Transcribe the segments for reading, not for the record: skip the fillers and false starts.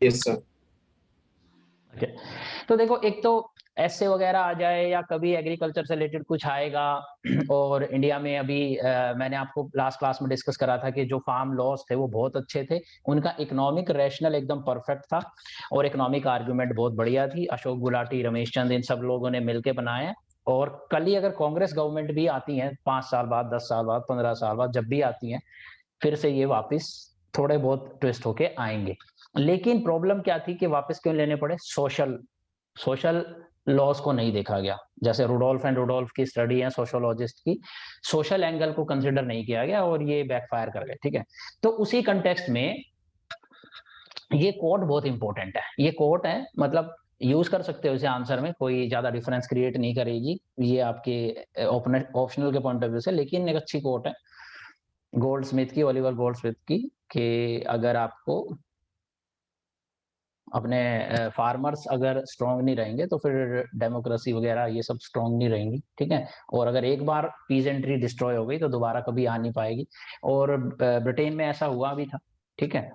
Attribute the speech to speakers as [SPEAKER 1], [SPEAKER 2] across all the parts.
[SPEAKER 1] Yes sir.
[SPEAKER 2] Okay. तो देखो, एक तो ऐसे वगैरह आ जाए या कभी एग्रीकल्चर से रिलेटेड कुछ आएगा और इंडिया में अभी मैंने आपको लास्ट क्लास में डिस्कस करा था कि जो फार्म लॉज थे वो बहुत अच्छे थे, उनका इकोनॉमिक रैशनल एकदम परफेक्ट था और इकोनॉमिक आर्गुमेंट बहुत बढ़िया थी। अशोक गुलाटी, रमेश चंद, इन सब लोगों ने मिलकर बनाए हैं। और कल ही अगर कांग्रेस गवर्नमेंट भी आती है 5 साल बाद, 10 साल बाद, 15 साल बाद, जब भी आती है, फिर से ये वापस थोड़े बहुत ट्विस्ट होके आएंगे। लेकिन प्रॉब्लम क्या थी कि वापस क्यों लेने पड़े? सोशल सोशल लॉस को नहीं देखा गया। जैसे रुडोल्फ एंड रुडोल्फ की स्टडी है सोशियोलॉजिस्ट की, सोशल एंगल को कंसिडर नहीं किया गया और ये बैकफायर कर गए। ठीक है, तो उसी कंटेक्स्ट में ये कोट बहुत इंपॉर्टेंट है। ये कोट है, मतलब यूज कर सकते हो इसे आंसर में, कोई ज्यादा डिफरेंस क्रिएट नहीं करेगी ये आपके ऑप्शनल के पॉइंट ऑफ व्यू से, लेकिन एक अच्छी कोट है गोल्ड स्मिथ की, ओलिवर गोल्ड स्मिथ की, कि अगर आपको अपने फार्मर्स अगर स्ट्रांग नहीं रहेंगे तो फिर डेमोक्रेसी वगैरह ये सब स्ट्रांग नहीं रहेंगी। ठीक है, और अगर एक बार पीजेंट्री डिस्ट्रॉय हो गई तो दोबारा कभी आ नहीं पाएगी। और ब्रिटेन में ऐसा हुआ भी था। ठीक है,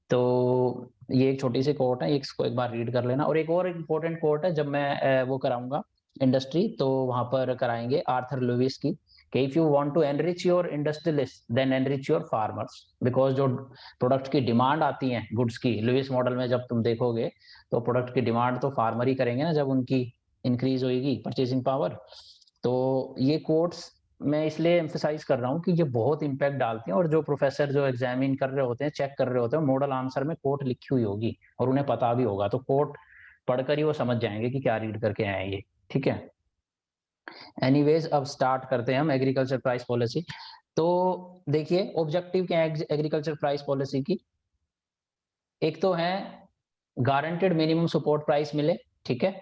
[SPEAKER 2] तो ये एक छोटी सी कोट है, इसको एक बार रीड कर लेना। और एक और इम्पोर्टेंट कोट है, जब मैं वो कराऊंगा इंडस्ट्री, तो वहां पर कराएंगे आर्थर लुइस की, कि if you want to enrich your industrialist then enrich your farmers. Because जो प्रोडक्ट की डिमांड आती है गुड्स की, लुइस मॉडल में जब तुम देखोगे तो प्रोडक्ट की डिमांड तो फार्मर ही करेंगे ना, जब उनकी इंक्रीज होगी परचेसिंग पावर। तो ये कोट्स मैं इसलिए एम्फेसाइज कर रहा हूँ कि ये बहुत इंपैक्ट डालते हैं, और जो प्रोफेसर जो एग्जामिन कर रहे होते हैं, चेक कर रहे होते हैं, मॉडल आंसर में कोट लिखी हुई होगी और उन्हें पता भी होगा, तो कोट पढ़कर ही वो समझ जाएंगे कि क्या रीड करके आए ये। ठीक है, एनीवेज अब स्टार्ट करते हैं हम एग्रीकल्चर प्राइस पॉलिसी। तो देखिए, ऑब्जेक्टिव क्या है एग्रीकल्चर प्राइस पॉलिसी की? एक तो है गारंटेड मिनिमम सपोर्ट प्राइस मिले। ठीक है,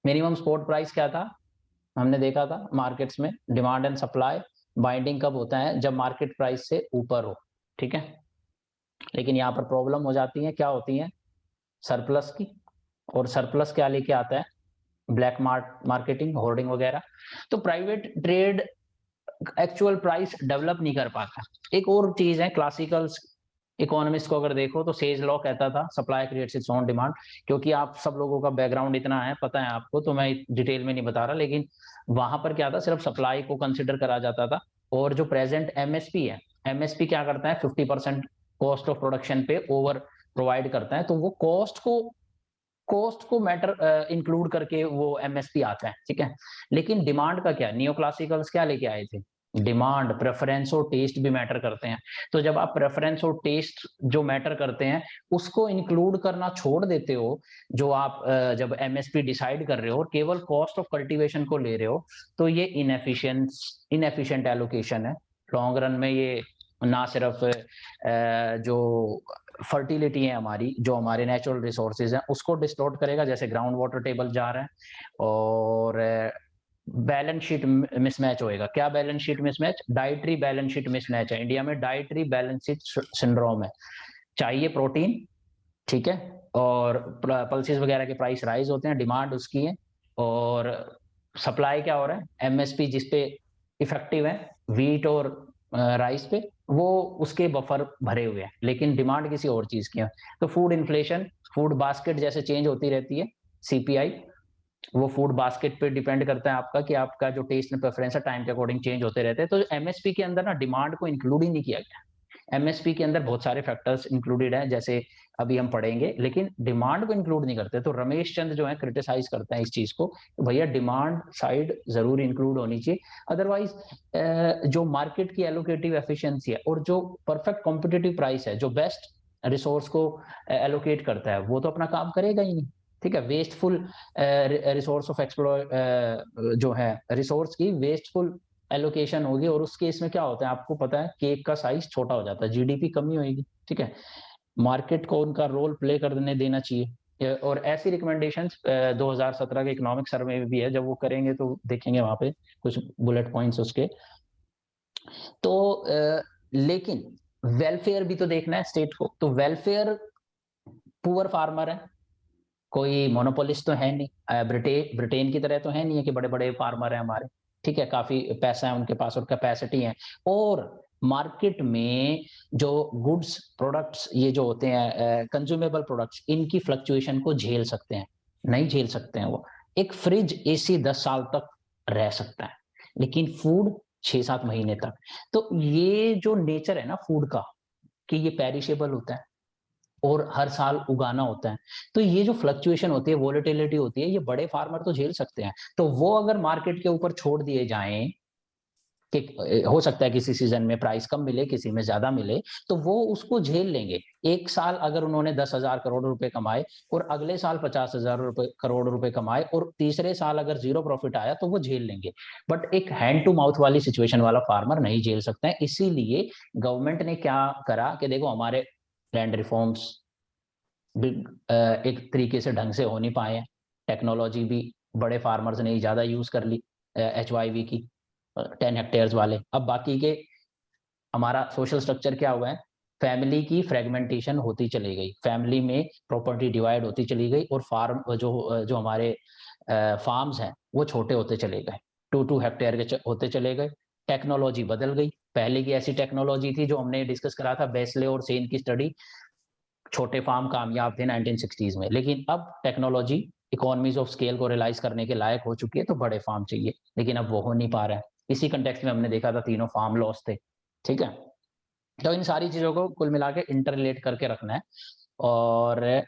[SPEAKER 2] मिनिमम सपोर्ट प्राइस क्या था? हमने देखा था मार्केट्स में डिमांड एंड सप्लाई बाइंडिंग कब होता है? जब मार्केट प्राइस से ऊपर हो। ठीक है, लेकिन यहाँ पर प्रॉब्लम हो जाती है, क्या होती है? सरप्लस की। और सरप्लस क्या लेके आता है? ब्लैक मार्केटिंग, होर्डिंग वगैरह। तो private trade actual price develop नहीं कर पाता। एक और चीज है, क्लासिकल इकोनॉमिस्ट को अगर देखो तो सेज लॉ कहता था supply creates its own demand. क्योंकि आप सब लोगों का बैकग्राउंड इतना है, पता है आपको, तो मैं डिटेल में नहीं बता रहा, लेकिन वहां पर क्या था, सिर्फ सप्लाई को कंसिडर करा जाता था। और जो प्रेजेंट एमएसपी है, एमएसपी क्या करता है? 50% कॉस्ट ऑफ प्रोडक्शन पे ओवर प्रोवाइड करता है, तो वो कॉस्ट को मैटर इंक्लूड करके वो एमएसपी आता है। ठीक है, लेकिन डिमांड का क्या? नियो क्लासिकल्स क्या लेके आए थे? डिमांड, प्रेफरेंस और टेस्ट भी मैटर करते हैं। तो जब आप प्रेफरेंस और टेस्ट जो मैटर करते हैं उसको इंक्लूड करना छोड़ देते हो, जो आप जब एमएसपी डिसाइड कर रहे हो और केवल कॉस्ट ऑफ कल्टीवेशन को ले रहे हो, तो ये इनएफिशिएंट एलोकेशन है। लॉन्ग रन में ये ना सिर्फ जो फर्टिलिटी है हमारी, जो हमारे नेचुरल रिसोर्सेज हैं, उसको डिस्टॉर्ट करेगा, जैसे ग्राउंड वाटर टेबल जा रहा है, और बैलेंस शीट मिसमैच होएगा। क्या balance sheet mismatch? Dietary balance sheet mismatch है। इंडिया में डाइटरी बैलेंस शीट सिंड्रोम है। चाहिए प्रोटीन, ठीक है, और पल्सेस वगैरह के प्राइस राइज होते हैं, डिमांड उसकी है, और सप्लाई क्या हो रहा है? एमएसपी जिसपे इफेक्टिव है, वीट और राइस पे, वो उसके बफर भरे हुए हैं, लेकिन डिमांड किसी और चीज की है। तो फूड इन्फ्लेशन, फूड बास्केट जैसे चेंज होती रहती है, सीपीआई, वो फूड बास्केट पे डिपेंड करता है आपका, कि आपका जो टेस्ट एंड प्रेफरेंस है टाइम के अकॉर्डिंग चेंज होते रहते हैं। तो एमएसपी के अंदर ना डिमांड को इंक्लूड ही नहीं किया गया। एमएसपी के अंदर बहुत सारे फैक्टर्स इंक्लूडेड हैं, जैसे अभी हम पढ़ेंगे, लेकिन डिमांड को इंक्लूड नहीं करते। तो रमेश चंद जो है क्रिटिसाइज करते हैं इस चीज को, भैया डिमांड साइड जरूर इंक्लूड होनी चाहिए, अदरवाइज जो मार्केट की एलोकेटिव एफिशिएंसी है और जो परफेक्ट कॉम्पिटिटिव प्राइस है, जो बेस्ट रिसोर्स को एलोकेट करता है, वो तो अपना काम करेगा ही नहीं। ठीक है, वेस्टफुल रिसोर्स ऑफ एक्सप्लोर जो है रिसोर्स की वेस्टफुल एलोकेशन होगी, और उस केस में क्या होता है आपको पता है? केक का साइज छोटा हो जाता है, जीडीपी कमी होगी। ठीक है, मार्केट को उनका रोल प्ले करने देना चाहिए। और ऐसी रिकमेंडेशंस 2017 के इकोनॉमिक सर्वे में भी है, जब वो करेंगे तो देखेंगे वहां पे कुछ बुलेट पॉइंट्स उसके। तो लेकिन वेलफेयर भी तो देखना है स्टेट को। तो वेलफेयर, पुअर फार्मर है, कोई मोनोपोलिस्ट तो है नहीं, ब्रिटेन की तरह तो है नहीं है कि बड़े बड़े फार्मर है हमारे। ठीक है, काफी पैसा है उनके पास और कैपेसिटी है, और मार्केट में जो गुड्स प्रोडक्ट्स ये जो होते हैं कंज्यूमेबल प्रोडक्ट्स, इनकी फ्लक्चुएशन को झेल सकते हैं? नहीं झेल सकते हैं वो। एक फ्रिज एसी 10 साल तक रह सकता है, लेकिन फूड 6-7 महीने तक। तो ये जो नेचर है ना फूड का, कि ये पेरिशेबल होता है और हर साल उगाना होता है, तो ये जो फ्लक्चुएशन होती है, वोलेटिलिटी होती है, ये बड़े फार्मर तो झेल सकते हैं। तो वो अगर मार्केट के ऊपर छोड़ दिए जाएं कि हो सकता है किसी सीजन में प्राइस कम मिले, किसी में ज्यादा मिले, तो वो उसको झेल लेंगे। एक साल अगर उन्होंने 10,000 करोड़ रुपए कमाए और अगले साल 50,000 करोड़ रुपए कमाए और तीसरे साल अगर जीरो प्रॉफिट आया, तो वो झेल लेंगे। बट एक हैंड टू माउथ वाली सिचुएशन वाला फार्मर नहीं झेल सकता है। इसीलिए गवर्नमेंट ने क्या करा कि देखो, हमारे लैंड रिफॉर्म्स एक तरीके से ढंग से हो नहीं पाए हैं, टेक्नोलॉजी भी बड़े फार्मर्स ने ज्यादा यूज कर ली, HYV की 10 हेक्टेयर्स वाले। अब बाकी के हमारा सोशल स्ट्रक्चर क्या हुआ है, फैमिली की फ्रेगमेंटेशन होती चली गई, फैमिली में प्रॉपर्टी डिवाइड होती चली गई और फार्म जो जो हमारे फार्म्स हैं वो छोटे होते चले गए, 2-2 हेक्टेयर के होते चले गए। टेक्नोलॉजी बदल गई। पहले की ऐसी टेक्नोलॉजी थी जो हमने डिस्कस करा था, बेस्ले और सेन की स्टडी, छोटे फार्म कामयाब थे 1960s में, लेकिन अब टेक्नोलॉजी इकोनॉमीज ऑफ स्केल को रियलाइज करने के लायक हो चुकी है, तो बड़े फार्म चाहिए, लेकिन अब वो हो नहीं पा रहा है। इसी कंटेक्स्ट में हमने देखा था तीनों फार्म लॉस थे। ठीक है, तो इन सारी चीजों को कुल मिला के इंटरलेट करके रखना है। और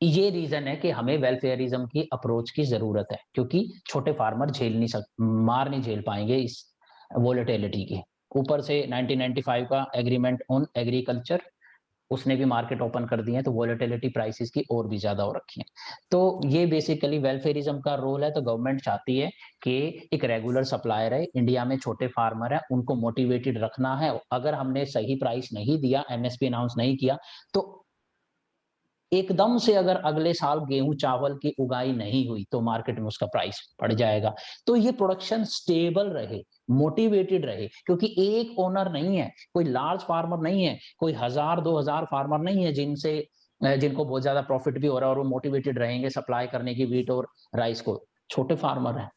[SPEAKER 2] ये रीजन है कि हमें वेलफेयरिज्म की अप्रोच की जरूरत है, क्योंकि छोटे फार्मर झेल नहीं मार नहीं झेल पाएंगे इस वोलेटिलिटी की। ऊपर से 1995 का एग्रीमेंट ऑन एग्रीकल्चर, उसने भी मार्केट ओपन कर दिए हैं, तो वोलेटिलिटी प्राइसेस की और भी ज्यादा हो रखी है। तो ये बेसिकली वेलफेयरिज्म का रोल है। तो गवर्नमेंट चाहती है कि एक रेगुलर सप्लायर है, इंडिया में छोटे फार्मर है, उनको मोटिवेटेड रखना है। अगर हमने सही प्राइस नहीं दिया, MSP अनाउंस नहीं किया, तो एकदम से अगर अगले साल गेहूं चावल की उगाई नहीं हुई, तो मार्केट में उसका प्राइस बढ़ जाएगा। तो ये प्रोडक्शन स्टेबल रहे, मोटिवेटेड रहे, क्योंकि एक ओनर नहीं है, कोई लार्ज फार्मर नहीं है, कोई 1,000-2,000 फार्मर नहीं है जिनको बहुत ज्यादा प्रॉफिट भी हो रहा है और वो मोटिवेटेड रहेंगे सप्लाई करने की वीट और राइस को। छोटे फार्मर है,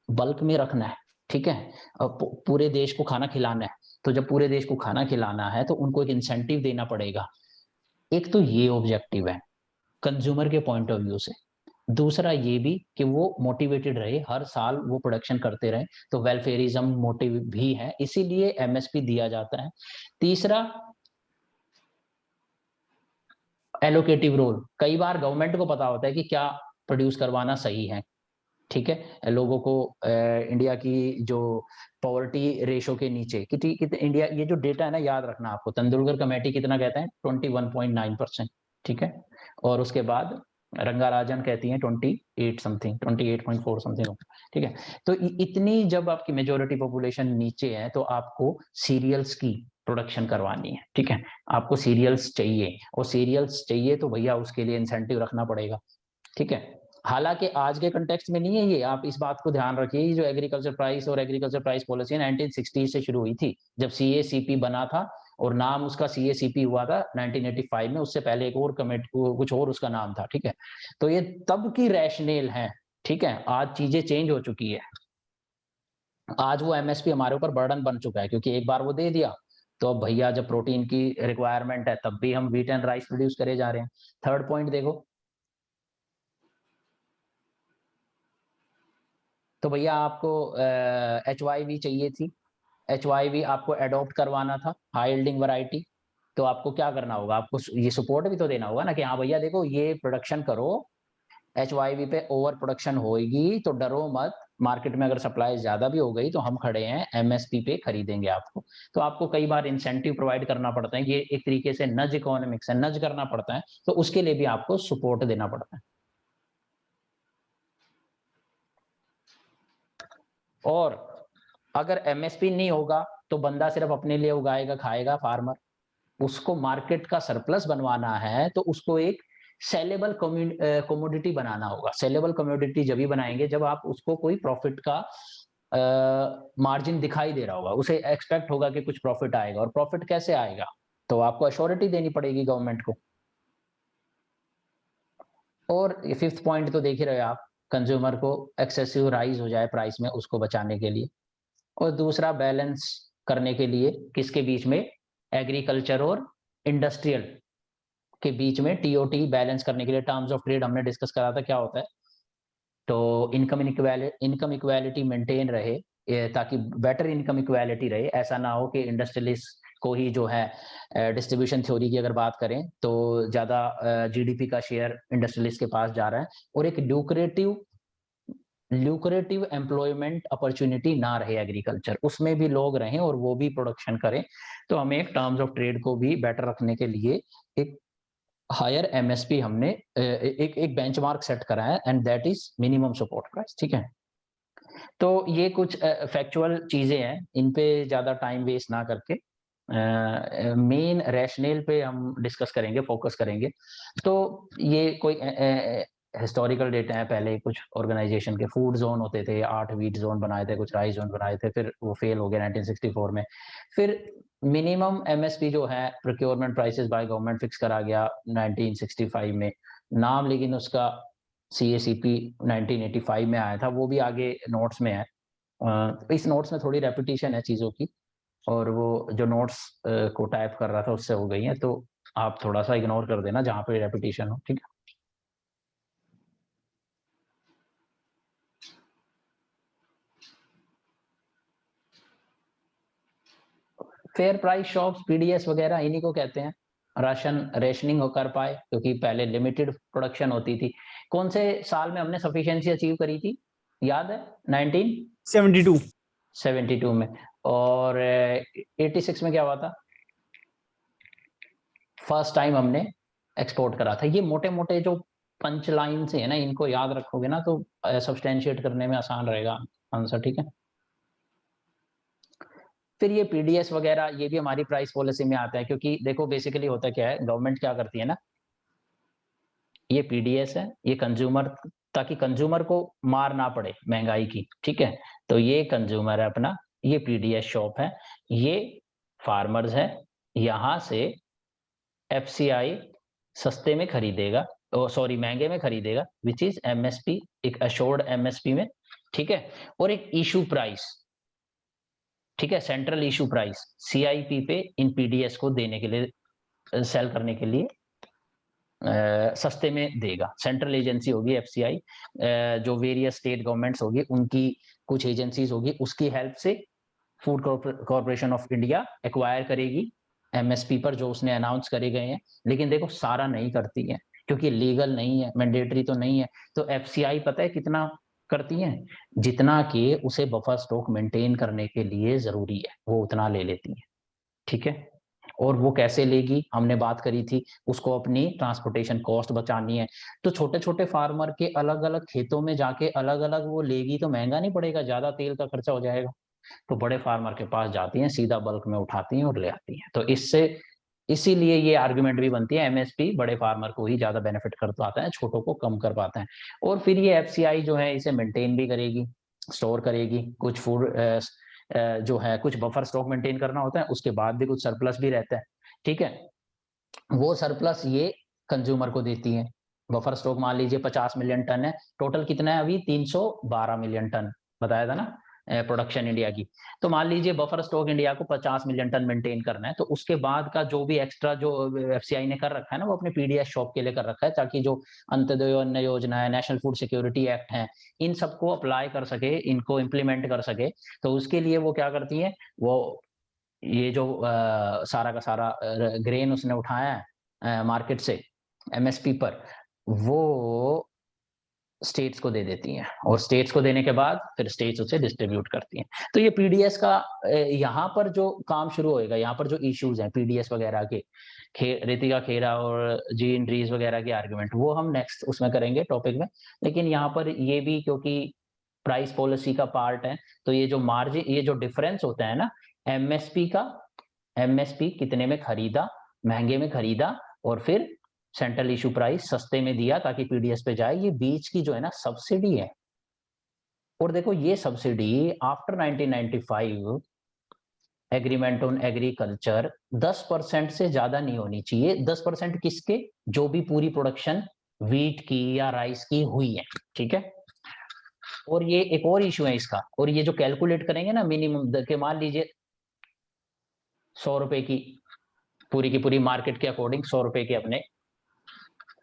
[SPEAKER 2] बल्क में रखना है। ठीक है, पूरे देश को खाना खिलाना है। तो जब पूरे देश को खाना खिलाना है, तो उनको एक इंसेंटिव देना पड़ेगा। एक तो ये ऑब्जेक्टिव है कंज्यूमर के पॉइंट ऑफ व्यू से। दूसरा ये भी कि वो मोटिवेटेड रहे, हर साल वो प्रोडक्शन करते रहे, तो वेलफेयरिज्म मोटिव भी है, इसीलिए MSP दिया जाता है। तीसरा, एलोकेटिव रोल। कई बार गवर्नमेंट को पता होता है कि क्या प्रोड्यूस करवाना सही है। ठीक है, लोगों को इंडिया की जो पॉवर्टी रेशो के नीचे इंडिया, ये जो डेटा है ना, याद रखना आपको, तेंदुलकर कमेटी कितना कहते हैं, 21.9%। ठीक है, और उसके बाद रंगाराजन कहती हैं 28 समथिंग, 28.4 समथिंग। ठीक है, तो इतनी जब आपकी मेजोरिटी पॉपुलेशन नीचे है, तो आपको सीरियल्स की प्रोडक्शन करवानी है। ठीक है, आपको सीरियल्स चाहिए, और सीरियल्स चाहिए तो भैया उसके लिए इंसेंटिव रखना पड़ेगा। ठीक है, हालांकि आज के कंटेक्स्ट में नहीं है ये, आप इस बात को ध्यान रखिए, जो एग्रीकल्चर प्राइस और एग्रीकल्चर प्राइस पॉलिसी 1960 से शुरू हुई थी, जब CACP बना था, और नाम उसका CACP हुआ था 1985 में। उससे पहले एक और कमेटी, कुछ और उसका नाम था। ठीक है, तो ये तब की रैशनेल है। ठीक है, आज चीजें चेंज हो चुकी है। आज वो MSP हमारे ऊपर बर्डन बन चुका है, क्योंकि एक बार वो दे दिया, तो अब भैया जब प्रोटीन की रिक्वायरमेंट है, तब भी हम व्हीट एंड राइस प्रोड्यूस करे जा रहे हैं। थर्ड पॉइंट देखो, तो भैया आपको HYV चाहिए थी, HYV आपको एडॉप्ट करवाना था, हाई यील्डिंग वैरायटी। तो आपको क्या करना होगा, आपको ये सपोर्ट भी तो देना होगा ना, कि हाँ भैया देखो ये प्रोडक्शन करो, HYV पे ओवर प्रोडक्शन होगी तो डरो मत, मार्केट में अगर सप्लाई ज्यादा भी हो गई तो हम खड़े हैं, MSP पे खरीदेंगे आपको। तो आपको कई बार इंसेंटिव प्रोवाइड करना पड़ता है, ये एक तरीके से नज इकोनॉमिक्स है, नज करना पड़ता है, तो उसके लिए भी आपको सपोर्ट देना पड़ता है। और अगर MSP नहीं होगा, तो बंदा सिर्फ अपने लिए उगाएगा, खाएगा फार्मर। उसको मार्केट का सरप्लस बनवाना है, तो उसको एक सेलेबल कमोडिटी बनाना होगा। सेलेबल कमोडिटी जब ही बनाएंगे जब आप उसको कोई प्रॉफिट का मार्जिन दिखाई दे रहा होगा, उसे एक्सपेक्ट होगा कि कुछ प्रॉफिट आएगा। और प्रॉफिट कैसे आएगा, तो आपको अश्योरिटी देनी पड़ेगी गवर्नमेंट को। और ये फिफ्थ पॉइंट तो देख ही रहे हो आप, कंज्यूमर को एक्सेसिव राइज हो जाए प्राइस में, उसको बचाने के लिए। और दूसरा बैलेंस करने के लिए किसके बीच में, एग्रीकल्चर और इंडस्ट्रियल के बीच में टीओटी बैलेंस करने के लिए टर्म्स ऑफ ट्रेड हमने डिस्कस करा था क्या होता है। तो इनकम इक्वालिटी मेंटेन रहे, ताकि बेटर इनकम इक्वालिटी रहे, ऐसा ना हो कि इंडस्ट्रियलिस्ट को ही जो है, डिस्ट्रीब्यूशन थ्योरी की अगर बात करें तो ज्यादा जीडीपी का शेयर इंडस्ट्रियलिस्ट के पास जा रहा है, और एक ल्यूक्रेटिव एम्प्लॉयमेंट अपॉर्चुनिटी ना रहे एग्रीकल्चर, उसमें भी लोग रहें और वो भी प्रोडक्शन करें। तो हमें एक टर्म्स ऑफ ट्रेड को भी बेटर रखने के लिए एक हायर एमएसपी हमने एक बेंचमार्क सेट करा है, and that is minimum support price. ठीक है, तो ये कुछ फैक्चुअल चीजें हैं, इन पे ज्यादा टाइम वेस्ट ना करके मेन रैशनल पे हम डिस्कस करेंगे, फोकस करेंगे। तो ये कोई हिस्टोरिकल डेटा है, पहले कुछ ऑर्गेनाइजेशन के फूड जोन होते थे, 8 वीट जोन बनाए थे, कुछ राइस जोन बनाए थे, फिर वो फेल हो गए 1964 में। फिर मिनिमम एमएसपी जो है procurement prices by government fix करा गया 1965 में, नाम लेकिन उसका CACP 1985 में आया था, वो भी आगे नोट्स में है। इस नोट्स में थोड़ी रेपिटेशन है चीजों की, और वो जो नोट्स को टाइप कर रहा था उससे हो गई है, तो आप थोड़ा सा इग्नोर कर देना जहां पे रेपिटेशन हो। ठीक है, फेयर प्राइस शॉप्स, पीडीएस वगैरह, इन्हीं को कहते हैं। रेशनिंग हो कर पाए, क्योंकि पहले लिमिटेड प्रोडक्शन होती थी। कौन से साल में हमने सफिशिएंसी अचीव करी थी, याद है? 1972 में। और 86 में क्या हुआ था, फर्स्ट टाइम हमने एक्सपोर्ट करा था। ये मोटे मोटे जो पंच लाइन से है ना, इनको याद रखोगे ना तो सब्सटेंशिएट करने में आसान रहेगा आंसर। ठीक है, फिर ये पीडीएस वगैरह ये भी हमारी प्राइस पॉलिसी में आता है, क्योंकि देखो बेसिकली होता क्या है, गवर्नमेंट क्या करती है ना, ये पीडीएस है, ये कंज्यूमर, ताकि कंज्यूमर को मार ना पड़े महंगाई की। ठीक है, तो ये कंज्यूमर है अपना, ये पीडीएस शॉप है, ये फार्मर्स है, यहां से एफसीआई सस्ते में खरीदेगा, सॉरी महंगे में खरीदेगा, विच इज एमएसपी, एक अशोर्ड एमएसपी में। ठीक है, और एक इशू प्राइस, ठीक है, सेंट्रल इशू प्राइस सीआईपी पे इन पीडीएस को देने के लिए, सेल करने के लिए सस्ते में देगा। सेंट्रल एजेंसी होगी एफसीआई, जो वेरियस स्टेट गवर्नमेंट्स होगी, उनकी कुछ एजेंसीज होगी, उसकी हेल्प से food corporation of India acquire करेगी एमएसपी पर जो उसने अनाउंस करे गए हैं। लेकिन देखो सारा नहीं करती है, क्योंकि लीगल नहीं है, मैंडेटरी तो नहीं है। तो एफसीआई पता है कितना करती है, जितना कि उसे बफर स्टॉक मेंटेन करने के लिए जरूरी है, वो उतना ले लेती है। ठीक है, और वो कैसे लेगी, हमने बात करी थी, उसको अपनी ट्रांसपोर्टेशन कॉस्ट बचानी है। तो छोटे छोटे फार्मर के अलग अलग खेतों में जाके अलग अलग वो लेगी तो महंगा नहीं पड़ेगा, ज्यादा तेल का खर्चा हो जाएगा। तो बड़े फार्मर के पास जाती हैं, सीधा बल्क में उठाती हैं और ले आती हैं। तो इससे, इसीलिए ये आर्गुमेंट भी बनती है, एमएसपी बड़े फार्मर को ही ज्यादा बेनिफिट कर पाता है, छोटों को कम कर पाता है। और फिर ये एफसीआई जो है इसे मेंटेन भी करेगी, स्टोर करेगी, कुछ फूड जो है कुछ बफर स्टॉक मेंटेन करना होता है, उसके बाद भी कुछ सरप्लस भी रहता है। ठीक है, वो सरप्लस ये कंज्यूमर को देती है। बफर स्टॉक मान लीजिए 50 मिलियन टन है, टोटल कितना है अभी, 312 मिलियन टन बताया था ना प्रोडक्शन इंडिया की। तो मान लीजिए बफर स्टॉक इंडिया को 50 मिलियन टन मेंटेन करना है, तो उसके बाद का जो भी एक्स्ट्रा जो एफसीआई ने कर रखा है ना, वो अपने पीडीएस शॉप के लिए कर रखा है, ताकि जो अंत्योदय अन्न योजना है, नेशनल फूड सिक्योरिटी एक्ट है, इन सबको अप्लाई कर सके, इनको इम्प्लीमेंट कर सके। तो उसके लिए वो क्या करती है, वो ये जो सारा का सारा ग्रेन उसने उठाया है मार्केट से एमएसपी पर, वो स्टेट्स को दे देती हैं, और स्टेट्स को देने के बाद फिर स्टेट्स उसे डिस्ट्रीब्यूट करती हैं। तो ये पीडीएस का यहाँ पर जो काम शुरू होएगा, यहाँ पर जो इश्यूज हैं पीडीएस वगैरह के, रितिका खेरा और जीन ड्रीज वगैरह के आर्गुमेंट, वो हम नेक्स्ट उसमें करेंगे टॉपिक में। लेकिन यहाँ पर ये भी क्योंकि प्राइस पॉलिसी का पार्ट है, तो ये जो मार्जिन, ये जो डिफरेंस होता है ना एमएसपी का, एमएसपी कितने में खरीदा, महंगे में खरीदा, और फिर सेंट्रल इशू प्राइस सस्ते में दिया ताकि पीडीएस पे जाए, ये बीच की जो है ना सब्सिडी है। और देखो ये subsidy after 1995 agreement on agriculture 10% से ज्यादा नहीं होनी चाहिए। 10% किसके, जो भी पूरी प्रोडक्शन व्हीट की या राइस की हुई है। ठीक है, और ये एक और इशू है इसका, और ये जो कैलकुलेट करेंगे ना मिनिमम के, मान लीजिए 100 रुपए की पूरी मार्केट के अकॉर्डिंग 100 रुपए के अपने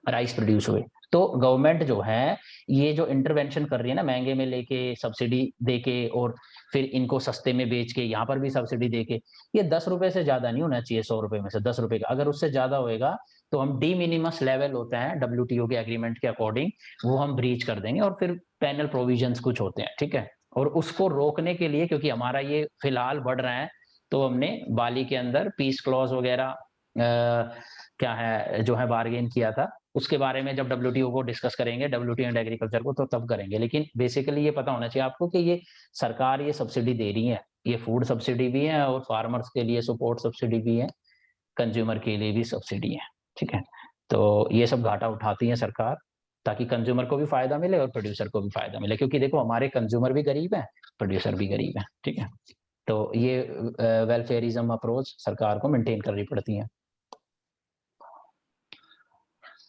[SPEAKER 2] राइस प्रोड्यूस हुए, तो गवर्नमेंट जो है ये जो इंटरवेंशन कर रही है ना, महंगे में लेके सब्सिडी देके और फिर इनको सस्ते में बेच के यहाँ पर भी सब्सिडी देके, ये 10 रुपए से ज्यादा नहीं होना चाहिए 100 रुपए में से 10 रुपए का। अगर उससे ज्यादा होएगा तो हम डी मिनिमस लेवल होता है WTO के एग्रीमेंट के अकॉर्डिंग, वो हम ब्रीच कर देंगे और फिर पैनल प्रोविजंस कुछ होते हैं, ठीक है। और उसको रोकने के लिए, क्योंकि हमारा ये फिलहाल बढ़ रहा है, तो हमने बाली के अंदर पीस क्लॉज वगैरह क्या है जो है बार्गेन किया था, उसके बारे में जब WTO को डिस्कस करेंगे, WTO एंड एग्रीकल्चर को, तो तब करेंगे। लेकिन बेसिकली ये पता होना चाहिए आपको कि ये सरकार ये सब्सिडी दे रही है, ये फूड सब्सिडी भी है और फार्मर्स के लिए सपोर्ट सब्सिडी भी है, कंज्यूमर के लिए भी सब्सिडी है, ठीक है। तो ये सब घाटा उठाती है सरकार, ताकि कंज्यूमर को भी फायदा मिले और प्रोड्यूसर को भी फायदा मिले, क्योंकि देखो हमारे कंज्यूमर भी गरीब है, प्रोड्यूसर भी गरीब है, ठीक है। तो ये वेलफेयरिज्म अप्रोच सरकार को मेंटेन करनी पड़ती है।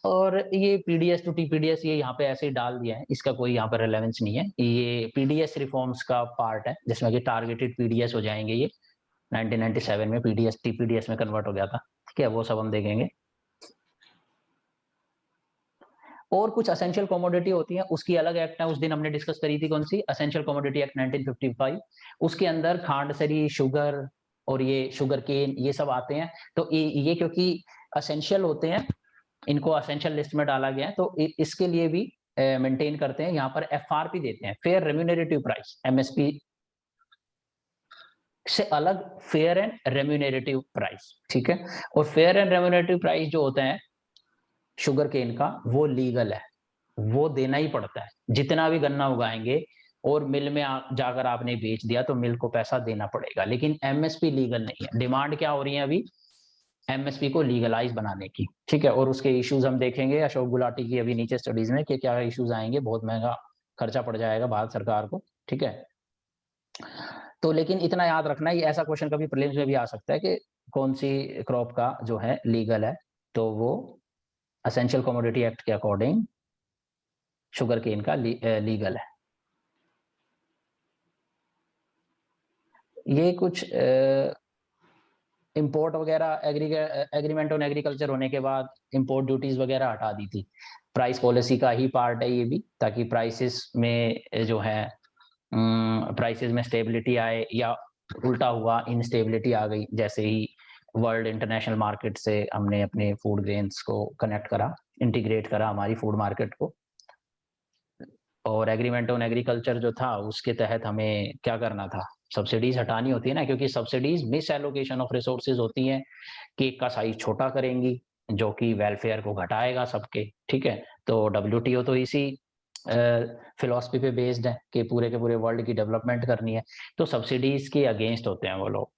[SPEAKER 2] और ये PDS टू TPDS ये यहाँ पे ऐसे ही डाल दिया है, इसका कोई यहाँ पर रेलेवेंस नहीं है। ये PDS रिफॉर्म्स का पार्ट है, जिसमें कि टारगेटेड PDS हो जाएंगे। ये 1997 में PDS TPDS में कन्वर्ट हो गया था, ठीक है, वो सब हम देखेंगे। और कुछ असेंशियल कमोडिटी होती है, उसकी अलग एक्ट है, उस दिन हमने डिस्कस करी थी, कौन सी, असेंशियल कमोडिटी एक्ट 1955। उसके अंदर खांडसरी, शुगर और ये शुगर केन ये सब आते हैं। तो ये क्योंकि असेंशियल होते हैं, इनको असेंशियल लिस्ट में डाला गया है, तो इसके लिए भी मेंटेन करते हैं। यहाँ पर FRP देते हैं, फेयर रेम्यूनरेटिव प्राइस, MSP से अलग फेयर एंड रेम्यूनरेटिव प्राइस, ठीक है। और फेयर एंड रेम्यूनरेटिव प्राइस जो होता है शुगर केन का, वो लीगल है, वो देना ही पड़ता है। जितना भी गन्ना उगाएंगे और मिल में जाकर आपने बेच दिया तो मिल को पैसा देना पड़ेगा। लेकिन MSP लीगल नहीं है। डिमांड क्या हो रही है अभी, MSP को लीगलाइज बनाने की, ठीक है। और उसके इश्यूज हम देखेंगे अशोक गुलाटी की अभी नीचे स्टडीज में कि क्या इश्यूज आएंगे, बहुत महंगा खर्चा पड़ जाएगा भारत सरकार को, ठीक है। तो लेकिन इतना याद रखना, ये ऐसा क्वेश्चन कभी प्रीलिम्स में भी आ सकता है कि कौन सी क्रॉप का जो है लीगल है, तो वो असेंशियल कमोडिटी एक्ट के अकॉर्डिंग शुगर केन का लीगल है। ये कुछ इंपोर्ट वगैरह एग्रीमेंट ऑन एग्रीकल्चर होने के बाद इंपोर्ट ड्यूटीज वगैरह हटा दी थी। प्राइस पॉलिसी का ही पार्ट है ये भी, ताकि प्राइसेस में जो है प्राइसेस में स्टेबिलिटी आए, या उल्टा हुआ इनस्टेबिलिटी आ गई, जैसे ही वर्ल्ड इंटरनेशनल मार्केट से हमने अपने फूड ग्रेन्स को कनेक्ट करा, इंटीग्रेट करा हमारी फूड मार्केट को। और एग्रीमेंट ऑन एग्रीकल्चर जो था उसके तहत हमें क्या करना था, सब्सिडीज हटानी होती है ना, क्योंकि subsidies miss allocation of resources होती हैं, केक का साइज छोटा करेंगी जो कि वेलफेयर को घटाएगा सबके, ठीक है। तो WTO तो इसी फिलॉसफी पे बेस्ड है कि पूरे के पूरे वर्ल्ड की डेवलपमेंट करनी है। तो सब्सिडीज के अगेंस्ट होते हैं वो लोग,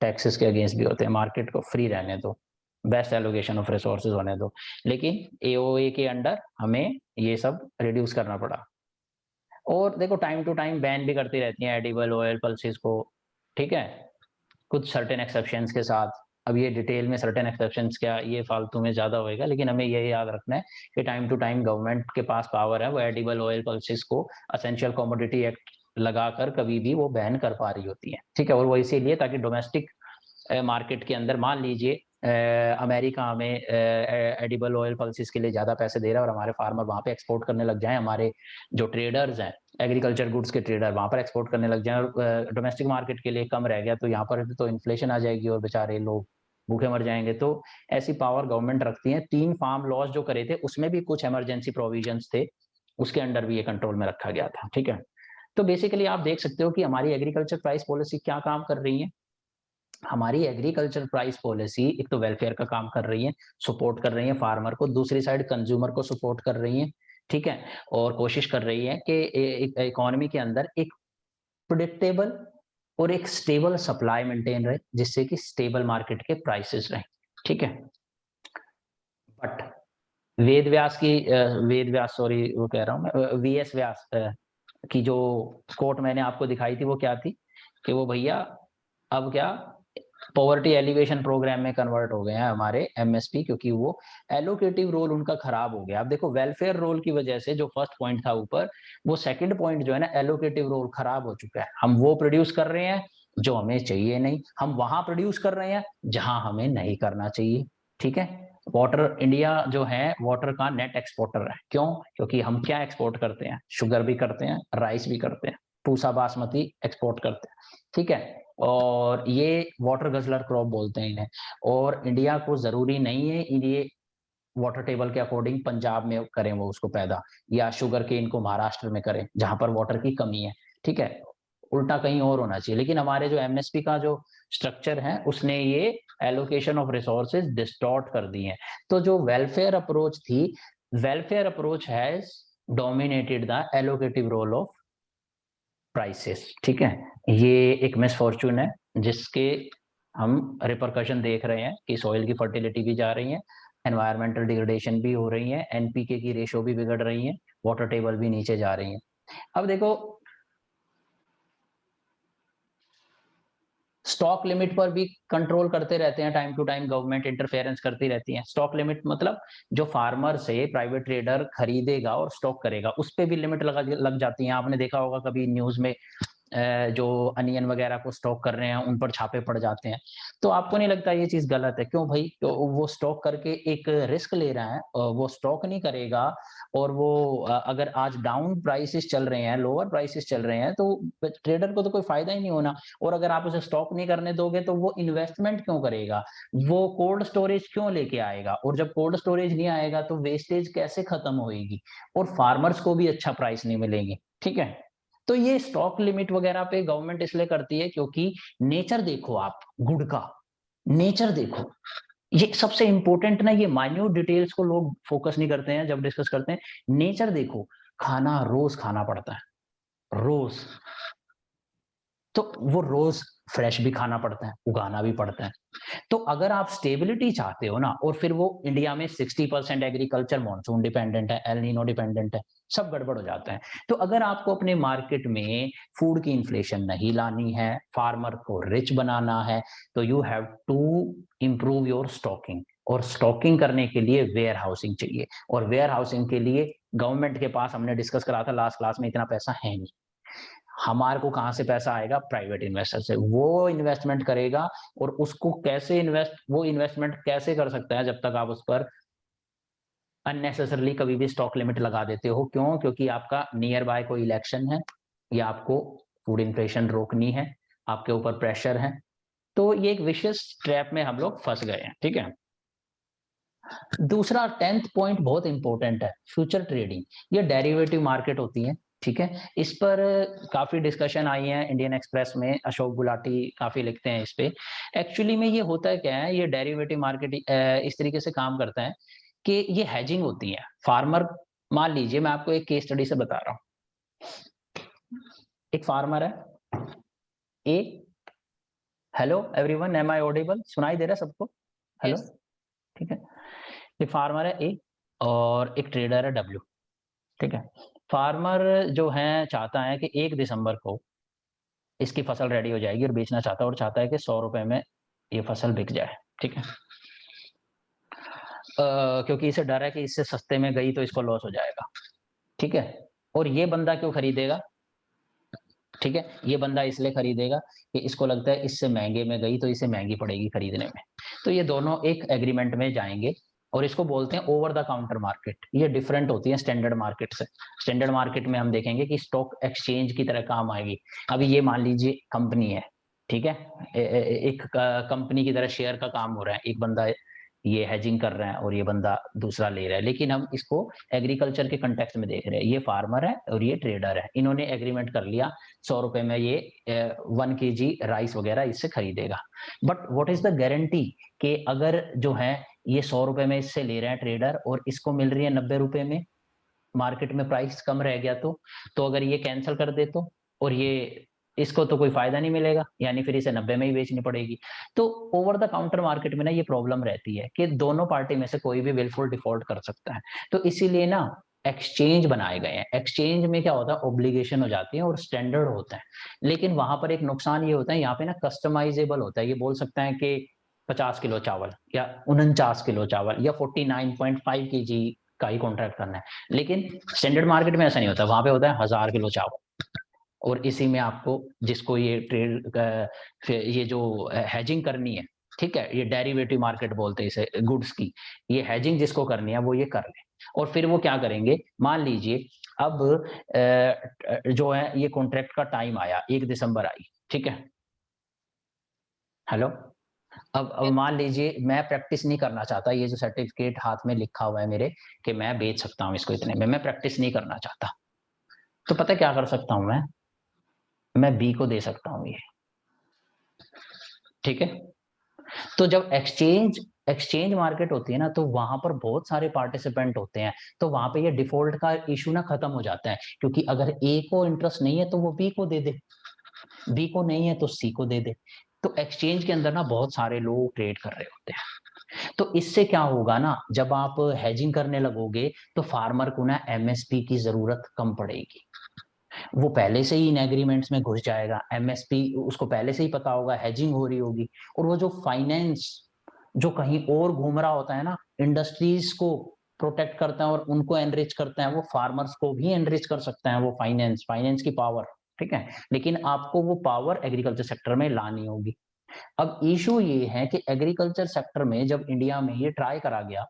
[SPEAKER 2] टैक्सेस के अगेंस्ट भी होते हैं, मार्केट को फ्री रहने दो, बेस्ट एलोकेशन ऑफ रिसोर्सेज होने दो। लेकिन AOA के अंडर हमें ये सब रिड्यूस करना पड़ा। और देखो टाइम टू टाइम बैन भी करती रहती है एडिबल ऑयल पल्सेस को, ठीक है, कुछ सर्टेन एक्सेप्शंस के साथ। अब ये डिटेल में सर्टेन एक्सेप्शंस क्या, ये फालतू में ज्यादा होएगा, लेकिन हमें ये याद रखना है कि टाइम टू टाइम गवर्नमेंट के पास पावर है, वो एडिबल ऑयल पल्सेस को असेंशियल कमोडिटी एक्ट लगाकर कभी भी वो बैन कर पा रही होती है, ठीक है। और वो इसीलिए ताकि डोमेस्टिक मार्केट के अंदर, मान लीजिए अमेरिका हमें एडिबल ऑयल पल्सेस के लिए ज्यादा पैसे दे रहा है और हमारे फार्मर वहां पे एक्सपोर्ट करने लग जाएं, हमारे जो ट्रेडर्स हैं एग्रीकल्चर गुड्स के ट्रेडर वहां पर एक्सपोर्ट करने लग जाएं, और डोमेस्टिक मार्केट के लिए कम रह गया, तो यहाँ पर तो इन्फ्लेशन आ जाएगी और बेचारे लोग भूखे मर जाएंगे। तो ऐसी पावर गवर्नमेंट रखती है। 3 फार्म लॉज जो करे थे उसमें भी कुछ इमरजेंसी प्रोविजंस थे, उसके अंडर भी ये कंट्रोल में रखा गया था, ठीक है। तो बेसिकली आप देख सकते हो कि हमारी एग्रीकल्चर प्राइस पॉलिसी क्या काम कर रही है। हमारी एग्रीकल्चर प्राइस पॉलिसी एक तो वेलफेयर का काम कर रही है, सपोर्ट कर रही है फार्मर को, दूसरी साइड कंज्यूमर को सपोर्ट कर रही है, ठीक है। और कोशिश कर रही है कि इकोनॉमी के अंदर एक प्रिडिक्टेबल और एक स्टेबल सप्लाई मेंटेन रहे, जिससे कि स्टेबल मार्केट के प्राइसेस रहे, ठीक है। बट वेद व्यास सॉरी वो कह रहा हूं मैं, VS व्यास की जो कोट मैंने आपको दिखाई थी वो क्या थी कि वो भैया अब क्या पॉवर्टी एलिवेशन प्रोग्राम में कन्वर्ट हो गए हैं हमारे एमएसपी, क्योंकि वो एलोकेटिव रोल उनका खराब हो गया। अब देखो वेलफेयर रोल की वजह से जो फर्स्ट पॉइंट था ऊपर, वो सेकंड पॉइंट जो है ना एलोकेटिव रोल खराब हो चुका है। हम वो प्रोड्यूस कर रहे हैं जो हमें चाहिए नहीं, हम वहां प्रोड्यूस कर रहे हैं जहां हमें नहीं करना चाहिए। ठीक है, वाटर, इंडिया जो है वाटर का नेट एक्सपोर्टर है। क्यों? क्योंकि हम क्या एक्सपोर्ट करते हैं? शुगर भी करते हैं, राइस भी करते हैं, पूसा बासमती एक्सपोर्ट करते हैं। ठीक है, और ये वाटर गजलर क्रॉप बोलते हैं इन्हें। और इंडिया को जरूरी नहीं है ये वाटर टेबल के अकॉर्डिंग पंजाब में करें वो उसको पैदा, या शुगर के इनको महाराष्ट्र में करें जहां पर वाटर की कमी है। ठीक है, उल्टा कहीं और होना चाहिए। लेकिन हमारे जो एमएसपी का जो स्ट्रक्चर है उसने ये एलोकेशन ऑफ रिसोर्सेज डिस्टॉर्ट कर दी है। तो जो वेलफेयर अप्रोच थी, welfare approach has dominated the allocative role of prices. ठीक है, ये एक मिसफॉर्चून है जिसके हम रिपरकशन देख रहे हैं कि सॉइल की फर्टिलिटी भी जा रही है, एनवायरमेंटल डिग्रेडेशन भी हो रही है, एनपीके की रेशो भी बिगड़ रही है, वाटर टेबल भी नीचे जा रही है। अब देखो स्टॉक लिमिट पर भी कंट्रोल करते रहते हैं, time to time government interference करती रहती है। स्टॉक लिमिट मतलब जो फार्मर से प्राइवेट ट्रेडर खरीदेगा और स्टॉक करेगा उस पे भी लिमिट लग जाती है। आपने देखा होगा कभी न्यूज में जो अनियन वगैरह को स्टॉक कर रहे हैं उन पर छापे पड़ जाते हैं। तो आपको नहीं लगता ये चीज गलत है? क्यों भाई? तो वो स्टॉक करके एक रिस्क ले रहा है, वो स्टॉक नहीं करेगा और वो अगर आज डाउन प्राइसेस चल रहे हैं, लोअर प्राइसेस चल रहे हैं, तो ट्रेडर को तो कोई फायदा ही नहीं होना। और अगर आप उसे स्टॉक नहीं करने दोगे तो वो इन्वेस्टमेंट क्यों करेगा, वो कोल्ड स्टोरेज क्यों लेके आएगा? और जब कोल्ड स्टोरेज नहीं आएगा तो वेस्टेज कैसे खत्म होगी और फार्मर्स को भी अच्छा प्राइस नहीं मिलेगी। ठीक है, तो ये स्टॉक लिमिट वगैरह पे गवर्नमेंट इसलिए करती है क्योंकि नेचर देखो आप, गुड़ का नेचर देखो। ये सबसे इंपॉर्टेंट ना, ये माइन्यूट डिटेल्स को लोग फोकस नहीं करते हैं जब डिस्कस करते हैं। नेचर देखो, खाना रोज खाना पड़ता है, रोज। तो वो रोज फ्रेश भी खाना पड़ता है, उगाना भी पड़ता है। तो अगर आप स्टेबिलिटी चाहते हो ना, और फिर वो इंडिया में 60% एग्रीकल्चर मॉनसून डिपेंडेंट है, एल नीनो डिपेंडेंट है, सब गड़बड़ हो जाता है। तो अगर आपको अपने मार्केट में फूड की इन्फ्लेशन नहीं लानी है, फार्मर को रिच बनाना है, तो you have to improve your stocking. और स्टॉकिंग करने के लिए वेयर हाउसिंग चाहिए, और वेयर हाउसिंग के लिए गवर्नमेंट के पास, हमने डिस्कस करा था लास्ट क्लास में, इतना पैसा है नहीं। हमारे को कहां से पैसा आएगा? प्राइवेट इन्वेस्टर से। वो इन्वेस्टमेंट करेगा, और उसको कैसे वो इन्वेस्टमेंट कैसे कर सकता है जब तक आप उस पर अननेसेसरली कभी भी स्टॉक लिमिट लगा देते हो। क्यों? क्योंकि आपका नियर बाय कोई इलेक्शन है, या आपको फूड इन्फ्लेशन रोकनी है, आपके ऊपर प्रेशर है। तो ये एक विशियस ट्रैप में हम लोग फंस गए हैं। ठीक है, दूसरा 10th पॉइंट बहुत इंपॉर्टेंट है, फ्यूचर ट्रेडिंग। ये डेरिवेटिव मार्केट होती है। ठीक है, इस पर काफी डिस्कशन आई है इंडियन एक्सप्रेस में, अशोक गुलाटी काफी लिखते हैं इस पे। एक्चुअली में ये होता है क्या है, ये डेरिवेटिव मार्केट इस तरीके से काम करता है कि ये हैजिंग होती है। फार्मर, मान लीजिए मैं आपको एक केस स्टडी से बता रहा हूँ। एक फार्मर है ए, hello everyone, am I audible? सुनाई दे रहा है सबको? हेलो?
[SPEAKER 1] Yes.
[SPEAKER 2] ठीक है, एक फार्मर है ए और एक ट्रेडर है डब्ल्यू। ठीक है, फार्मर जो है चाहता है कि 1 दिसंबर को इसकी फसल रेडी हो जाएगी और बेचना चाहता है, और चाहता है कि 100 रुपए में ये फसल बिक जाए। ठीक है, क्योंकि इसे डर है कि इससे सस्ते में गई तो इसको लॉस हो जाएगा। ठीक है, और ये बंदा क्यों खरीदेगा? ठीक है, ये बंदा इसलिए खरीदेगा कि इसको लगता है इससे महंगे में गई तो इसे महंगी पड़ेगी खरीदने में। तो ये दोनों एक एग्रीमेंट में जाएंगे, और इसको बोलते हैं ओवर द काउंटर मार्केट। ये डिफरेंट होती है स्टैंडर्ड मार्केट से। स्टैंडर्ड मार्केट में हम देखेंगे कि स्टॉक एक्सचेंज की तरह काम आएगी। अभी ये मान लीजिए कंपनी है, ठीक है, एक कंपनी की तरह शेयर का काम हो रहा है, एक बंदा ये हेजिंग कर रहा है और ये बंदा दूसरा ले रहा है। लेकिन हम इसको एग्रीकल्चर के कंटेक्स्ट में देख रहे हैं। ये फार्मर है और ये ट्रेडर है, इन्होंने एग्रीमेंट कर लिया 100 रुपए में ये 1 kg राइस वगैरह इससे खरीदेगा। But what is the guarantee कि अगर जो है ये 100 रुपए में इससे ले रहे हैं ट्रेडर और इसको मिल रही है 90 रुपए में, मार्केट में प्राइस कम रह गया तो अगर ये कैंसिल कर दे तो, और ये इसको तो कोई फायदा नहीं मिलेगा, यानी फिर इसे 90 में ही बेचनी पड़ेगी। तो ओवर द काउंटर मार्केट में ना ये प्रॉब्लम रहती है कि दोनों पार्टी में से कोई भी विलफुल डिफॉल्ट कर सकता है। तो इसीलिए ना एक्सचेंज बनाए गए हैं। एक्सचेंज में क्या होता है, ऑब्लिगेशन हो जाती है और स्टैंडर्ड होता है, लेकिन वहां पर एक नुकसान ये होता है, यहाँ पे ना कस्टमाइजेबल होता है। ये बोल सकते हैं कि 50 किलो चावल या 49 किलो चावल या 49.5 केजी का ही कॉन्ट्रैक्ट करना है, लेकिन स्टैंडर्ड मार्केट में ऐसा नहीं होता, वहां पे होता है 1000 किलो चावल। और इसी में आपको, जिसको ये ट्रेड, ये जो हैजिंग करनी है, ठीक है, ये डेरिवेटिव मार्केट बोलते हैं इसे, गुड्स की, ये हैजिंग जिसको करनी है वो ये कर ले। और फिर वो क्या करेंगे, मान लीजिए अब जो है ये कॉन्ट्रैक्ट का टाइम आया, 1 दिसंबर आई, ठीक है, हेलो, अब मान लीजिए मैं प्रैक्टिस नहीं करना चाहता, ये जो सर्टिफिकेट हाथ में लिखा हुआ है मेरे कि मैं बेच सकता हूँ इसको इतने में, मैं प्रैक्टिस नहीं करना चाहता, तो पता क्या कर सकता हूँ मैं बी को दे सकता हूँ ये, ठीक है। तो जब एक्सचेंज मार्केट होती है ना, तो वहां पर बहुत सारे पार्टिसिपेंट होते हैं, तो वहां पे ये डिफॉल्ट का इशू ना खत्म हो जाता है, क्योंकि अगर ए को इंटरेस्ट नहीं है तो वो बी को दे दे, बी को नहीं है तो सी को दे दे। तो एक्सचेंज के अंदर ना बहुत सारे लोग ट्रेड कर रहे होते हैं, तो इससे क्या होगा ना, जब आप हेजिंग करने लगोगे तो फार्मर को ना एमएसपी की जरूरत कम पड़ेगी, वो पहले से ही इन एग्रीमेंट्स में घुस जाएगा, एमएसपी उसको पहले से ही पता होगा, हेजिंग हो रही होगी। और वो जो फाइनेंस जो कहीं और घूम रहा होता है ना, इंडस्ट्रीज को प्रोटेक्ट करता है और उनको एनरिच करता है, वो फार्मर्स को भी एनरिच कर सकता है, वो फाइनेंस की पावर, ठीक है, लेकिन आपको वो पावर एग्रीकल्चर सेक्टर में लानी होगी। अब इशू ये है कि एग्रीकल्चर सेक्टर में जब इंडिया में ये ट्राई करा गया,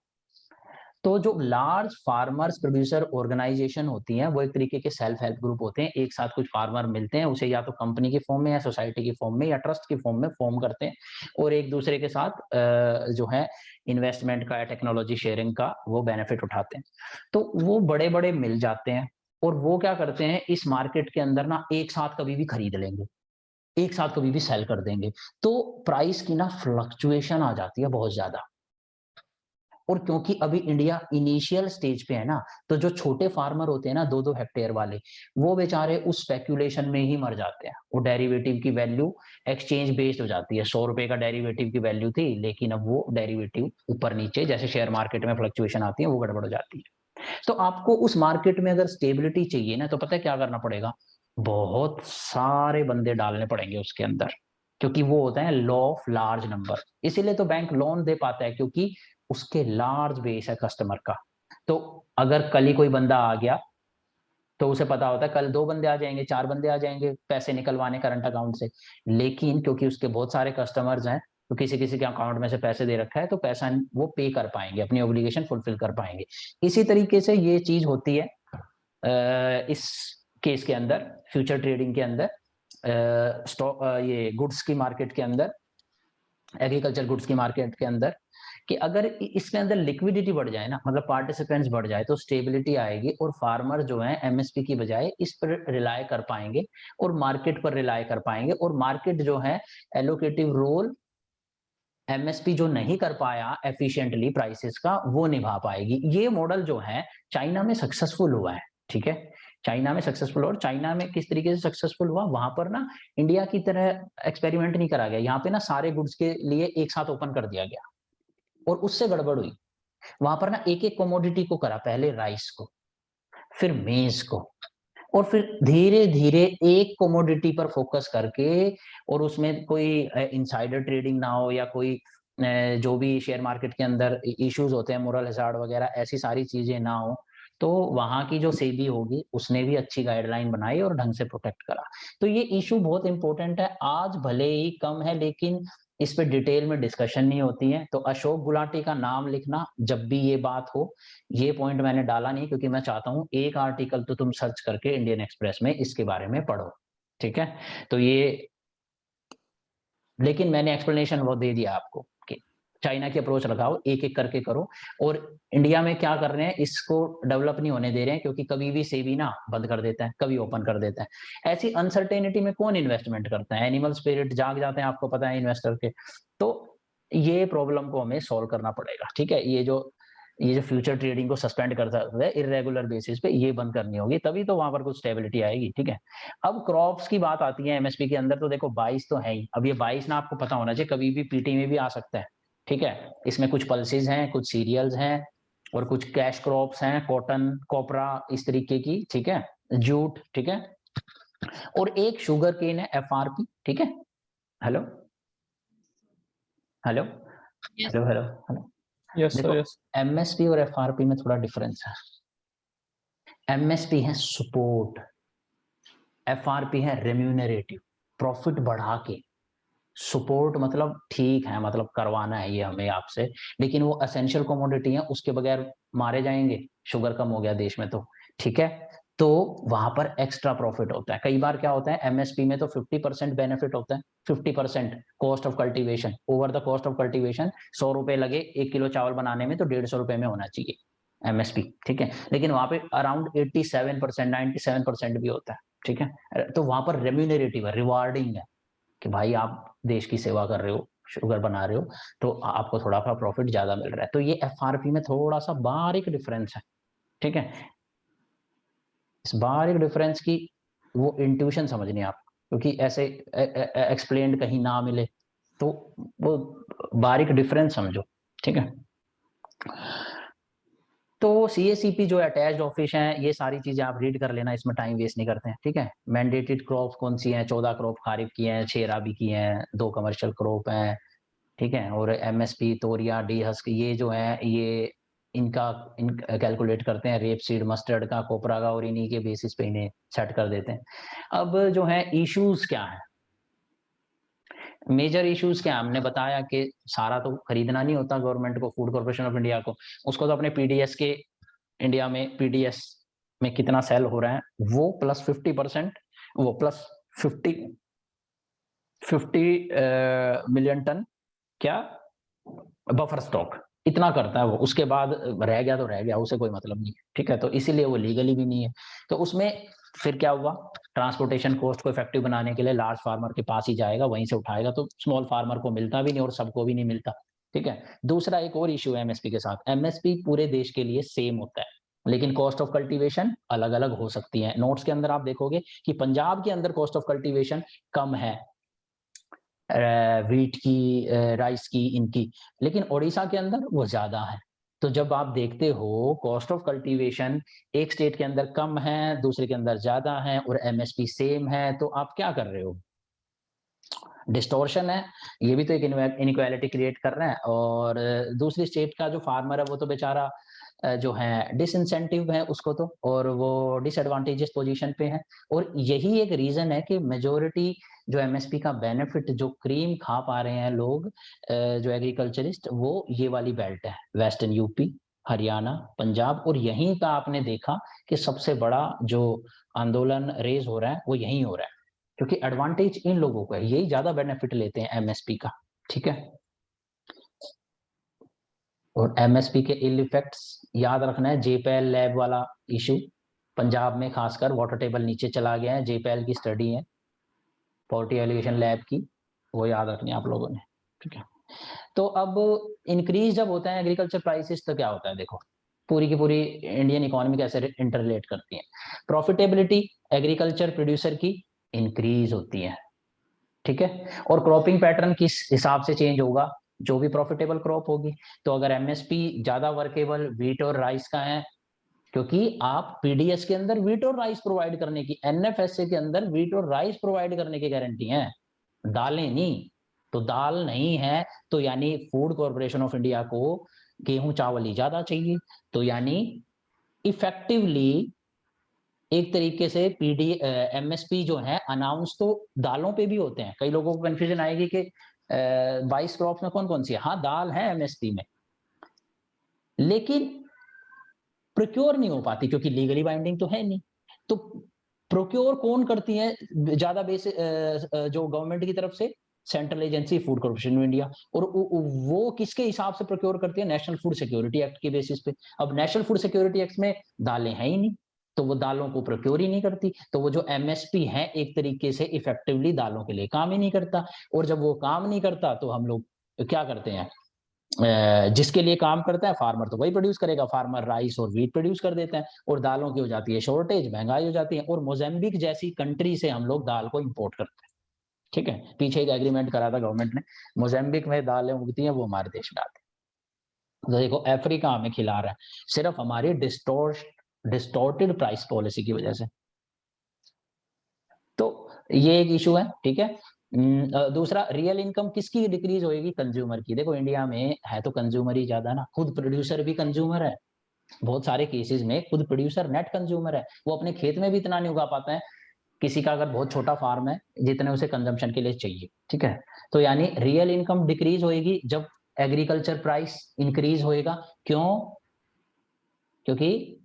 [SPEAKER 2] तो जो लार्ज फार्मर्स प्रोड्यूसर ऑर्गेनाइजेशन होती हैं, वो एक तरीके के सेल्फ हेल्प ग्रुप होते हैं, एक साथ कुछ फार्मर मिलते हैं, उसे या तो कंपनी के फॉर्म में या सोसाइटी के फॉर्म में या ट्रस्ट के फॉर्म में फॉर्म करते हैं, और एक दूसरे के साथ जो है इन्वेस्टमेंट का या टेक्नोलॉजी शेयरिंग का वो बेनिफिट उठाते हैं। तो वो बड़े बड़े मिल जाते हैं, और वो क्या करते हैं, इस मार्केट के अंदर ना एक साथ कभी भी खरीद लेंगे, एक साथ कभी भी सेल कर देंगे, तो प्राइस की ना फ्लक्चुएशन आ जाती है बहुत ज्यादा। और क्योंकि अभी इंडिया इनिशियल स्टेज पे है ना, तो जो छोटे फार्मर होते हैं ना, 2-2 हेक्टेयर वाले, वो बेचारे उस स्पेक्यूलेशन में ही मर जाते हैं। वो डेरिवेटिव की वैल्यू एक्सचेंज बेस्ड हो जाती है, 100 रुपए का डेरिवेटिव की वैल्यू थी, लेकिन अब वो डेरिवेटिव ऊपर नीचे जैसे शेयर मार्केट में फ्लक्चुएशन आती है वो गड़बड़ हो जाती है। तो आपको उस मार्केट में अगर स्टेबिलिटी चाहिए ना, तो पता है क्या करना पड़ेगा, बहुत सारे बंदे डालने पड़ेंगे उसके अंदर, क्योंकि वो होता है लॉ ऑफ लार्ज नंबर। इसीलिए तो बैंक लोन दे पाता है, क्योंकि उसके लार्ज बेस है कस्टमर का। तो अगर कल ही कोई बंदा आ गया, तो उसे पता होता है कल 2 बंदे आ जाएंगे, 4 बंदे आ जाएंगे पैसे निकलवाने करंट अकाउंट से, लेकिन क्योंकि उसके बहुत सारे कस्टमर्स हैं, तो किसी किसी के अकाउंट में से पैसे दे रखा है, तो पैसा वो पे कर पाएंगे, अपनी ऑब्लिगेशन फुलफिल कर पाएंगे। इसी तरीके से ये चीज होती है इस केस के अंदर, फ्यूचर ट्रेडिंग के अंदर, स्टॉक, ये गुड्स की मार्केट के अंदर, एग्रीकल्चर गुड्स की मार्केट के अंदर, कि अगर इसके अंदर लिक्विडिटी बढ़ जाए ना, मतलब पार्टिसिपेंट्स बढ़ जाए, तो स्टेबिलिटी आएगी, और फार्मर जो है एमएसपी की बजाय इस पर रिलाय कर पाएंगे, और मार्केट पर रिलाय कर पाएंगे, और मार्केट जो है एलोकेटिव रोल एमएसपी जो नहीं कर पाया एफिशिएंटली प्राइसेस का, वो निभा पाएगी। ये मॉडल जो है चाइना में सक्सेसफुल हुआ है, ठीक है, चाइना में सक्सेसफुल, और चाइना में किस तरीके से सक्सेसफुल हुआ, वहां पर ना इंडिया की तरह एक्सपेरिमेंट नहीं करा गया, यहाँ पे ना सारे गुड्स के लिए एक साथ ओपन कर दिया गया, और उससे गड़बड़ हुई। वहां पर ना एक एक कमोडिटी को करा, पहले राइस को, फिर मेज को, और फिर धीरे धीरे एक कमोडिटी पर फोकस करके, और उसमें कोई इनसाइडर ट्रेडिंग ना हो, या कोई जो भी शेयर मार्केट के अंदर इश्यूज होते हैं, मोरल हैजार्ड वगैरह, ऐसी सारी चीजें ना हो, तो वहां की जो सेबी होगी उसने भी अच्छी गाइडलाइन बनाई और ढंग से प्रोटेक्ट करा। तो ये इशू बहुत इंपॉर्टेंट है, आज भले ही कम है, लेकिन इस पे डिटेल में डिस्कशन नहीं होती है। तो अशोक गुलाटी का नाम लिखना जब भी ये बात हो। ये पॉइंट मैंने डाला नहीं, क्योंकि मैं चाहता हूं एक आर्टिकल तो तुम सर्च करके इंडियन एक्सप्रेस में इसके बारे में पढ़ो, ठीक है। तो ये, लेकिन मैंने एक्सप्लेनेशन वो दे दिया आपको कि चाइना की अप्रोच लगाओ, एक एक करके करो। और इंडिया में क्या कर रहे हैं, इसको डेवलप नहीं होने दे रहे हैं, क्योंकि कभी भी सेबी ना बंद कर देता है, कभी ओपन कर देता है। ऐसी अनसर्टेनिटी में कौन इन्वेस्टमेंट करता है, एनिमल स्पिरिट जाग जाते हैं, आपको पता है इन्वेस्टर के। तो ये प्रॉब्लम को हमें सॉल्व करना पड़ेगा, ठीक है। ये जो फ्यूचर ट्रेडिंग को सस्पेंड करता है इरेगुलर बेसिस पे, ये बंद करनी होगी, तभी तो वहां पर कुछ स्टेबिलिटी आएगी, ठीक है। अब क्रॉप्स की बात आती है एमएसपी के अंदर, तो देखो 22 तो है ही, अब ये 22 ना आपको पता होना चाहिए, कभी भी पीटी में भी आ सकता है, ठीक है। इसमें कुछ पल्सेस हैं, कुछ सीरियल्स हैं, और कुछ कैश क्रॉप्स हैं, कॉटन, कोपरा, इस तरीके की, ठीक है, जूट, ठीक है, और एक शुगर केन है, एफआरपी, ठीक है। Hello hello
[SPEAKER 1] Yes.
[SPEAKER 2] Hello hello hello
[SPEAKER 3] yes sir,
[SPEAKER 2] देखो,
[SPEAKER 3] यस।
[SPEAKER 2] एमएसपी और एफआरपी में थोड़ा डिफरेंस है। एमएसपी है सपोर्ट, एफआरपी है रेम्यूनरेटिव, प्रॉफिट बढ़ा के। सपोर्ट मतलब ठीक है, मतलब करवाना है ये हमें आपसे, लेकिन वो एसेंशियल कमोडिटी है, उसके बगैर मारे जाएंगे, शुगर कम हो गया देश में तो, ठीक है। तो वहां पर एक्स्ट्रा प्रॉफिट होता है। कई बार क्या होता है, एमएसपी में तो 50% बेनिफिट होता है, 50% cost of cultivation over the cost of cultivation. 100 रुपए लगे 1 किलो चावल बनाने में, तो 150 रुपए में होना चाहिए एमएसपी, ठीक है। लेकिन वहां पे अराउंड 87%, 97% भी होता है, ठीक है। तो वहां पर रेम्यूनरेटिव है, रिवार्डिंग है कि भाई आप देश की सेवा कर रहे हो, शुगर बना रहे हो, तो आपको थोड़ा सा प्रॉफिट ज्यादा मिल रहा है। तो ये एफआरपी में थोड़ा सा बारीक डिफरेंस है, ठीक है। इस बारीक डिफरेंस की वो इंट्यूशन समझनी है आप, क्योंकि ऐसे एक्सप्लेन कहीं ना मिले, तो वो बारीक डिफरेंस समझो, ठीक है। तो सीएसीपी जो अटैच्ड ऑफिस है, ये सारी चीजें आप रीड कर लेना, इसमें टाइम वेस्ट नहीं करते हैं, ठीक है। मैंडेटेड क्रॉप कौन सी है, 14 क्रॉप खारिफ की हैं, 6 राबी की हैं, 2 कमर्शियल क्रॉप हैं, ठीक है। और एमएसपी, तोरिया, डी हस्क, ये जो है ये इनका कैलकुलेट करते हैं, रेप सीड, मस्टर्ड का, कोपरा का, और इन्हीं के बेसिस पे इन्हें सेट कर देते हैं। अब जो है इश्यूज क्या है, मेजर इश्यूज क्या, हमने बताया कि सारा तो खरीदना नहीं होता गवर्नमेंट को, फूड कॉर्पोरेशन ऑफ इंडिया को, उसको तो अपने पीडीएस के, इंडिया में पीडीएस में कितना सेल हो रहा है वो प्लस 50%, वो प्लस 50 मिलियन टन क्या बफर स्टॉक, इतना करता है वो। उसके बाद रह गया तो रह गया, उसे कोई मतलब नहीं है, ठीक है। तो इसीलिए वो लीगली भी नहीं है। तो उसमें फिर क्या हुआ, ट्रांसपोर्टेशन कॉस्ट को इफेक्टिव बनाने के लिए लार्ज फार्मर के पास ही जाएगा, वहीं से उठाएगा, तो स्मॉल फार्मर को मिलता भी नहीं और सबको भी नहीं मिलता, ठीक है। दूसरा एक और इश्यू है एमएसपी के साथ, एमएसपी पूरे देश के लिए सेम होता है, लेकिन कॉस्ट ऑफ कल्टीवेशन अलग अलग हो सकती है। नोट्स के अंदर आप देखोगे कि पंजाब के अंदर कॉस्ट ऑफ कल्टीवेशन कम है, व्हीट की, राइस की, इनकी, लेकिन उड़ीसा के अंदर वो ज्यादा है। तो जब आप देखते हो कॉस्ट ऑफ कल्टीवेशन एक स्टेट के अंदर कम है, दूसरे के अंदर ज्यादा है, और एमएसपी सेम है, तो आप क्या कर रहे हो, डिस्टोर्शन है। ये भी तो एक इनइक्वालिटी क्रिएट कर रहा है, और दूसरी स्टेट का जो फार्मर है वो तो बेचारा जो है डिसइंसेंटिव है उसको तो, और वो डिसएडवांटेजेस पोजीशन पे है। और यही एक रीजन है कि मेजोरिटी जो एमएसपी का बेनिफिट जो क्रीम खा पा रहे हैं लोग, जो एग्रीकल्चरिस्ट, वो ये वाली बेल्ट है, वेस्टर्न यूपी, हरियाणा, पंजाब, और यहीं का आपने देखा कि सबसे बड़ा जो आंदोलन रेज हो रहा है वो यहीं हो रहा है, क्योंकि एडवांटेज इन लोगों को है, यही ज्यादा बेनिफिट लेते हैं एमएसपी का, ठीक है। और एमएसपी के इल इफेक्ट्स याद रखना है, जेपीएल लैब वाला इशू, पंजाब में खासकर वाटर टेबल नीचे चला गया है, जेपीएल की स्टडी है, पॉवर्टी एलिवेशन लैब की, वो याद रखनी है आप लोगों ने, ठीक है। तो अब इंक्रीज जब होता है एग्रीकल्चर प्राइसेस, तो क्या होता है, देखो पूरी की पूरी इंडियन इकोनॉमी कैसे इंटरलेट करती है। प्रॉफिटेबिलिटी एग्रीकल्चर प्रोड्यूसर की इंक्रीज होती है, ठीक है। और क्रॉपिंग पैटर्न किस हिसाब से चेंज होगा, जो भी प्रॉफिटेबल क्रॉप होगी। तो अगर एमएसपी ज्यादा वर्केबल व्हीट और राइस का है, क्योंकि आप पीडीएस के अंदर व्हीट और राइस प्रोवाइड करने की, एनएफएसए के अंदर व्हीट और राइस प्रोवाइड करने की गारंटी है, दालें नहीं। तो दाल नहीं है, तो यानी फूड कॉर्पोरेशन ऑफ इंडिया को गेहूं चावल ही ज्यादा चाहिए, तो यानी इफेक्टिवली एक तरीके से पीडी एमएसपी जो है अनाउंस तो दालों पे भी होते हैं। कई लोगों को कंफ्यूजन आएगी कि 22 क्रॉप में कौन कौन सी है, हाँ दाल है एमएसपी में, लेकिन प्रोक्योर नहीं हो पाती क्योंकि लीगली बाइंडिंग तो है नहीं। तो प्रोक्योर कौन करती है ज्यादा बेस, जो गवर्नमेंट की तरफ से, central agency food corporation of India, और वो किसके हिसाब से प्रोक्योर करती है, नेशनल फूड सिक्योरिटी एक्ट के बेसिस पे। अब नेशनल फूड सिक्योरिटी एक्ट में दालें हैं ही नहीं, तो वो दालों को प्रोक्योर ही नहीं करती, तो वो जो एमएसपी है एक तरीके से इफेक्टिवली दालों के लिए काम ही नहीं करता। और जब वो काम नहीं करता तो हम लोग क्या करते हैं, जिसके लिए काम करता है फार्मर तो वही प्रोड्यूस करेगा, फार्मर राइस और व्हीट प्रोड्यूस कर देता है, और दालों की हो जाती है शॉर्टेज, महंगाई हो जाती है, और मोजाम्बिक जैसी कंट्री से हम लोग दाल को इंपोर्ट करते हैं, ठीक है। पीछे एक एग्रीमेंट करा था गवर्नमेंट ने, मोजाम्बिक में दालें उगती हैं वो हमारे देश में आती है, तो देखो अफ्रीका हमें खिला रहा है सिर्फ हमारी डिस्टोर्टेड प्राइस पॉलिसी की वजह से। तो ये एक इशू है, ठीक है। दूसरा, रियल इनकम किसकी डिक्रीज होएगी? कंज्यूमर की। देखो इंडिया में है तो कंज्यूमर ही ज्यादा ना, खुद प्रोड्यूसर भी कंज्यूमर है, बहुत सारे केसेस में खुद प्रोड्यूसर नेट कंज्यूमर है, वो अपने खेत में भी इतना नहीं उगा पाता है, किसी का अगर बहुत छोटा फार्म है, जितने उसे कंजम्पशन के लिए चाहिए, ठीक है। तो यानी रियल इनकम डिक्रीज होएगी जब एग्रीकल्चर प्राइस इंक्रीज होएगा। क्यों? क्योंकि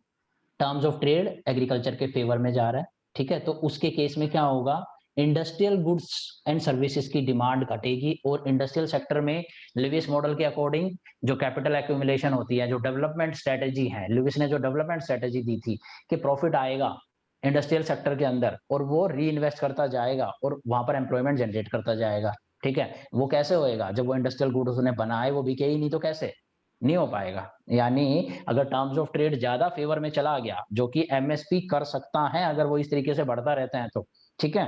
[SPEAKER 2] टर्म्स ऑफ ट्रेड एग्रीकल्चर के फेवर में जा रहा है, ठीक है। तो उसके केस में क्या होगा? इंडस्ट्रियल गुड्स एंड सर्विसेज की डिमांड घटेगी, और इंडस्ट्रियल सेक्टर में लुइस मॉडल के अकॉर्डिंग जो कैपिटल एक्यूमुलेशन होती है, जो डेवलपमेंट स्ट्रेटेजी है, लुइस ने जो डेवलपमेंट स्ट्रेटेजी दी थी कि प्रॉफिट आएगा इंडस्ट्रियल सेक्टर के अंदर और वो री इन्वेस्ट करता जाएगा और वहां पर एम्प्लॉयमेंट जनरेट करता जाएगा, ठीक है। वो कैसे होएगा? जब वो इंडस्ट्रियल गुड्स उसने बनाए वो बिके ही नहीं, तो कैसे? नहीं हो पाएगा। यानी अगर टर्म्स ऑफ ट्रेड ज्यादा फेवर में चला गया, जो कि एमएसपी कर सकता है अगर वो इस तरीके से बढ़ता रहता है तो, ठीक है,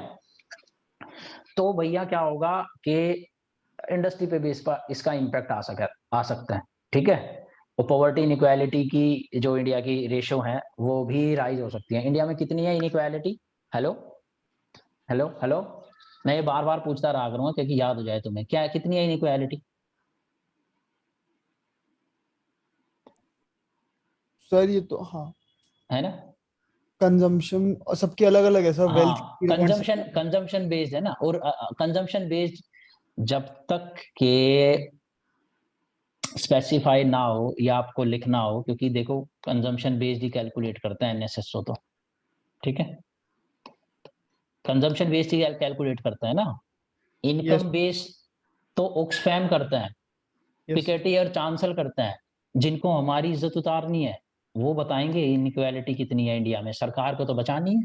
[SPEAKER 2] तो भैया क्या होगा कि इंडस्ट्री पे भी इसका इम्पैक्ट आ सकता है, ठीक है। और पॉवर्टी इनइक्वालिटी की जो इंडिया की रेशियो है वो भी राइज हो सकती है। इंडिया में कितनी है इनइक्वालिटी? हेलो हेलो हेलो, मैं ये बार बार पूछता रहा करूंगा क्योंकि याद हो जाए तुम्हें, क्या कितनी है इनइक्वालिटी?
[SPEAKER 1] सर ये तो हाँ,
[SPEAKER 2] है ना?
[SPEAKER 1] कंजम्पशन और सबकी अलग अलग है सर, वेल्थ
[SPEAKER 2] हाँ,
[SPEAKER 1] 0.6।
[SPEAKER 2] कंजम्पशन बेस्ड है ना, और कंजम्पशन बेस्ड जब तक के स्पेसिफाई ना हो या आपको लिखना हो, क्योंकि देखो कंजम्पशन बेस्ड ही कैलकुलेट करते हैं एनएसएसओ तो, ठीक है, कंजम्पशन बेस्ड ही कैलकुलेट करता है ना।
[SPEAKER 1] यस।
[SPEAKER 2] इनकम बेस्ड तो ऑक्सफैम करता है,
[SPEAKER 1] यस।
[SPEAKER 2] पिकेटी और चांसल करता है, जिनको हमारी इज्जत उतारनी है वो बताएंगे इनइक्वालिटी कितनी है इंडिया में। सरकार को तो बचानी है,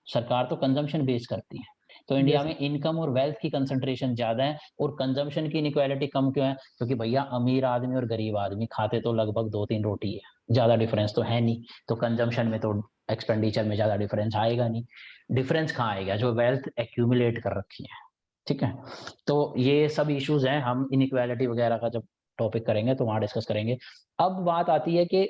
[SPEAKER 2] सरकार तो कंजम्पशन बेस करती है। तो इंडिया
[SPEAKER 1] यस।
[SPEAKER 2] में इनकम और वेल्थ की कंसंट्रेशन ज्यादा है और कंजम्पशन की इनइक्वालिटी कम क्यों है? क्योंकि भैया अमीर आदमी और गरीब आदमी खाते तो लगभग 2-3 रोटी है, ज्यादा डिफरेंस तो है नहीं, तो कंजम्पशन में तो एक्सपेंडिचर में ज्यादा डिफरेंस आएगा नहीं। डिफरेंस कहाँ आएगा? जो वेल्थ एक्यूमुलेट कर रखी है, ठीक है। तो ये सब इश्यूज हैं, हम इनइक्वालिटी वगैरह का जब टॉपिक करेंगे तो वहां डिस्कस करेंगे। अब बात आती है कि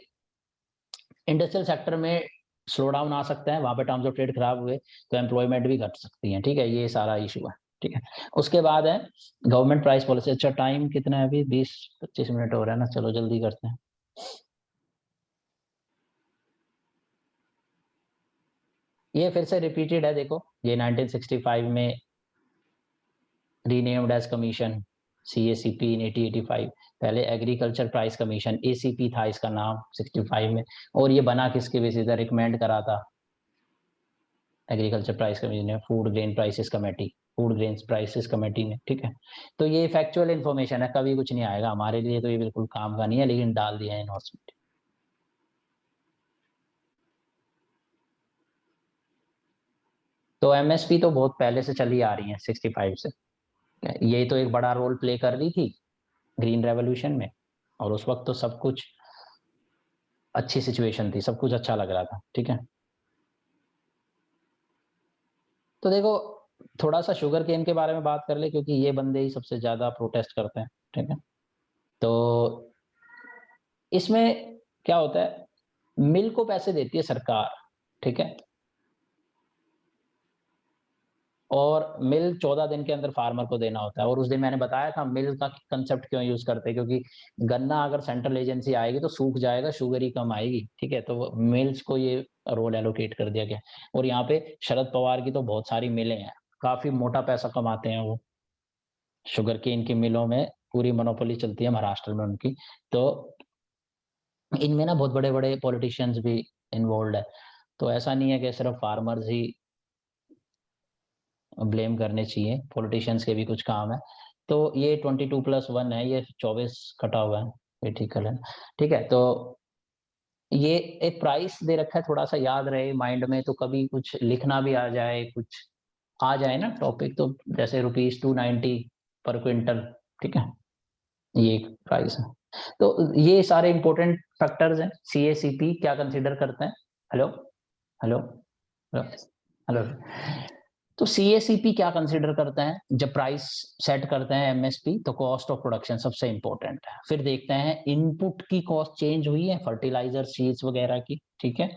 [SPEAKER 2] इंडस्ट्रियल सेक्टर में स्लो डाउन आ सकता है, वहां पे टर्म्स ऑफ ट्रेड खराब हुए तो एम्प्लॉयमेंट भी घट सकती है, ठीक है, ये सारा इशू है, ठीक है। उसके बाद है गवर्नमेंट प्राइस पॉलिसी। अच्छा टाइम कितना है अभी? 20-25 मिनट हो रहा है ना, चलो जल्दी करते हैं। ये फिर से रिपीटेड है, देखो ये 1965 में रीनेम्ड एज कमीशन CACP इन 1885, पहले एग्रीकल्चर प्राइस कमीशन ACP था इसका नाम 65 में, और ये बना किसके बेसिस पे? रिकमेंड करा था एग्रीकल्चर प्राइस कमीशन ने food grain prices committee, food grain prices committee ने, ठीक है। तो ये फैक्चुअल इन्फॉर्मेशन है, कभी कुछ नहीं आएगा हमारे लिए, तो ये बिल्कुल काम का नहीं है, लेकिन डाल दिया है इन्वेस्टमेंट। तो एमएसपी तो बहुत पहले से चली आ रही है 65 से, ये तो एक बड़ा रोल प्ले कर रही थी ग्रीन रेवोल्यूशन में, और उस वक्त तो सब कुछ अच्छी सिचुएशन थी, सब कुछ अच्छा लग रहा था, ठीक है। तो देखो थोड़ा सा शुगर केन के बारे में बात कर ले, क्योंकि ये बंदे ही सबसे ज्यादा प्रोटेस्ट करते हैं, ठीक है। तो इसमें क्या होता है, मिल को पैसे देती है सरकार, ठीक है, और मिल 14 दिन के अंदर फार्मर को देना होता है। और उस दिन मैंने बताया था मिल का कंसेप्ट क्यों यूज करते हैं, क्योंकि गन्ना अगर सेंट्रल एजेंसी आएगी तो सूख जाएगा, शुगर ही कम आएगी, ठीक है। तो मिल्स को ये रोल एलोकेट कर दिया गया। और यहाँ पे शरद पवार की तो बहुत सारी मिलें हैं, काफी मोटा पैसा कमाते हैं वो, शुगर केन की मिलों में पूरी मोनोपोली चलती है महाराष्ट्र में उनकी। तो इनमें ना बहुत बड़े बड़े पॉलिटिशियंस भी इन्वॉल्व है, तो ऐसा नहीं है कि सिर्फ फार्मर्स ही ब्लेम करने चाहिए, पॉलिटिशियंस के भी कुछ काम है। तो ये 22+1 है, ये 24 कटा हुआ है, ये ठीक कर लेना, ठीक है। तो ये एक प्राइस दे रखा है, थोड़ा सा याद रहे माइंड में, तो कभी कुछ लिखना भी आ जाए, कुछ आ जाए ना टॉपिक, तो जैसे ₹290 पर क्विंटल, ठीक है, ये प्राइस है। तो ये सारे इंपॉर्टेंट फैक्टर्स हैं। CACP क्या कंसीडर करते हैं? Hello hello hello hello. तो सीएसीपी क्या कंसीडर करते हैं जब प्राइस सेट करते हैं एमएसपी? तो कॉस्ट ऑफ प्रोडक्शन सबसे इंपॉर्टेंट है। फिर देखते हैं इनपुट की कॉस्ट चेंज हुई है, फर्टिलाइजर, सीड्स वगैरह की, ठीक है।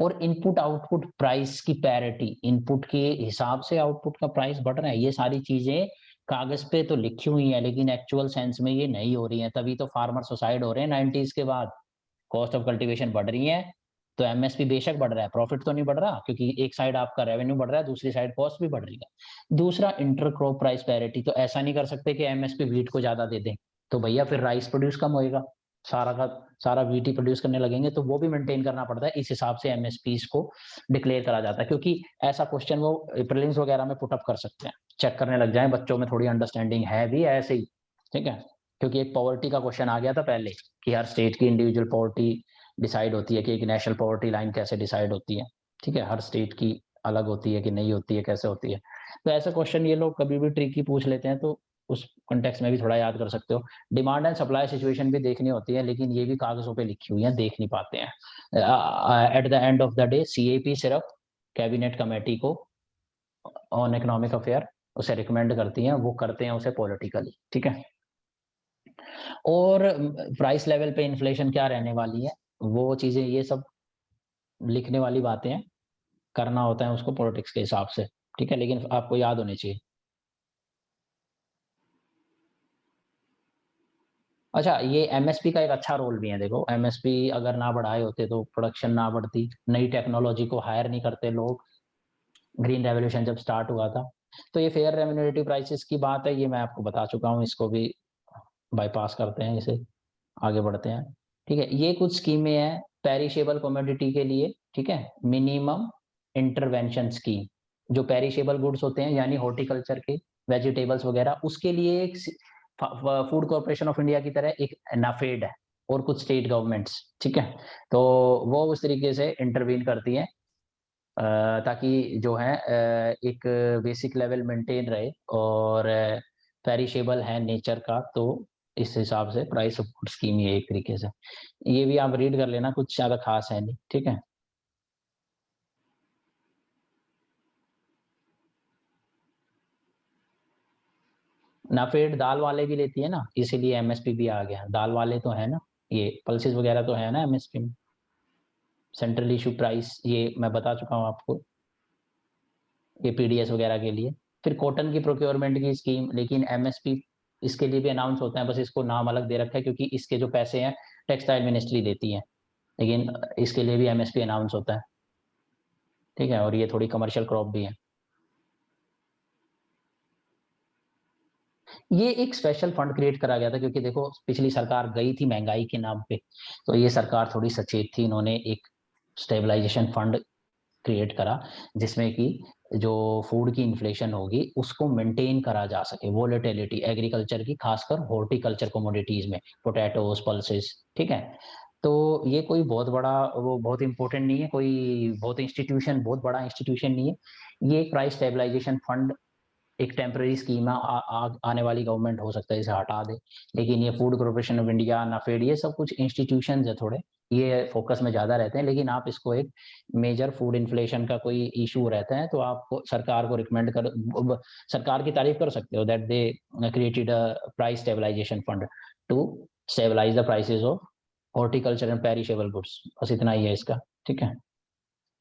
[SPEAKER 2] और इनपुट आउटपुट प्राइस की पैरिटी, इनपुट के हिसाब से आउटपुट का प्राइस बढ़ रहा है। ये सारी चीजें कागज पे तो लिखी हुई है, लेकिन एक्चुअल सेंस में ये नहीं हो रही है। तभी तो फार्मर सुसाइड हो रहे हैं 90s के बाद। कॉस्ट ऑफ कल्टीवेशन बढ़ रही है, तो एमएसपी बेशक बढ़ रहा है, प्रॉफिट तो नहीं बढ़ रहा, क्योंकि एक साइड आपका रेवेन्यू बढ़ रहा है, दूसरी साइड कॉस्ट भी बढ़ रही है। दूसरा, इंटरक्रॉप प्राइस पैरिटी। तो ऐसा नहीं कर सकते कि एमएसपी व्हीट को ज्यादा दे दें, तो भैया फिर राइस प्रोड्यूस कम होएगा, सारा का सारा व्हीट ही प्रोड्यूस करने लगेंगे, तो वो भी मेंटेन करना पड़ता है। इस हिसाब से एमएसपी को डिक्लेयर करा जाता है, क्योंकि ऐसा क्वेश्चन वो प्रीलिम्स वगैरह में पुटअप कर सकते हैं, चेक करने लग जाए बच्चों में थोड़ी अंडरस्टैंडिंग है भी ऐसे ही, ठीक है। क्योंकि एक पॉवर्टी का क्वेश्चन आ गया था पहले कि हर स्टेट की इंडिविजुअल पॉवर्टी डिसाइड होती है कि एक नेशनल पॉवर्टी लाइन कैसे डिसाइड होती है, ठीक है, हर स्टेट की अलग होती है कि नहीं होती है, कैसे होती है। तो ऐसा क्वेश्चन ये लोग कभी भी ट्रिकी पूछ लेते हैं, तो उस कॉन्टेक्स्ट में भी थोड़ा याद कर सकते हो। डिमांड एंड सप्लाई सिचुएशन भी देखनी होती है, लेकिन ये भी कागजों पे लिखी हुई है, देख नहीं पाते हैं। At the end of the day CAP सिर्फ कैबिनेट कमेटी को ऑन इकोनॉमिक अफेयर उसे रिकमेंड करती है, वो करते हैं उसे पॉलिटिकली, ठीक है। और प्राइस लेवल पे इन्फ्लेशन क्या रहने वाली है, वो चीजें ये सब लिखने वाली बातें हैं, करना होता है उसको पॉलिटिक्स के हिसाब से, ठीक है, लेकिन आपको याद होनी चाहिए। अच्छा, ये एमएसपी का एक अच्छा रोल भी है। देखो, एमएसपी अगर ना बढ़ाए होते तो प्रोडक्शन ना बढ़ती, नई टेक्नोलॉजी को हायर नहीं करते लोग, ग्रीन रेवोल्यूशन जब स्टार्ट हुआ था। तो ये फेयर रेम्युनरेटिव प्राइसेस की बात है, ये मैं आपको बता चुका हूँ, इसको भी बाईपास करते हैं, इसे आगे बढ़ते हैं, ठीक है। ये कुछ स्कीमें हैं पेरिशेबल कमोडिटी के लिए, ठीक है। मिनिमम इंटरवेंशन स्कीम, जो पेरिशेबल गुड्स होते हैं यानी हॉर्टिकल्चर के वेजिटेबल्स वगैरह, उसके लिए एक फूड कॉर्पोरेशन ऑफ इंडिया की तरह एक नाफेड है और कुछ स्टेट गवर्नमेंट्स, ठीक है। तो वो उस तरीके से इंटरवीन करती हैं ताकि जो है एक बेसिक लेवल मेंटेन रहे, और पेरिशेबल है नेचर का, तो इस हिसाब से प्राइस सपोर्ट स्कीम ये एक तरीके से, ये भी आप रीड कर लेना, कुछ ज्यादा खास है नहीं, ठीक है। नाफेड दाल वाले भी लेती है ना, इसीलिए एमएसपी भी आ गया, दाल वाले तो है ना, ये पल्सेस वगैरह तो है ना एमएसपी में। सेंट्रल इशू प्राइस ये मैं बता चुका हूँ आपको, ये पीडीएस वगैरह के लिए। फिर कॉटन की प्रोक्योरमेंट की स्कीम, लेकिन एमएसपी इसके लिए भी अनाउंस होता है, बस इसको नाम अलग दे रखा है क्योंकि इसके जो पैसे हैं टेक्सटाइल मिनिस्ट्री देती है, लेकिन इसके लिए भी एमएसपी अनाउंस होता है, ठीक है। और ये थोड़ी कमर्शियल क्रॉप भी है। ये एक स्पेशल फंड क्रिएट करा गया था, क्योंकि देखो पिछली सरकार गई थी महंगाई के नाम पे, तो ये सरकार थोड़ी सचेत थी, इन्होंने एक स्टेबलाइजेशन फंड क्रिएट करा, जिसमें कि जो फूड की इन्फ्लेशन होगी उसको मेंटेन करा जा सके, वोलेटिलिटी एग्रीकल्चर की, खासकर हॉर्टिकल्चर कमोडिटीज में, पोटैटोज, पल्सेस, ठीक है। तो ये कोई बहुत बड़ा, वो बहुत इंपॉर्टेंट नहीं है, कोई बहुत इंस्टीट्यूशन, बहुत बड़ा इंस्टीट्यूशन नहीं है। ये एक प्राइस स्टेबलाइजेशन फंड एक टेम्पररी स्कीम है, आने वाली गवर्नमेंट हो सकता है इसे हटा दे, लेकिन ये food corporation of India, NAFED, ये सब कुछ इंस्टीट्यूशंस है थोड़े, ये फोकस में ज्यादा रहते हैं। लेकिन आप इसको एक मेजर फूड इन्फ्लेशन का कोई इशू रहता है तो आप सरकार को रिकमेंड कर, सरकार की तारीफ कर सकते हो that they created a price stabilisation fund to stabilise the prices of horticulture and perishable goods. बस इतना ही है इसका, ठीक है।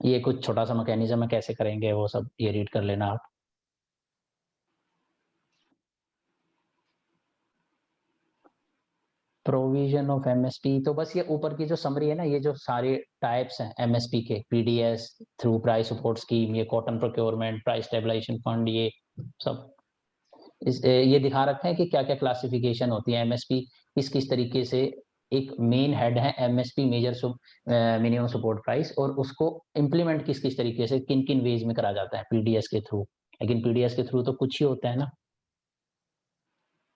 [SPEAKER 2] ये कुछ छोटा सा मैकेनिज्म है, कैसे करेंगे वो सब ये रीड कर लेना आप। प्रोविजन ऑफ एमएसपी, तो बस ये ऊपर की जो समरी है ना, ये जो सारे टाइप्स हैं एमएसपी के, PDS, through price support scheme, ये cotton procurement, price stabilisation fund, ये सब ये दिखा रखा है कि क्या क्या क्लासिफिकेशन होती है एमएसपी, किस किस तरीके से। एक मेन हेड है MSP, major minimum support price, और उसको इम्प्लीमेंट किस किस तरीके से, किन किन वेज में करा जाता है पीडीएस के थ्रू। लेकिन पीडीएस के थ्रू तो कुछ ही होता है ना,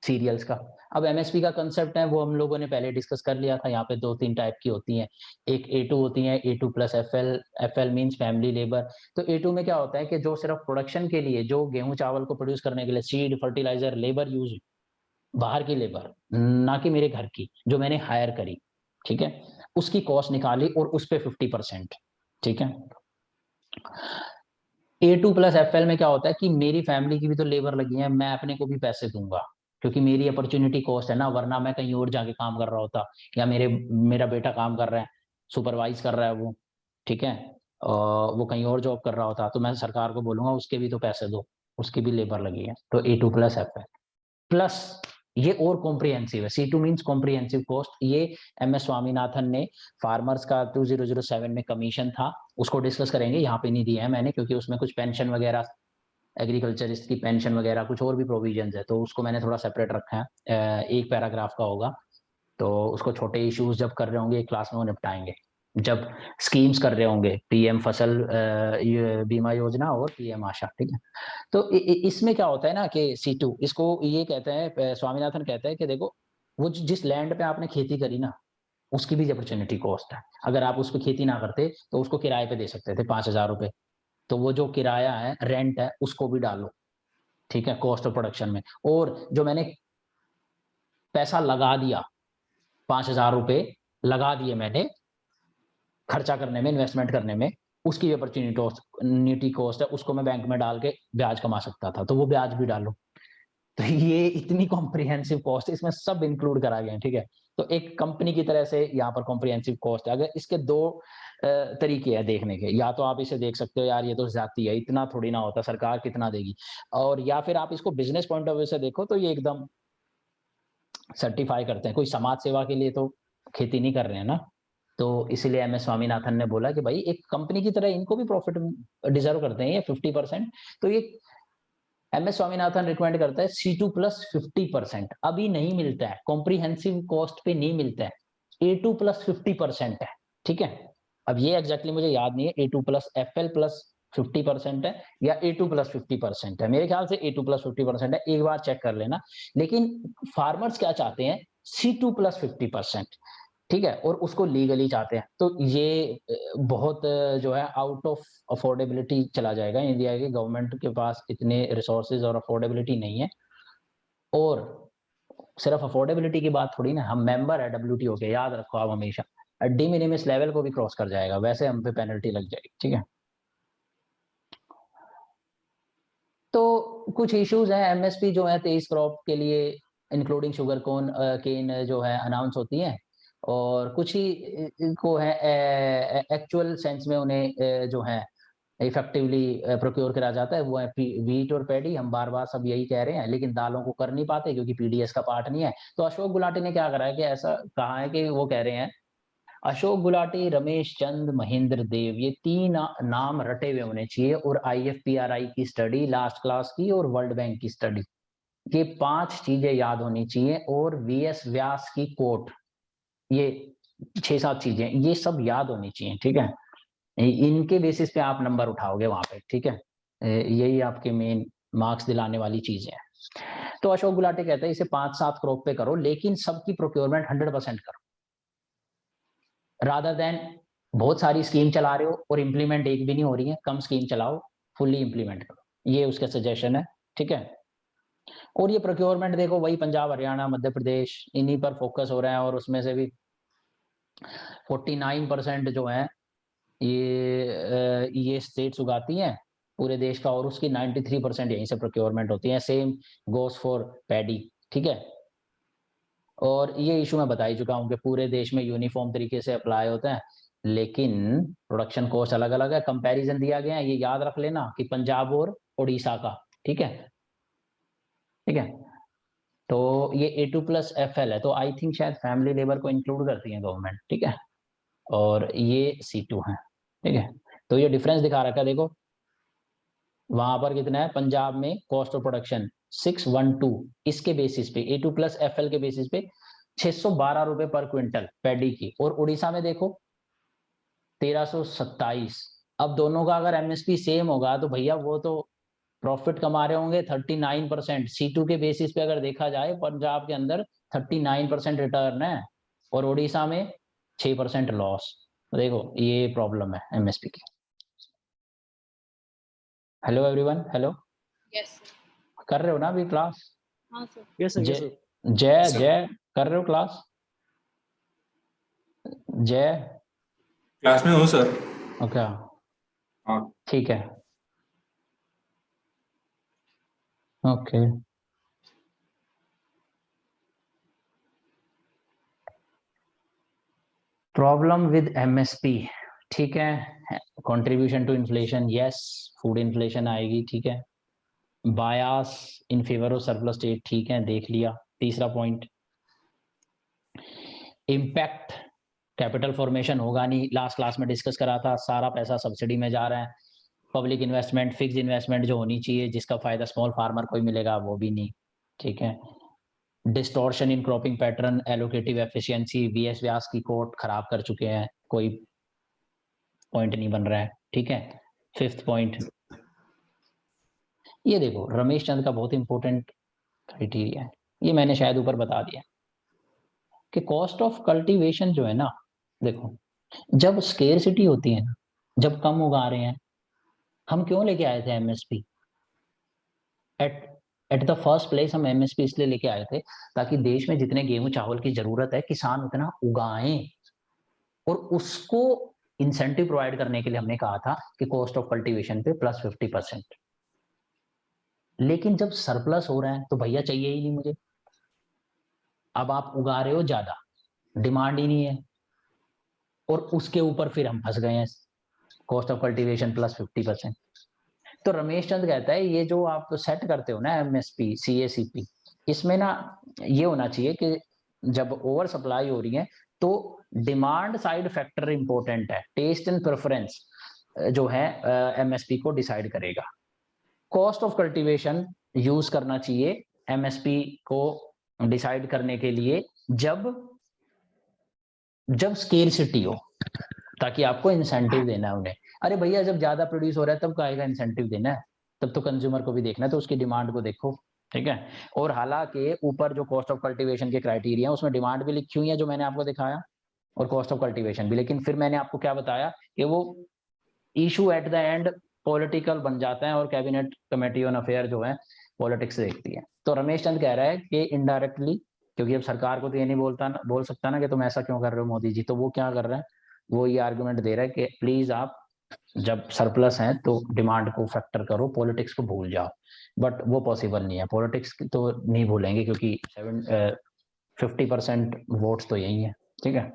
[SPEAKER 2] सीरियल्स का। अब एमएसपी का कंसेप्ट है वो हम लोगों ने पहले डिस्कस कर लिया था, यहाँ पे दो तीन टाइप की होती हैं। एक ए2 होती है, A2 plus FL, FL means family labour. तो ए2 में क्या होता है कि जो सिर्फ प्रोडक्शन के लिए, जो गेहूं चावल को प्रोड्यूस करने के लिए सीड, फर्टिलाइजर, लेबर यूज, बाहर की लेबर, ना कि मेरे घर की, जो मैंने हायर करी, ठीक है, उसकी कॉस्ट निकाली और उस पे 50%, ठीक है। A2+FL में क्या होता है कि मेरी फैमिली की भी तो लेबर लगी है, मैं अपने को भी पैसे दूंगा क्योंकि मेरी अपॉर्चुनिटी कॉस्ट है ना, वरना मैं कहीं और जाके काम कर रहा होता, या मेरा बेटा काम कर रहा है, सुपरवाइज कर रहा है वो, ठीक है, वो कहीं और जॉब कर रहा होता, तो मैं सरकार को बोलूंगा उसके भी तो पैसे दो, उसकी भी लेबर लगी है। तो A2+FL प्लस ये और कॉम्प्रिहेंसिव है। C2 means comprehensive cost. ये MS स्वामीनाथन ने फार्मर्स का 2007 में कमीशन था, उसको डिस्कस करेंगे, यहाँ पे नहीं दिया है मैंने क्योंकि उसमें कुछ पेंशन वगैरह, एग्रीकल्चरिस्ट की पेंशन वगैरह कुछ और भी प्रोविजन है, तो उसको मैंने थोड़ा सेपरेट रखा है, एक पैराग्राफ का होगा, तो उसको छोटे इश्यूज जब कर रहे होंगे एक क्लास में वो निपटाएंगे, जब स्कीम्स कर रहे होंगे, PM फसल बीमा योजना और PM आशा, ठीक है। तो इसमें क्या होता है ना कि C2 इसको ये कहते हैं, स्वामीनाथन कहते हैं कि देखो वो जिस लैंड पे आपने खेती करी ना, उसकी भी अपॉर्चुनिटी कॉस्ट है। अगर आप उस पर खेती ना करते तो उसको किराए पे दे सकते थे 5,000 रुपए, तो वो जो किराया है, रेंट है, उसको भी डालो, ठीक है, कॉस्ट ऑफ प्रोडक्शन में। और जो मैंने पैसा लगा दिया, 5,000 रुपए लगा दिए मैंने खर्चा करने में, इन्वेस्टमेंट करने में, उसकी अपॉर्चुनिटी कॉस्ट है, उसको मैं बैंक में डाल के ब्याज कमा सकता था, तो वो ब्याज भी डालो। तो ये इतनी कॉम्प्रिहेंसिव कॉस्ट है, इसमें सब इंक्लूड करा गया है, ठीक है। तो एक कंपनी की तरह से यहाँ पर कॉम्प्रिहेंसिव कॉस्ट है। अगर इसके दो तरीके हैं देखने के, या तो आप इसे देख सकते हो यार ये तो ज्यादती है, इतना थोड़ी ना होता, सरकार कितना देगी, और या फिर आप इसको बिजनेस पॉइंट ऑफ व्यू से देखो तो ये एकदम सर्टिफाई करते हैं, कोई समाज सेवा के लिए तो खेती नहीं कर रहे हैं ना। तो इसीलिए MS स्वामीनाथन ने बोला कि भाई एक कंपनी की तरह इनको भी प्रॉफिट डिजर्व करते हैं ये 50%। तो ये MS स्वामीनाथन रिकमेंड करता है C2+50%। अभी नहीं मिलता है, कॉम्प्रिहेंसिव कॉस्ट पे नहीं मिलता है, A2+50% है, ठीक है। अब ये एग्जैक्टली मुझे याद नहीं है A2+FL+50% है या A2+50% है, मेरे ख्याल से A2+50% है, एक बार चेक कर लेना। लेकिन फार्मर्स क्या चाहते हैं, C2+50%, ठीक है, और उसको लीगली चाहते हैं। तो ये बहुत जो है आउट ऑफ अफोर्डेबिलिटी चला जाएगा, इंडिया की गवर्नमेंट के पास इतने रिसोर्सेज और अफोर्डेबिलिटी नहीं है। और सिर्फ अफोर्डेबिलिटी की बात थोड़ी ना, हम मेंबर है WTO के, याद रखो आप हमेशा, डी मिनिमस लेवल को भी क्रॉस कर जाएगा, वैसे हम पे पेनल्टी लग जाएगी, ठीक है। तो कुछ इश्यूज हैं, MSP जो है 23 क्रॉप के लिए इंक्लूडिंग शुगर कोन केन जो है अनाउंस होती है, और कुछ ही को है एक्चुअल सेंस में उन्हें जो है इफेक्टिवली प्रोक्योर करा जाता है, वो है वीट और पैडी। हम बार बार सब यही कह रहे हैं, लेकिन दालों को कर नहीं पाते क्योंकि PDS का पार्ट नहीं है। तो अशोक गुलाटी ने क्या करा है कि ऐसा कहा है कि वो कह रहे हैं, अशोक गुलाटी, रमेश चंद, महेंद्र देव, ये तीन नाम रटे हुए होने चाहिए, और IFPRI की स्टडी लास्ट क्लास की और वर्ल्ड बैंक की स्टडी, ये 5 चीजें याद होनी चाहिए, और VS व्यास की कोट, ये 6-7 चीजें, ये सब याद होनी चाहिए, ठीक है। इनके बेसिस पे आप नंबर उठाओगे वहां पे, ठीक है। यही आपके मेन मार्क्स दिलाने वाली चीजें हैं। तो अशोक गुलाटी कहते हैं इसे 5-7 क्रॉप पे करो, लेकिन सबकी प्रोक्योरमेंट 100% करो, रादर देन बहुत सारी स्कीम चला रहे हो और इंप्लीमेंट एक भी नहीं हो रही है। कम स्कीम चलाओ, फुल्ली इंप्लीमेंट करो, ये उसका सजेशन है, ठीक है। और ये प्रोक्योरमेंट देखो, वही पंजाब, हरियाणा, मध्य प्रदेश, इन्हीं पर फोकस हो रहा है, और उसमें से भी 49% जो है ये स्टेट्स उगाती हैं पूरे देश का, और उसकी 93% यहीं से प्रोक्योरमेंट होती है। सेम गोस फॉर पैडी, ठीक है। और ये इशू मैं बता ही चुका हूँ कि पूरे देश में यूनिफॉर्म तरीके से अप्लाई होता है, लेकिन प्रोडक्शन कॉस्ट अलग अलग है। कंपैरिजन दिया गया है, ये याद रख लेना कि पंजाब और उड़ीसा का, ठीक है, ठीक है। तो ये A2+FL है, तो आई थिंक शायद फैमिली लेबर को इंक्लूड करती है गवर्नमेंट, ठीक है, और ये C2 है, ठीक है। तो ये डिफरेंस दिखा रखा है, देखो वहां पर कितना है, पंजाब में कॉस्ट ऑफ प्रोडक्शन 612, इसके बेसिस पे A2+FL के बेसिस पे 612 रुपए पर क्विंटल पैडी की, और उड़ीसा में देखो 1327। अब दोनों का अगर MSP सेम होगा तो भैया वो तो प्रॉफिट कमा रहे होंगे 39%। C2 के बेसिस पे अगर देखा जाए, पंजाब के अंदर 39% रिटर्न है और उड़ीसा में 6% लॉस। देखो ये प्रॉब्लम है MSP की। हेलो एवरीवन, हेलो,
[SPEAKER 3] यस
[SPEAKER 2] कर रहे हो ना अभी क्लास?
[SPEAKER 3] हाँ सर।
[SPEAKER 4] यस सर, यस
[SPEAKER 2] जय
[SPEAKER 4] सर।
[SPEAKER 2] जय जय कर रहे हो क्लास? जय
[SPEAKER 5] क्लास में हूँ सर।
[SPEAKER 2] ओके,
[SPEAKER 5] हाँ
[SPEAKER 2] ठीक है। ओके, प्रॉब्लम विद एमएसपी, ठीक है, contribution to inflation, yes, food inflation आएगी, ठीक है, bias in favour of surplus state, ठीक है, देख लिया। तीसरा पॉइंट, इम्पैक्ट कैपिटल फॉर्मेशन होगा नहीं, लास्ट क्लास में डिस्कस करा था, सारा पैसा सब्सिडी में जा रहा है, पब्लिक इन्वेस्टमेंट, फिक्स इन्वेस्टमेंट जो होनी चाहिए जिसका फायदा स्मॉल फार्मर को ही मिलेगा वो भी नहीं, ठीक है, distortion in cropping pattern, allocative efficiency, B S Vyas की कोट खराब कर चुके हैं, कोई पॉइंट नहीं बन रहा है, ठीक है। फिफ्थ पॉइंट, ये देखो रमेश चंद का बहुत इंपॉर्टेंट क्राइटेरिया है, ये मैंने शायद ऊपर बता दिया कि कॉस्ट ऑफ कल्टीवेशन जो है ना, देखो जब स्केर्सिटी होती है ना, जब कम उगा रहे हैं, हम क्यों लेके आए थे MSP? At at the first place हम एमएसपी इसलिए लेके आए थे ताकि देश में जितने गेहूं चावल की जरूरत है किसान उतना उगाएं, और उसको इंसेंटिव प्रोवाइड करने के लिए हमने कहा था कि कॉस्ट ऑफ कल्टीवेशन पे प्लस 50%। लेकिन जब सरप्लस हो रहा है तो भैया चाहिए ही नहीं मुझे, अब आप उगा रहे हो ज्यादा, डिमांड ही नहीं है, और उसके ऊपर फिर हम फंस गए हैं, कॉस्ट ऑफ कल्टीवेशन प्लस 50%। तो रमेश चंद कहता है ये जो आप सेट करते हो ना एमएसपी सीएसीपी, इसमें ना ये होना चाहिए कि जब ओवर सप्लाई हो रही है तो डिमांड साइड फैक्टर इंपॉर्टेंट है, टेस्ट एंड प्रेफरेंस जो है एमएसपी को डिसाइड करेगा। कॉस्ट ऑफ कल्टीवेशन यूज करना चाहिए एमएसपी को डिसाइड करने के लिए जब जब स्केर्सिटी हो, ताकि आपको इंसेंटिव देना है उन्हें। अरे भैया जब ज्यादा प्रोड्यूस हो रहा है तब कहेगा इंसेंटिव देना है, तब तो कंज्यूमर को भी देखना है, तो उसकी डिमांड को देखो, ठीक है। और हालांकि ऊपर जो कॉस्ट ऑफ कल्टीवेशन के क्राइटेरिया है उसमें डिमांड भी लिखी हुई है जो मैंने आपको दिखाया, और कॉस्ट ऑफ कल्टीवेशन भी, लेकिन फिर मैंने आपको क्या बताया कि वो issue at the end political बन जाता है और कैबिनेट कमेटी ऑन अफेयर जो है पॉलिटिक्स देखती है। तो रमेश चंद कह रहा है कि इनडायरेक्टली, क्योंकि अब सरकार को तो ये नहीं बोल सकता ना कि तुम ऐसा क्यों कर रहे हो मोदी जी, तो वो क्या कर रहा है, वो ये आर्गुमेंट दे रहा है कि प्लीज आप जब सरप्लस है तो डिमांड को फैक्टर करो, पॉलिटिक्स को भूल जाओ। बट वो पॉसिबल नहीं है, पॉलिटिक्स तो नहीं भूलेंगे क्योंकि 50% वोट्स तो यही है, ठीक है।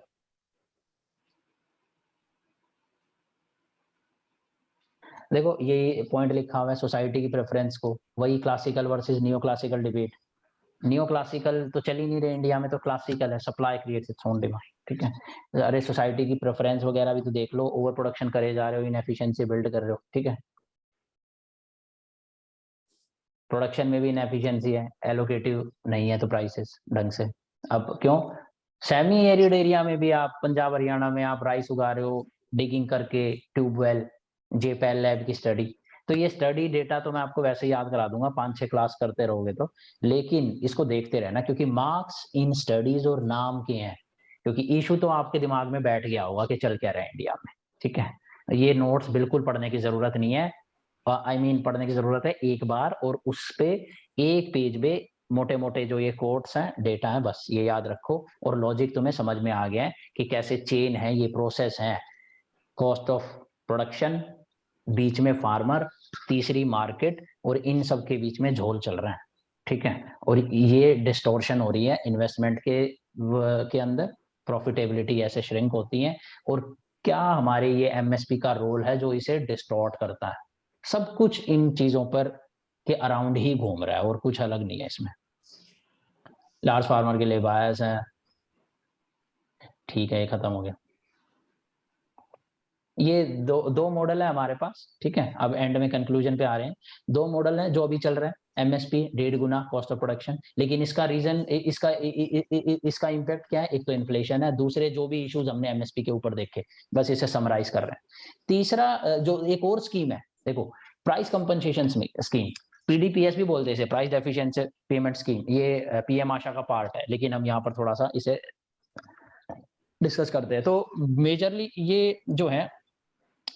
[SPEAKER 2] देखो ये पॉइंट लिखा हुआ है सोसाइटी की प्रेफरेंस को, वही classical versus neo classical debate. Neo classical तो चल ही नहीं रहे इंडिया में, तो क्लासिकल है, supply creates its own demand, ठीक है। अरे सोसाइटी की प्रेफरेंस वगैरह भी तो देख लो, ओवर प्रोडक्शन करे जा रहे हो, इनएफिशिएंसी बिल्ड कर रहे हो, ठीक है, प्रोडक्शन में भी इनएफिशिएंसी है, एलोकेटिव नहीं है तो प्राइसेस ढंग से। अब क्यों सेमी एरिड एरिया में भी आप पंजाब हरियाणा में आप राइस उगा रहे हो डिगिंग करके, ट्यूबवेल, जेपैल लैब की स्टडी, तो ये स्टडी डेटा तो मैं आपको वैसे ही याद करा दूंगा 5-6 क्लास करते रहोगे तो, लेकिन इसको देखते रहना क्योंकि मार्क्स इन स्टडीज और नाम के हैं, क्योंकि इशू तो आपके दिमाग में बैठ गया होगा कि चल क्या रहा है इंडिया में, ठीक है। ये नोट्स बिल्कुल पढ़ने की जरूरत नहीं है, पढ़ने की जरूरत है एक बार, और उस पे एक पेज पे मोटे मोटे जो ये कोट्स हैं डेटा है बस ये याद रखो, और लॉजिक तुम्हें समझ में आ गया है कि कैसे चेन है, ये प्रोसेस है, कॉस्ट ऑफ प्रोडक्शन, बीच में फार्मर, तीसरी मार्केट, और इन सब के बीच में झोल चल रहा है, ठीक है। और ये डिस्टॉर्शन हो रही है इन्वेस्टमेंट के अंदर, प्रॉफिटेबिलिटी ऐसे श्रिंक होती है, और क्या हमारे ये एमएसपी का रोल है जो इसे डिस्टॉर्ट करता है। सब कुछ इन चीजों पर के अराउंड ही घूम रहा है और कुछ अलग नहीं है इसमें। लार्ज फार्मर के लिए बायस है, ठीक है, ये खत्म हो गया। ये दो मॉडल है हमारे पास, ठीक है। अब एंड में कंक्लूजन पे आ रहे हैं, दो मॉडल हैं जो अभी चल रहा है, MSP 1.5 Guna cost of production, लेकिन इसका रीजन इसका इंपैक्ट क्या है, एक तो इन्फ्लेशन है, दूसरे जो भी इश्यूज हमने एमएसपी के ऊपर देखे, बस इसे समराइज कर रहे हैं। तीसरा जो एक और स्कीम है, देखो प्राइस कंपनसेशन स्कीम, पीडीपीएस भी बोलते हैं इसे, प्राइस डेफिशिएंसी पेमेंट स्कीम, ये पीएम आशा का पार्ट है, लेकिन हम यहाँ पर थोड़ा सा इसे डिस्कस करते हैं। तो मेजरली ये जो है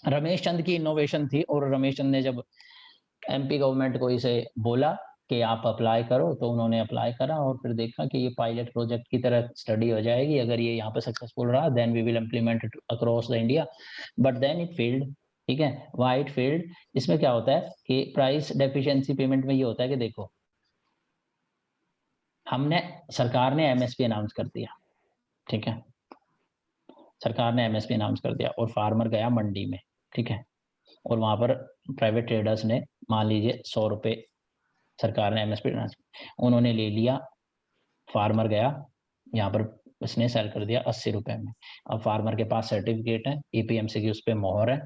[SPEAKER 2] रमेश चंद की इनोवेशन थी, और रमेश चंद ने जब एमपी गवर्नमेंट को इसे बोला कि आप अप्लाई करो, तो उन्होंने अप्लाई करा और फिर देखा कि ये पायलट प्रोजेक्ट की तरह स्टडी हो जाएगी, अगर ये यहाँ पे सक्सेसफुल रहा then we will implement it across the India, but then it failed, ठीक है। व्हाई इट फेल्ड, इसमें क्या होता है कि प्राइस डेफिशिएंसी पेमेंट में ये होता है कि देखो सरकार ने एमएसपी अनाउंस कर दिया, ठीक है, सरकार ने एमएसपी अनाउंस कर दिया और फार्मर गया मंडी में, ठीक है, और वहां पर प्राइवेट ट्रेडर्स ने मान लीजिए 100 रुपए सरकार ने एमएसपी अनाउंस, उन्होंने ले लिया, फार्मर गया यहाँ पर उसने सेल कर दिया 80 रुपए में। अब फार्मर के पास सर्टिफिकेट है, एपीएमसी की उस पर मोहर है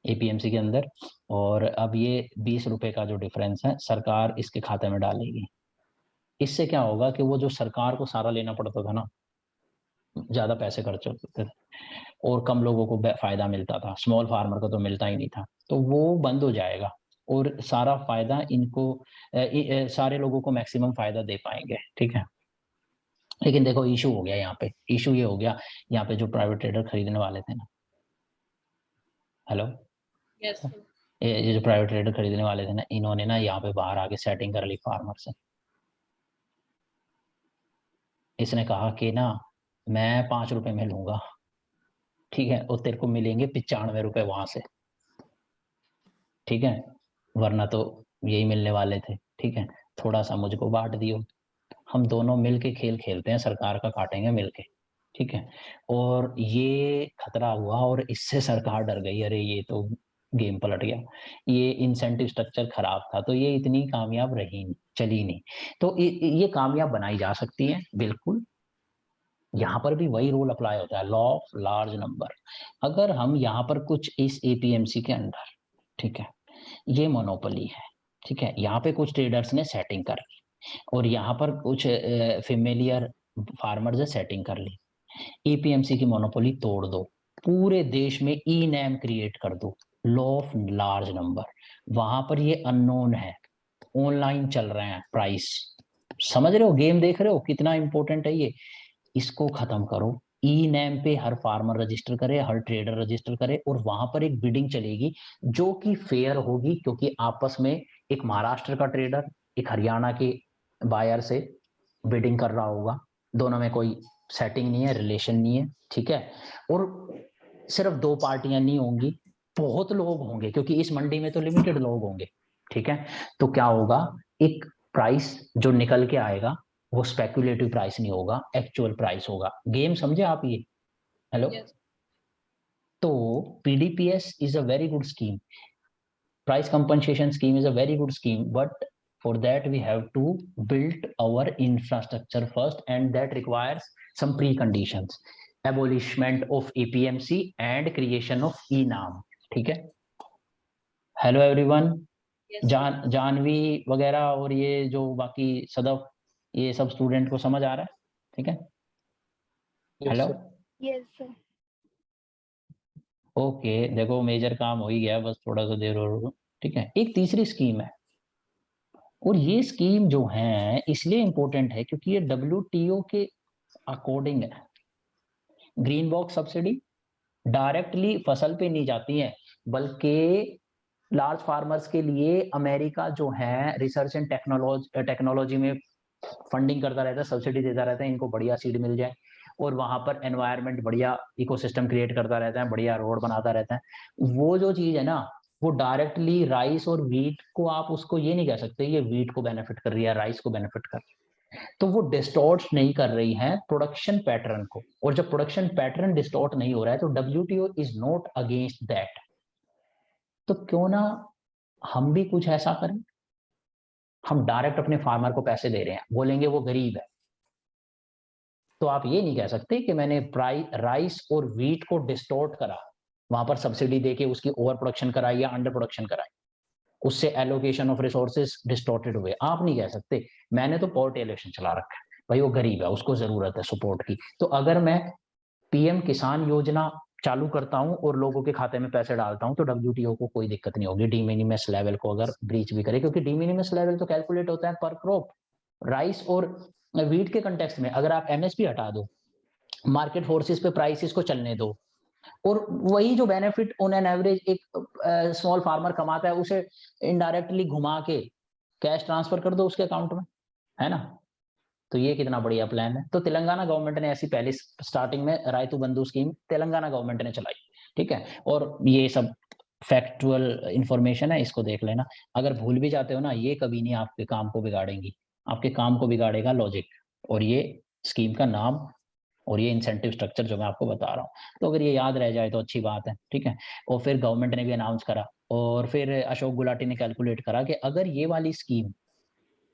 [SPEAKER 2] एपीएमसी के अंदर, और अब ये 20 रुपए का जो डिफरेंस है सरकार इसके खाते में डालेगी। इससे क्या होगा कि वो जो सरकार को सारा लेना पड़ता था ना, ज्यादा पैसे खर्च होते थे और कम लोगों को फायदा मिलता था, स्मॉल फार्मर को तो मिलता ही नहीं था, तो वो बंद हो जाएगा और सारा फायदा इनको सारे लोगों को मैक्सिमम फायदा दे पाएंगे, ठीक है। लेकिन देखो इशू हो गया यहाँ पे, इशू ये हो गया यहाँ पे जो प्राइवेट ट्रेडर खरीदने वाले थे ना, हेलो,
[SPEAKER 3] यस
[SPEAKER 2] ये जो प्राइवेट ट्रेडर खरीदने वाले थे ना, इन्होंने ना यहाँ पे बाहर आके सेटिंग कर ली फार्मर से। इसने कहा कि ना मैं 5 रुपए में लूंगा, ठीक है, और तेरे को मिलेंगे 95 रुपए वहां से, ठीक है, वरना तो यही मिलने वाले थे, ठीक है, थोड़ा सा मुझको बांट दियो, हम दोनों मिलके खेल खेलते हैं, सरकार का काटेंगे मिलके, ठीक है। और ये खतरा हुआ और इससे सरकार डर गई, अरे ये तो गेम पलट गया, ये इंसेंटिव स्ट्रक्चर खराब था, तो ये इतनी कामयाब रही नहीं, चली नहीं। तो ये कामयाब बनाई जा सकती है बिल्कुल, यहाँ पर भी वही रूल अप्लाई होता है, लॉ ऑफ लार्ज नंबर। अगर हम यहाँ पर कुछ इस एपीएमसी के अंदर, ठीक है, ये मोनोपोली है, ठीक है, यहाँ पे कुछ ट्रेडर्स ने सेटिंग कर ली और यहाँ पर कुछ फेमिलियर फार्मर्स ने सेटिंग कर ली, एपीएमसी की मोनोपोली तोड़ दो, पूरे देश में ई नैम क्रिएट कर दो, लॉ ऑफ लार्ज नंबर, वहां पर ये अननोन है, ऑनलाइन चल रहे हैं प्राइस, समझ रहे हो, गेम देख रहे हो कितना इंपॉर्टेंट है ये, इसको खत्म करो, ई नैम पे हर फार्मर रजिस्टर करे, हर ट्रेडर रजिस्टर करे और वहां पर एक बिडिंग चलेगी जो कि फेयर होगी, क्योंकि आपस में एक महाराष्ट्र का ट्रेडर एक हरियाणा के बायर से बिडिंग कर रहा होगा, दोनों में कोई सेटिंग नहीं है, रिलेशन नहीं है, ठीक है, और सिर्फ 2 पार्टियां नहीं होंगी, बहुत लोग होंगे, क्योंकि इस मंडी में तो लिमिटेड लोग होंगे, ठीक है। तो क्या होगा, एक प्राइस जो निकल के आएगा वो स्पेक्युलेटिव प्राइस नहीं होगा, एक्चुअल प्राइस होगा। गेम समझे आप ये, हेलो।
[SPEAKER 3] Yes.
[SPEAKER 2] तो PDPS is a very good scheme, price compensation scheme is a very good scheme, but for that we have to build our infrastructure first, and that requires some preconditions, abolishment of APMC and creation of ENAM, ठीक है। Hello everyone,
[SPEAKER 3] Yes.
[SPEAKER 2] Janvi वगैरह और ये जो बाकी सदफ, ये सब student को समझ आ रहा है, ठीक है, हेलो,
[SPEAKER 3] Yes, sir.
[SPEAKER 2] ओके, देखो मेजर काम हो ही गया, बस थोड़ा सा देर और, ठीक है। एक तीसरी स्कीम है, और ये स्कीम जो है इसलिए इंपॉर्टेंट है क्योंकि ये WTO के अकॉर्डिंग है। ग्रीन बॉक्स सब्सिडी डायरेक्टली फसल पे नहीं जाती है, बल्कि लार्ज फार्मर्स के लिए अमेरिका जो है रिसर्च एंड टेक्नोलॉजी में फंडिंग करता रहता है, सब्सिडी देता रहता है, इनको बढ़िया सीड मिल जाए, और वहां पर एनवायरनमेंट बढ़िया इकोसिस्टम क्रिएट करता रहता है, बढ़िया रोड बनाता रहता है। वो जो चीज है ना, वो डायरेक्टली राइस और वीट को, आप उसको ये नहीं कह सकते ये वीट को बेनिफिट कर रही है, राइस को बेनिफिट कर रही है, तो वो डिस्टॉर्ट नहीं कर रही है प्रोडक्शन पैटर्न को, और जब प्रोडक्शन पैटर्न डिस्टॉर्ट नहीं हो रहा है तो WTO is not against that. तो क्यों ना हम भी कुछ ऐसा करें, हम डायरेक्ट अपने फार्मर को पैसे दे रहे हैं, बोलेंगे वो गरीब है, तो आप ये नहीं कह सकते कि मैंने राइस और वीट को डिस्टॉर्ट करा, वहां पर सब्सिडी देके उसकी ओवर प्रोडक्शन कराई या अंडर प्रोडक्शन कराई, उससे एलोकेशन ऑफ रिसोर्सेज डिस्टॉर्टेड हुए, आप नहीं कह सकते। मैंने तो पॉवर्टी एलोकेशन चला रखा है, भाई वो गरीब है, उसको जरूरत है सपोर्ट की, तो अगर मैं पीएम किसान योजना चालू करता हूं और लोगों के खाते में पैसे डालता हूं, तो WTO को कोई दिक्कत नहीं होगी डीमिनिमस लेवल को अगर ब्रीच भी करे, क्योंकि डीमिनिमस लेवल तो कैलकुलेट होता है पर क्रॉप। राइस और वीट के कंटेक्स्ट में अगर आप MSP हटा दो, मार्केट फोर्सेस पे प्राइसेस को चलने दो, और वही जो बेनिफिट ऑन एन एवरेज एक स्मॉल फार्मर कमाता है उसे इनडायरेक्टली घुमा के कैश ट्रांसफर कर दो उसके अकाउंट में, है ना। तो ये कितना बढ़िया प्लान है। तो तेलंगाना गवर्नमेंट ने ऐसी पहली स्टार्टिंग में रायतु बंधु स्कीम तेलंगाना गवर्नमेंट ने चलाई, ठीक है, और ये सब फैक्चुअल इंफॉर्मेशन है, इसको देख लेना। अगर भूल भी जाते हो ना, ये कभी नहीं आपके काम को बिगाड़ेंगी, आपके काम को बिगाड़ेगा लॉजिक, और ये स्कीम का नाम और ये इंसेंटिव स्ट्रक्चर जो मैं आपको बता रहा हूँ। तो अगर ये याद रह जाए तो अच्छी बात है, ठीक है। और फिर गवर्नमेंट ने भी अनाउंस करा, और फिर अशोक गुलाटी ने कैलकुलेट करा कि अगर ये वाली स्कीम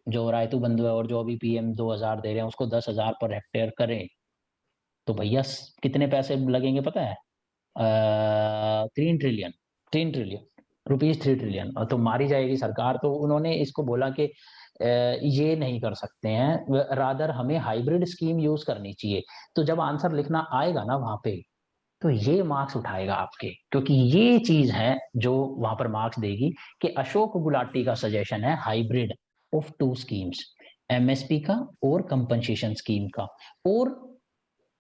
[SPEAKER 2] जो रायतू बंधु है और जो अभी पीएम 2000 दे रहे हैं उसको 10,000 पर हेक्टेयर करें, तो भैया कितने पैसे लगेंगे पता है? 3 ट्रिलियन रुपीज, 3 ट्रिलियन, और तो मारी जाएगी सरकार। तो उन्होंने इसको बोला कि ये नहीं कर सकते हैं, रादर हमें हाइब्रिड स्कीम यूज करनी चाहिए। तो जब आंसर लिखना आएगा ना वहां पे, तो ये मार्क्स उठाएगा आपके, क्योंकि ये चीज है जो वहां पर मार्क्स देगी कि अशोक गुलाटी का सजेशन है हाइब्रिड ऑफ 2 स्कीम्स, एमएसपी का और कंपनसेशन स्कीम का, और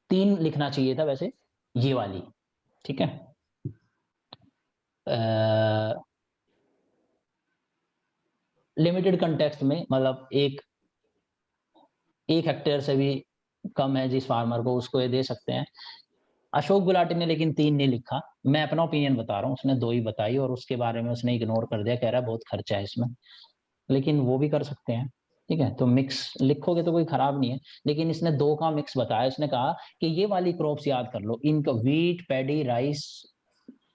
[SPEAKER 2] 3 लिखना चाहिए था वैसे, ये वाली, ठीक है। लिमिटेड कंटेक्स्ट में मतलब एक हेक्टेयर से भी कम है जिस फार्मर को, उसको ये दे सकते हैं। अशोक गुलाटी ने लेकिन 3 नहीं लिखा, मैं अपना ओपिनियन बता रहा हूँ, उसने 2 ही बताई और उसके बारे में उसने इग्नोर कर दिया, कह रहा है बहुत खर्चा है इसमें, लेकिन वो भी कर सकते हैं, ठीक है। तो मिक्स लिखोगे तो कोई खराब नहीं है, लेकिन इसने 2 का मिक्स बताया। इसने कहा कि ये वाली क्रॉप्स याद कर लो, इनका व्हीट, पैडी, राइस,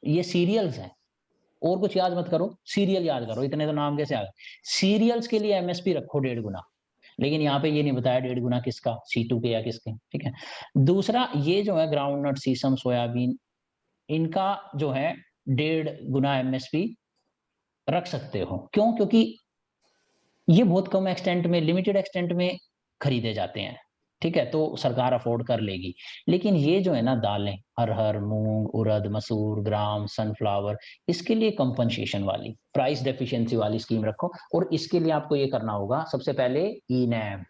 [SPEAKER 2] ये सीरियल्स हैं, और कुछ याद मत करो, सीरियल याद करो, इतने तो नाम कैसे आ गए। सीरियल्स के लिए एमएसपी रखो 1.5 गुना, लेकिन यहाँ पे ये नहीं बताया 1.5 गुना किसका, C2 के या किसके, ठीक है। दूसरा, ये जो है ग्राउंड नट, सीसम, सोयाबीन, इनका जो है 1.5 गुना एमएसपी रख सकते हो। क्यों? क्योंकि ये बहुत कम एक्सटेंट में, लिमिटेड एक्सटेंट में खरीदे जाते हैं, ठीक है, तो सरकार अफोर्ड कर लेगी। लेकिन ये जो है ना दालें, अरहर, मूंग, उड़द, मसूर, ग्राम, सनफ्लावर, इसके लिए कंपनसेशन वाली, प्राइस डेफिशिएंसी वाली स्कीम रखो। और इसके लिए आपको ये करना होगा सबसे पहले ई-नैम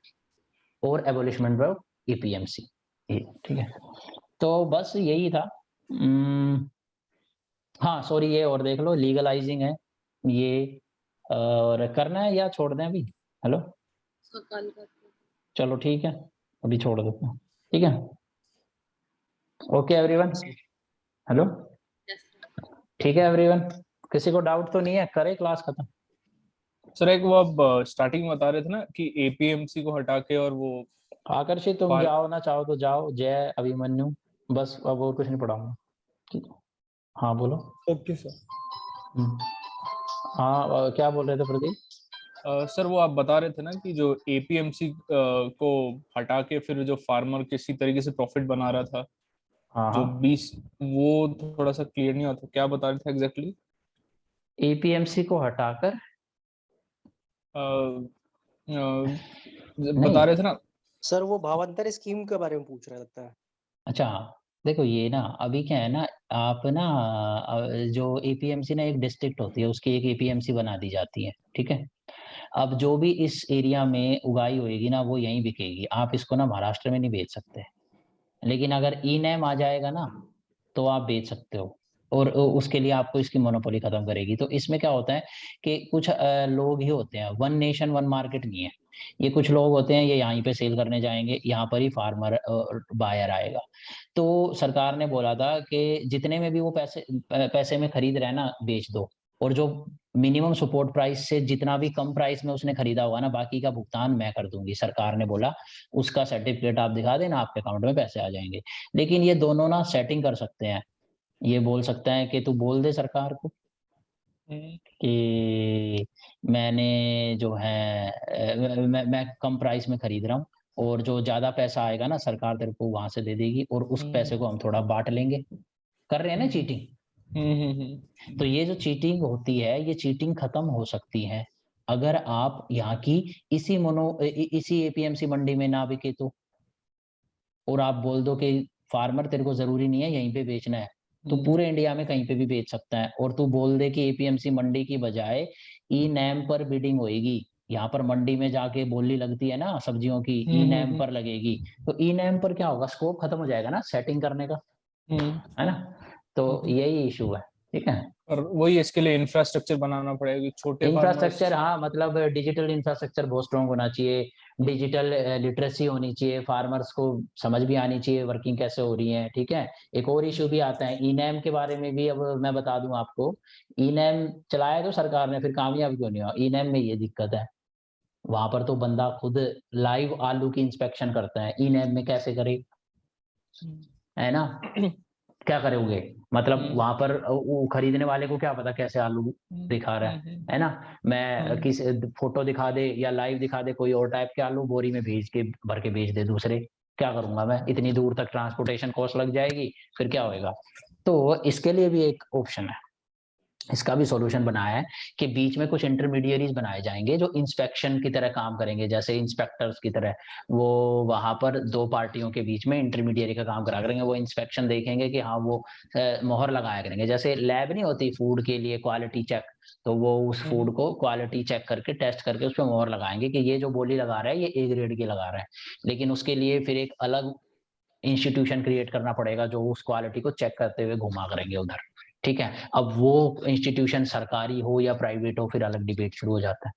[SPEAKER 2] और एबॉलिशमेंट ऑफ एपीएमसी, ठीक है। तो बस यही था। हाँ सॉरी, ये और देख लो, लीगलाइजिंग है ये, और करना है या छोड़ दें अभी? हेलो,
[SPEAKER 3] उसको कॉल करते हैं।
[SPEAKER 2] चलो ठीक है, अभी छोड़ देते हैं, ठीक है। Okay everyone, hello,
[SPEAKER 3] Yes, sir.
[SPEAKER 2] ठीक है एवरीवन, किसी को डाउट तो नहीं है? करे क्लास खत्म?
[SPEAKER 4] सर एक वो आप स्टार्टिंग में बता रहे थे ना कि एपीएमसी को हटा के और वो
[SPEAKER 2] आकर्षित, तुम जाओ ना चाहो तो जाओ, जय अभिमन्यु, बस अब और कुछ नहीं पढ़ाऊंगा, ठीक है। हाँ बोलो।
[SPEAKER 1] Okay sir.
[SPEAKER 2] हाँ क्या बोल रहे थे प्रदीप?
[SPEAKER 4] सर वो आप बता रहे थे ना कि जो एपीएमसी को हटा के फिर जो फार्मर किसी तरीके से प्रॉफिट बना रहा था,
[SPEAKER 2] हाँ
[SPEAKER 4] जो
[SPEAKER 2] हाँ,
[SPEAKER 4] 20, वो थोड़ा सा क्लियर नहीं होता, क्या बता रहे थे एग्जैक्टली?
[SPEAKER 2] एपीएमसी को हटाकर
[SPEAKER 4] बता
[SPEAKER 2] नहीं,
[SPEAKER 4] रहे थे ना।
[SPEAKER 5] सर वो भावांतर स्कीम के बारे में पूछ रहा लगता है।
[SPEAKER 2] अच्छा देखो ये ना अभी क्या है ना, आप ना जो एपीएमसी ना एक डिस्ट्रिक्ट होती है, उसकी एक एपीएमसी बना दी जाती है, ठीक है। अब जो भी इस एरिया में उगाई होएगी ना वो यहीं बिकेगी, आप इसको ना महाराष्ट्र में नहीं बेच सकते। लेकिन अगर ई नैम आ जाएगा ना तो आप बेच सकते हो, और उसके लिए आपको इसकी मोनोपोली खत्म करेगी। तो इसमें क्या होता है कि कुछ लोग ही होते हैं, वन नेशन वन मार्केट नहीं है ये, कुछ लोग होते हैं ये यहीं पे सेल करने जाएंगे, यहाँ पर ही फार्मर बायर आएगा। तो सरकार ने बोला था कि जितने में भी वो पैसे में खरीद रहे हैं ना बेच दो, और जो मिनिमम सपोर्ट प्राइस से जितना भी कम प्राइस में उसने खरीदा होगा ना, बाकी का भुगतान मैं कर दूंगी, सरकार ने बोला। उसका सर्टिफिकेट आप दिखा देना, आपके अकाउंट में पैसे आ जाएंगे। लेकिन ये दोनों ना सेटिंग कर सकते हैं, ये बोल सकता है कि तू बोल दे सरकार को कि मैंने जो है मैं कम प्राइस में खरीद रहा हूँ, और जो ज्यादा पैसा आएगा ना सरकार तेरे को वहां से दे देगी, और उस पैसे को हम थोड़ा बांट लेंगे। कर रहे हैं ना चीटिंग। तो ये जो चीटिंग होती है ये चीटिंग खत्म हो सकती है अगर आप यहाँ की इसी एपीएमसी मंडी में ना बिके तो, और आप बोल दो कि फार्मर तेरे को जरूरी नहीं है यहीं पे बेचना है, तो पूरे इंडिया में कहीं पे भी बेच सकता है। और तू बोल दे कि एपीएमसी मंडी की बजाय ई नैम पर बिडिंग होएगी, यहाँ पर मंडी में जाके बोली लगती है ना सब्जियों की, ई नैम पर लगेगी, तो ई नैम पर क्या होगा, स्कोप खत्म हो जाएगा ना सेटिंग करने का, है ना। तो यही इशू है, ठीक है।
[SPEAKER 4] और वही इसके लिए इंफ्रास्ट्रक्चर बनाना पड़ेगा, छोटे
[SPEAKER 2] इंफ्रास्ट्रक्चर,
[SPEAKER 4] फार्मर्स।
[SPEAKER 2] हाँ मतलब डिजिटल इंफ्रास्ट्रक्चर बहुत स्ट्रॉन्ग होना चाहिए, डिजिटल लिटरेसी होनी चाहिए, फार्मर्स को समझ भी आनी चाहिए वर्किंग कैसे हो रही है, ठीक है। एक और इशू भी आता है ई नैम के बारे में भी, अब मैं बता दूं आपको। ई नैम चलाया तो सरकार ने, फिर कामयाब क्यों नहीं हुआ? ई नैम में ये दिक्कत है, वहां पर तो बंदा खुद लाइव आलू की इंस्पेक्शन करता है, ई नैब में कैसे करे, है ना? क्या करोगे? मतलब वहां पर वो खरीदने वाले को क्या पता कैसे आलू दिखा रहा है ना? मैं किस फोटो दिखा दे या लाइव दिखा दे कोई और टाइप के आलू, बोरी में भेज के भर के भेज दे दूसरे, क्या करूंगा मैं? इतनी दूर तक ट्रांसपोर्टेशन कॉस्ट लग जाएगी, फिर क्या होएगा? तो इसके लिए भी एक ऑप्शन है, इसका भी सॉल्यूशन बनाया है कि बीच में कुछ इंटरमीडिएरीज बनाए जाएंगे जो इंस्पेक्शन की तरह काम करेंगे, जैसे इंस्पेक्टर्स की तरह। वो वहां पर दो पार्टियों के बीच में इंटरमीडिएरी का काम करा करेंगे, वो इंस्पेक्शन देखेंगे कि हाँ वो मोहर लगाया करेंगे, जैसे लैब नहीं होती फूड के लिए क्वालिटी चेक, तो वो उस फूड को क्वालिटी चेक करके टेस्ट करके उस पर मोहर लगाएंगे कि ये जो बोली लगा रहा है ये ए ग्रेड की लगा रहा है। लेकिन उसके लिए फिर एक अलग इंस्टीट्यूशन क्रिएट करना पड़ेगा जो उस क्वालिटी को चेक करते हुए घुमा करेंगे उधर, ठीक है? अब वो इंस्टीट्यूशन सरकारी हो या प्राइवेट हो, फिर अलग डिबेट शुरू हो जाता है।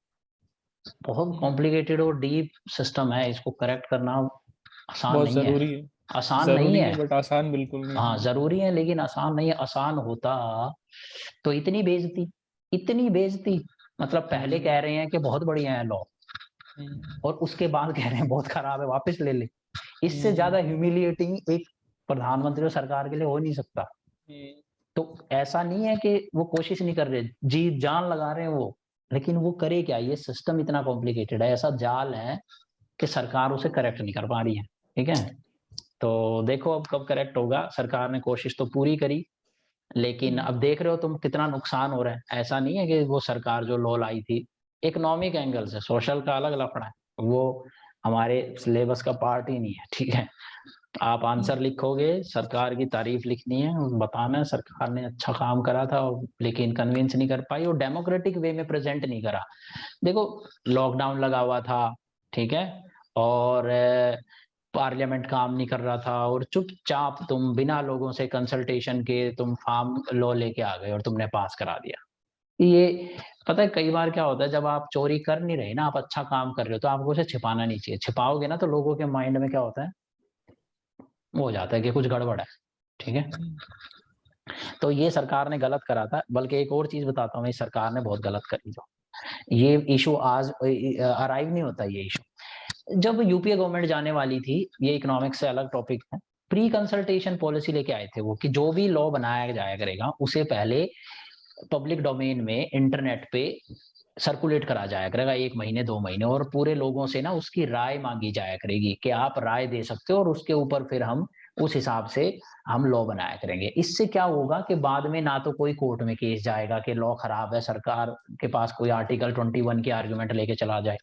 [SPEAKER 2] बहुत कॉम्प्लिकेटेड और डीप सिस्टम है, इसको करेक्ट करना आसान
[SPEAKER 4] बहुत
[SPEAKER 2] नहीं है,
[SPEAKER 4] जरूरी है,
[SPEAKER 2] आसान नहीं
[SPEAKER 4] जरूरी
[SPEAKER 2] है।
[SPEAKER 4] है बट आसान बिल्कुल नहीं
[SPEAKER 2] हाँ
[SPEAKER 4] है।
[SPEAKER 2] जरूरी है लेकिन आसान नहीं है। आसान होता तो इतनी बेइज्जती, इतनी बेइज्जती, मतलब पहले कह रहे हैं कि बहुत बढ़िया है लॉ और उसके बाद कह रहे हैं बहुत खराब है, वापस ले ले। इससे ज्यादा ह्यूमिलिएटिंग एक प्रधानमंत्री और सरकार के लिए हो नहीं सकता। तो ऐसा नहीं है कि वो कोशिश नहीं कर रहे, जी जान लगा रहे हैं वो, लेकिन वो करे क्या? ये सिस्टम इतना कॉम्प्लिकेटेड है, ऐसा जाल है कि सरकार उसे करेक्ट नहीं कर पा रही है, ठीक है? तो देखो अब कब करेक्ट होगा। सरकार ने कोशिश तो पूरी करी, लेकिन अब देख रहे हो तुम कितना नुकसान हो रहा है। ऐसा नहीं है कि वो सरकार जो लॉ लाई थी इकोनॉमिक एंगल से, सोशल का अलग लफड़ा है, वो हमारे सिलेबस का पार्ट ही नहीं है, ठीक है? आप आंसर लिखोगे, सरकार की तारीफ लिखनी है, बताना है सरकार ने अच्छा काम करा था, लेकिन कन्विंस नहीं कर पाई और डेमोक्रेटिक वे में प्रेजेंट नहीं करा। देखो लॉकडाउन लगा हुआ था, ठीक है, और पार्लियामेंट काम नहीं कर रहा था और चुपचाप तुम बिना लोगों से कंसल्टेशन के तुम फार्म लॉ लेके आ गए और तुमने पास करा दिया। ये पता है कई बार क्या होता है, जब आप चोरी कर नहीं रहे ना, आप अच्छा काम कर रहे हो, तो आपको उसे छिपाना नहीं चाहिए। छिपाओगे ना तो लोगों के माइंड में क्या होता है, वो हो जाता है कि कुछ गड़बड़ है, ठीक है? तो ये सरकार ने गलत करा था। बल्कि एक और चीज बताता हूँ, सरकार ने बहुत गलत करी। जो ये इशू आज अराइव नहीं होता, ये इशू जब यूपीए गवर्नमेंट जाने वाली थी, ये इकोनॉमिक्स से अलग टॉपिक है, प्री कंसल्टेशन पॉलिसी लेके आए थे वो कि जो भी लॉ बनाया जाया करेगा उसे पहले पब्लिक डोमेन में इंटरनेट पे सर्कुलेट करा जाया करेगा 1 महीने 2 महीने, और पूरे लोगों से ना उसकी राय मांगी जाया करेगी कि आप राय दे सकते हो, और उसके ऊपर फिर हम उस हिसाब से हम लॉ बनाया करेंगे। इससे क्या होगा कि बाद में ना तो कोई कोर्ट में केस जाएगा कि लॉ खराब है, सरकार के पास कोई आर्टिकल 21 की आर्गुमेंट लेके चला जाए,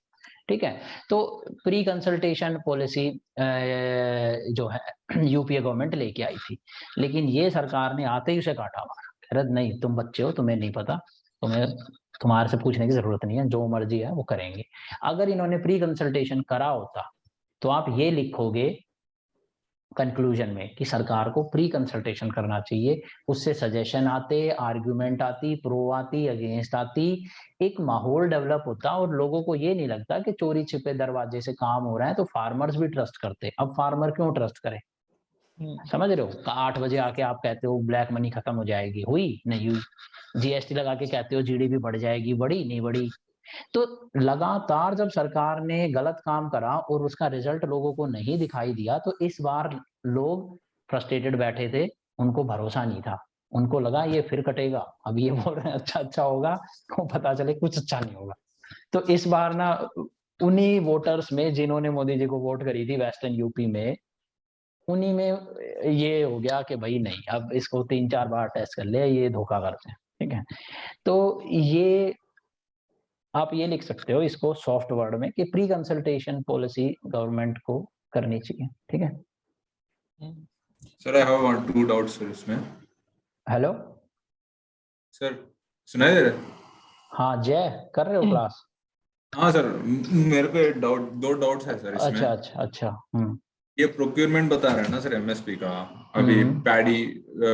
[SPEAKER 2] ठीक है? तो प्री कंसल्टेशन पॉलिसी जो है यूपीए गवर्नमेंट लेके आई थी, लेकिन ये सरकार ने आते ही उसे काटा मारा। नहीं तुम बच्चे हो, तुम्हें नहीं पता, तुम्हें तुम्हारे से पूछने की जरूरत नहीं है, जो मर्जी है वो करेंगे। अगर इन्होंने प्री कंसल्टेशन करा होता तो आप ये लिखोगे कंक्लूजन में कि सरकार को प्री कंसल्टेशन करना चाहिए, उससे सजेशन आते, आर्गुमेंट आती, प्रो आती, अगेंस्ट आती, एक माहौल डेवलप होता और लोगों को ये नहीं लगता कि चोरी छिपे दरवाजे से काम हो रहा है, तो फार्मर्स भी ट्रस्ट करते। अब फार्मर क्यों ट्रस्ट करे? समझ रहे हो? 8 बजे आके आप कहते हो ब्लैक मनी खत्म हो जाएगी, हुई नहीं हुई। जीएसटी लगा के कहते हो जीडीपी बढ़ जाएगी, बढ़ी नहीं बढ़ी। तो लगातार जब सरकार ने गलत काम करा और उसका रिजल्ट लोगों को नहीं दिखाई दिया, तो इस बार लोग फ्रस्ट्रेटेड बैठे थे, उनको भरोसा नहीं था, उनको लगा ये फिर कटेगा। अब ये बोल रहे हैं अच्छा अच्छा होगा, तो पता चले कुछ अच्छा नहीं होगा। तो इस बार ना उन्हीं वोटर्स में जिन्होंने मोदी जी को वोट करी थी वेस्टर्न यूपी में, उन्हीं में ये हो गया कि भाई नहीं, अब इसको 3-4 बार टेस्ट कर ले, ये धोखा करते हैं, ठीक है? तो ये आप ये लिख सकते हो इसको सॉफ्ट वर्ड में कि प्री कंसल्टेशन पॉलिसी गवर्नमेंट को करनी चाहिए, ठीक है?
[SPEAKER 6] Sir I have 1-2 doubts sir इसमें।
[SPEAKER 2] हेलो
[SPEAKER 6] सर सुनाई दे रहा है?
[SPEAKER 2] हाँ जय, कर रहे हो क्लास?
[SPEAKER 6] हाँ सर, मेरे को दो डाउट्स है सर इसमें।
[SPEAKER 2] अच्छा अच्छा अच्छा।
[SPEAKER 6] ये प्रोक्योरमेंट बता रहे हैं ना सर एमएसपी का, अभी पैडी,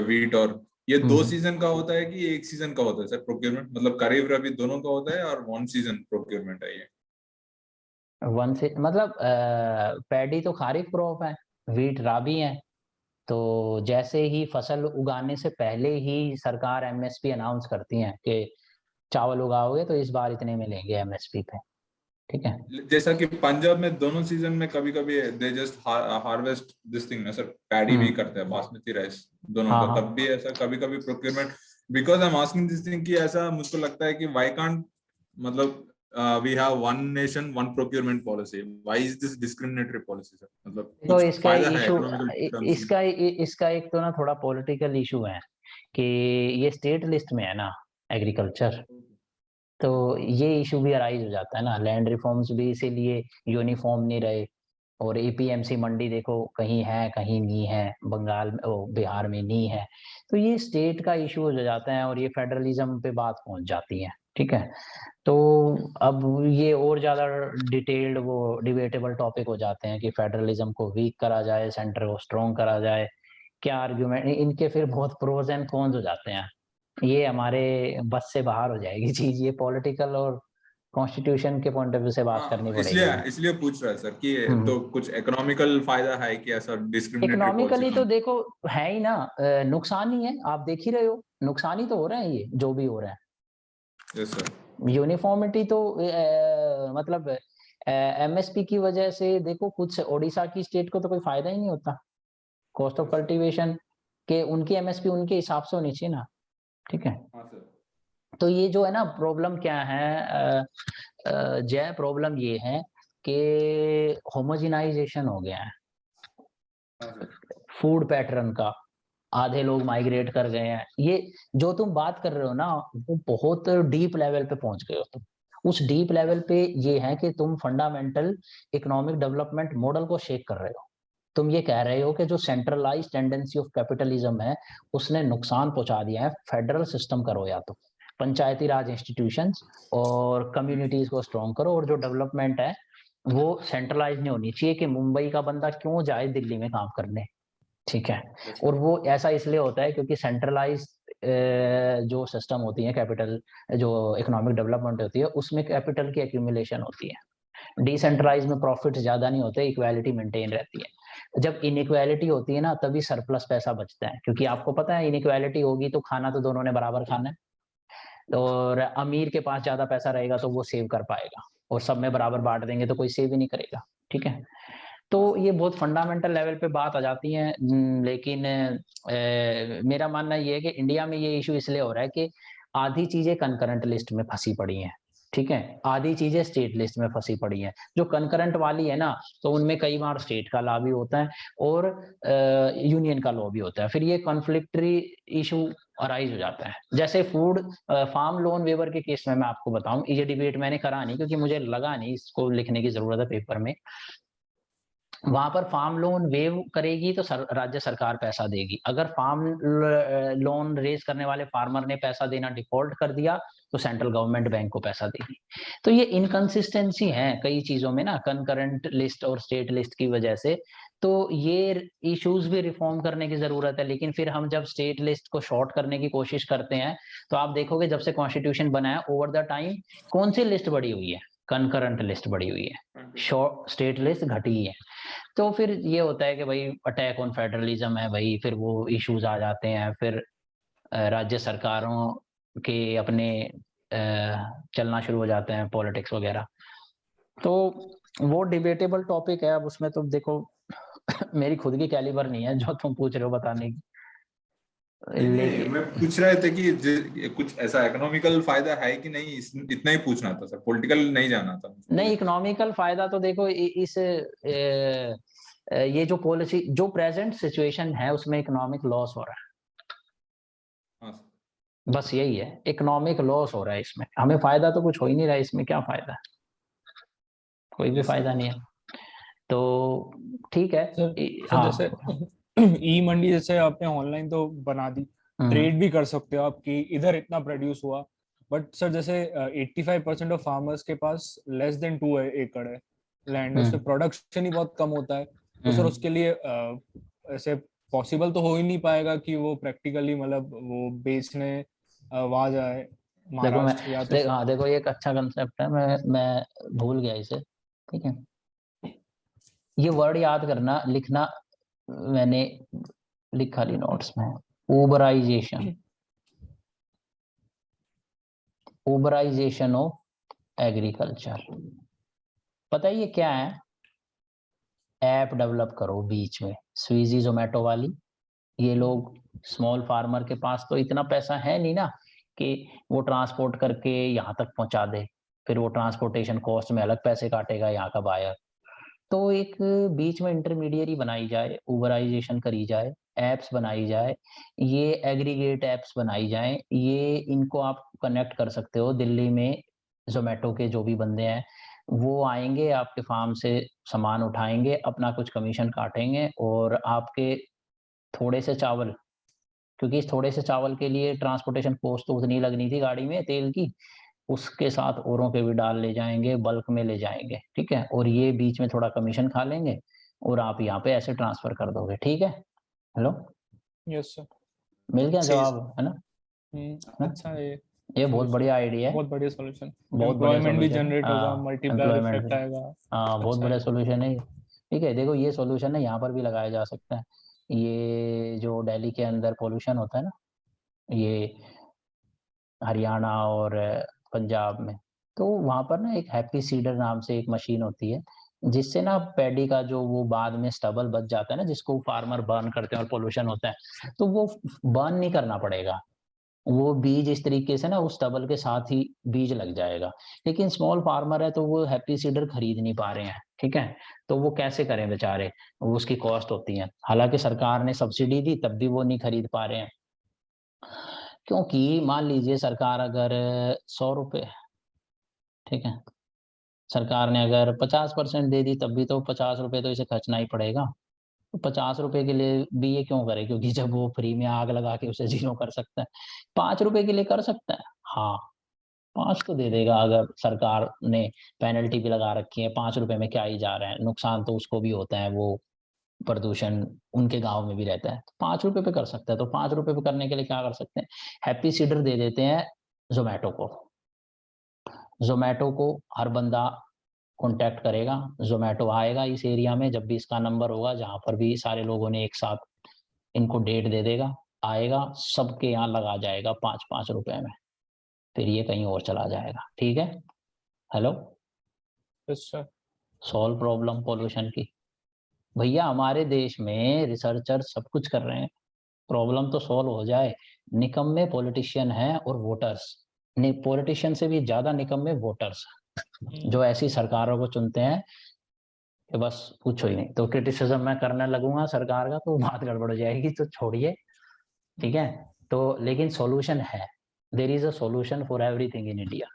[SPEAKER 6] वीट, और ये 2 सीजन का होता है कि 1 सीजन का होता है सर प्रोक्योरमेंट? मतलब खरीफ रबी दोनों का होता है और 1 सीजन प्रोक्योरमेंट है ये?
[SPEAKER 2] 1 से मतलब पैडी तो खारिफ क्रॉप है, वीट राबी है। तो जैसे ही फसल उगाने से पहले ही सरकार एमएसपी अनाउंस करती है कि चावल उगाओगे तो इस बार इतने मिलेंगे एमएसपी पे, ठीक है।
[SPEAKER 6] जैसा कि पंजाब में दोनों सीजन में कभी कभी they just harvest this thing ना सर, पैडी भी करते हैं, बासमती राइस दोनों
[SPEAKER 2] हाँ,
[SPEAKER 6] का,
[SPEAKER 2] हाँ।
[SPEAKER 6] तब भी ऐसा कभी कभी procurement, because I am asking this thing कि ऐसा मुझको लगता है कि व्हाई कांट, मतलब we have one nation one procurement policy, why is this discriminatory policy sir? मतलब
[SPEAKER 2] तो
[SPEAKER 6] कुछ
[SPEAKER 2] इसका
[SPEAKER 6] फायदा है
[SPEAKER 2] इशू,
[SPEAKER 6] इकोनॉमिकल टर्म्स में?
[SPEAKER 2] इसका एक तो ना थोड़ा पॉलिटिकल इशू है कि ये स्टेट लिस्ट में है ना एग्रीकल्चर, तो ये इशू भी अराइज हो जाता है ना। लैंड रिफॉर्म्स भी इसीलिए यूनिफॉर्म नहीं रहे, और एपीएमसी मंडी देखो कहीं है कहीं नहीं है, बंगाल में बिहार में नहीं है, तो ये स्टेट का इशू हो जाता है और ये फेडरलिज्म पे बात पहुंच जाती है। ठीक है, तो अब ये और ज्यादा डिटेल्ड वो डिबेटेबल टॉपिक हो जाते हैं कि फेडरलिज्म को वीक करा जाए, सेंटर को स्ट्रॉन्ग करा जाए, क्या आर्ग्यूमेंट इनके, फिर बहुत प्रोज एंड कॉन्स हो जाते हैं। ये हमारे बस से बाहर हो जाएगी चीज, ये पॉलिटिकल और कॉन्स्टिट्यूशन के पॉइंट ऑफ व्यू से बात करनी
[SPEAKER 6] इसलिए
[SPEAKER 2] पड़ेगी।
[SPEAKER 6] इसलिए पूछ रहा है सर कि तो कुछ इकोनॉमिकल फायदा है कि ऐसा डिस्क्रिमिनेटरी
[SPEAKER 2] इकोनॉमिकली
[SPEAKER 6] पॉलिसी?
[SPEAKER 2] तो देखो है ही ना, नुकसान ही है, आप देख ही रहे हो, नुकसान ही तो हो रहा है ये जो भी हो रहा है।
[SPEAKER 6] Yes sir.
[SPEAKER 2] यूनिफॉर्मिटी तो मतलब एमएसपी की वजह से देखो, कुछ ओडिशा की स्टेट को तो कोई फायदा ही नहीं होता, कॉस्ट ऑफ कल्टीवेशन के उनकी एमएसपी उनके हिसाब से होनी चाहिए ना। ठीक है,
[SPEAKER 6] हाँ सर।
[SPEAKER 2] तो ये जो है ना प्रॉब्लम क्या है जय, प्रॉब्लम ये है कि होमोजिनाइजेशन हो गया है
[SPEAKER 6] हाँ सर।
[SPEAKER 2] फूड पैटर्न का, आधे लोग माइग्रेट कर गए हैं। ये जो तुम बात कर रहे हो ना, वो बहुत डीप लेवल पे पहुंच गए हो तुम। उस डीप लेवल पे ये है कि तुम फंडामेंटल इकोनॉमिक डेवलपमेंट मॉडल को शेक कर रहे हो। तुम ये कह रहे हो कि जो सेंट्रलाइज टेंडेंसी ऑफ कैपिटलिज्म है उसने नुकसान पहुंचा दिया है, फेडरल सिस्टम करो, या तो पंचायती राज इंस्टीट्यूशंस और कम्युनिटीज को स्ट्रॉन्ग करो, और जो डेवलपमेंट है वो सेंट्रलाइज नहीं होनी चाहिए कि मुंबई का बंदा क्यों जाए दिल्ली में काम करने। ठीक है, और वो ऐसा इसलिए होता है क्योंकि सेंट्रलाइज जो सिस्टम होती है, कैपिटल जो इकोनॉमिक डेवलपमेंट होती है उसमें कैपिटल की एक्यूमुलेशन होती है। डिसेंट्रलाइज में प्रॉफिट ज्यादा नहीं होते, इक्वालिटी मेंटेन रहती है। जब इनइक्वालिटी होती है ना तभी सरप्लस पैसा बचता है, क्योंकि आपको पता है इनइक्वालिटी होगी तो खाना तो दोनों ने बराबर खाना है, और अमीर के पास ज्यादा पैसा रहेगा तो वो सेव कर पाएगा, और सब में बराबर बांट देंगे तो कोई सेव ही नहीं करेगा। ठीक है, तो ये बहुत फंडामेंटल लेवल पे बात आ जाती है। लेकिन मेरा मानना ये है कि इंडिया में ये इशू इसलिए हो रहा है कि आधी चीजें कंकरेंट लिस्ट में फंसी पड़ी हैं। ठीक है, आधी चीजें स्टेट लिस्ट में फंसी पड़ी हैं। जो कंकरेंट वाली है ना, तो उनमें कई बार स्टेट का लॉ भी होता है और यूनियन का लॉ भी होता है, फिर ये कॉन्फ्लिक्टरी इशू अराइज हो जाता है। जैसे फूड फार्म लोन वेवर के केस में मैं आपको बताऊं, ये डिबेट मैंने करा नहीं क्योंकि मुझे लगा नहीं इसको लिखने की जरूरत है पेपर में। वहां पर फार्म लोन वेव करेगी तो राज्य सरकार पैसा देगी, अगर फार्म लोन रेज करने वाले फार्मर ने पैसा देना डिफॉल्ट कर दिया तो सेंट्रल गवर्नमेंट बैंक को पैसा देगी। तो ये इनकंसिस्टेंसी है कई चीजों में ना, कंकरेंट लिस्ट और स्टेट लिस्ट की वजह से। तो ये इश्यूज भी रिफॉर्म करने की जरूरत है। लेकिन फिर हम जब स्टेट लिस्ट को शॉर्ट करने की कोशिश करते हैं तो आप देखोगे जब से कॉन्स्टिट्यूशन बना है ओवर द टाइम कौन सी लिस्ट बढ़ी हुई है, कंकरेंट लिस्ट बढ़ी हुई है, शॉर्ट स्टेट लिस्ट घटी है। तो फिर ये होता है कि भाई अटैक ऑन फेडरलिज्म है भाई, फिर वो इश्यूज आ जाते हैं, फिर राज्य सरकारों के अपने चलना शुरू हो जाते हैं पॉलिटिक्स वगैरह। तो वो डिबेटेबल टॉपिक है। अब उसमें तो देखो मेरी खुद की कैलिबर नहीं है जो तुम पूछ रहे हो बताने की।
[SPEAKER 6] नहीं, मैं पूछ रहे थे कि कुछ ऐसा इकोनॉमिकल फायदा है कि नहीं, इतना ही पूछना था सर, पॉलिटिकल नहीं जाना था।
[SPEAKER 2] नहीं, इकोनॉमिकल फायदा तो देखो इस ये जो पॉलिसी जो प्रेजेंट सिचुएशन है उसमें इकोनॉमिक लॉस हो रहा है।
[SPEAKER 6] हाँ,
[SPEAKER 2] बस यही है, इकोनॉमिक लॉस हो रहा है इसमें, हमें फायदा तो कुछ हो ही नहीं रहा है इसमें, क्या फायदा है, कोई भी फायदा नहीं है। तो ठीक है।
[SPEAKER 4] सर
[SPEAKER 2] हाँ,
[SPEAKER 4] जैसे ई मंडी जैसे आपने ऑनलाइन तो बना दी, ट्रेड भी कर सकते हो आप कि इधर इतना प्रोड्यूस हुआ, बट सर जैसे 85% ऑफ फार्मर्स के पास लेस देन 2 एकड़ है लैंड, उसमें प्रोडक्शन ही बहुत कम होता है, तो सर उसके लिए ऐसे पॉसिबल तो हो ही नहीं पाएगा कि वो प्रैक्टिकली मतलब वो बेचने वहां जाए महाराष्ट्र या तो
[SPEAKER 2] हाँ देखो ये एक अच्छा कंसेप्ट है, मैं भूल गया इसे। ठीक है, ये वर्ड याद करना, लिखना, मैंने लिखा ली नोट्स में, उबराइजेशन, उबराइजेशन ऑफ एग्रीकल्चर। पता है ये क्या है? ऐप डेवलप करो बीच में, स्विगी जोमेटो वाली। ये लोग स्मॉल फार्मर के पास तो इतना पैसा है नहीं ना कि वो ट्रांसपोर्ट करके यहाँ तक पहुंचा दे, फिर वो ट्रांसपोर्टेशन कॉस्ट में अलग पैसे काटेगा यहाँ का बायर। तो एक बीच में इंटरमीडिएरी बनाई जाए, उबराइजेशन करी जाए, एप्स बनाई जाए, ये एग्रीगेट एप्स बनाई जाए, ये इनको आप कनेक्ट कर सकते हो। दिल्ली में जोमेटो के जो भी बंदे हैं वो आएंगे आपके फार्म से सामान उठाएंगे, अपना कुछ कमीशन काटेंगे और आपके थोड़े से चावल, क्योंकि इस थोड़े से चावल के लिए ट्रांसपोर्टेशन कॉस्ट तो उतनी लगनी थी गाड़ी में तेल की, उसके साथ औरों के भी डाल ले जाएंगे, बल्क में ले जाएंगे, ठीक है, और ये बीच में थोड़ा कमीशन खा लेंगे और आप यहाँ पे ऐसे ट्रांसफर कर दोगे, ठीक है। हेलो,
[SPEAKER 4] यस सर,
[SPEAKER 2] मिल गया
[SPEAKER 5] सही
[SPEAKER 2] जवाब, है ना?
[SPEAKER 4] अच्छा है
[SPEAKER 2] ये बहुत बढ़िया आइडिया है,
[SPEAKER 4] बहुत बढ़िया सॉल्यूशन।
[SPEAKER 2] बहुत बढ़िया
[SPEAKER 4] एम्प्लॉयमेंट भी
[SPEAKER 2] solution,
[SPEAKER 4] जनरेट होगा,
[SPEAKER 2] हाँ,
[SPEAKER 4] मल्टीप्लायर
[SPEAKER 2] employment
[SPEAKER 4] इफेक्ट
[SPEAKER 2] भी,
[SPEAKER 4] आएगा।
[SPEAKER 2] हाँ, बहुत
[SPEAKER 4] अच्छा
[SPEAKER 2] बढ़िया
[SPEAKER 4] है।
[SPEAKER 2] सोल्यूशन है ये। ठीक है, देखो ये सोल्यूशन है यहाँ पर भी लगाया जा सकता है। ये जो दिल्ली के अंदर पोल्यूशन होता है ना, ये हरियाणा और पंजाब में, तो वहां पर ना एक हैप्पी सीडर नाम से एक मशीन होती है, जिससे ना पैडी का जो वो बाद में स्टबल बच जाता है ना, जिसको फार्मर बर्न करते हैं और पोल्यूशन होता है, तो वो बर्न नहीं करना पड़ेगा, वो बीज इस तरीके से ना उस स्टबल के साथ ही बीज लग जाएगा। लेकिन स्मॉल फार्मर है तो वो हैप्पी सीडर खरीद नहीं पा रहे हैं, ठीक है, तो वो कैसे करें बेचारे, वो उसकी कॉस्ट होती है, हालांकि सरकार ने सब्सिडी दी तब भी वो नहीं खरीद पा रहे हैं। क्योंकि मान लीजिए सरकार अगर 100 रुपए, ठीक है, सरकार ने अगर 50% दे दी तब भी तो 50 रुपए तो इसे खर्चना ही पड़ेगा। तो 50 रुपए के लिए भी ये क्यों करे, क्योंकि जब वो फ्री में आग लगा के उसे जीरो कर सकता है, 5 रुपए के लिए कर सकता है, हाँ 5 तो दे देगा, अगर सरकार ने पेनल्टी भी लगा रखी है, 5 रुपए में क्या ही जा रहा है, नुकसान तो उसको भी होता है, वो प्रदूषण उनके गांव में भी रहता है, तो 5 रुपए पे कर सकता है। तो 5 रुपए पे करने के लिए क्या कर सकते हैं, हैप्पी सीडर दे देते हैं जोमेटो को। जोमेटो को हर बंदा कांटेक्ट करेगा, जोमेटो आएगा इस एरिया में, जब भी इसका नंबर होगा जहां पर भी सारे लोगों ने एक साथ, इनको डेट दे देगा, आएगा सबके यहाँ लगा जाएगा 5-5 रुपए में, फिर ये कहीं और चला जाएगा, ठीक है। हेलो, सॉल्व प्रॉब्लम पोल्यूशन की। भैया हमारे देश में रिसर्चर सब कुछ कर रहे हैं, प्रॉब्लम तो सॉल्व हो जाए। निकम्मे पॉलिटिशियन है और वोटर्स, पॉलिटिशियन से भी ज्यादा निकम्मे वोटर्स, जो ऐसी सरकारों को चुनते हैं कि बस पूछो ही नहीं। तो क्रिटिसिज्म मैं करने लगूंगा सरकार का तो बात गड़बड़ हो जाएगी, तो छोड़िए, ठीक है। तो लेकिन सॉल्यूशन है, there is a solution for everything in India,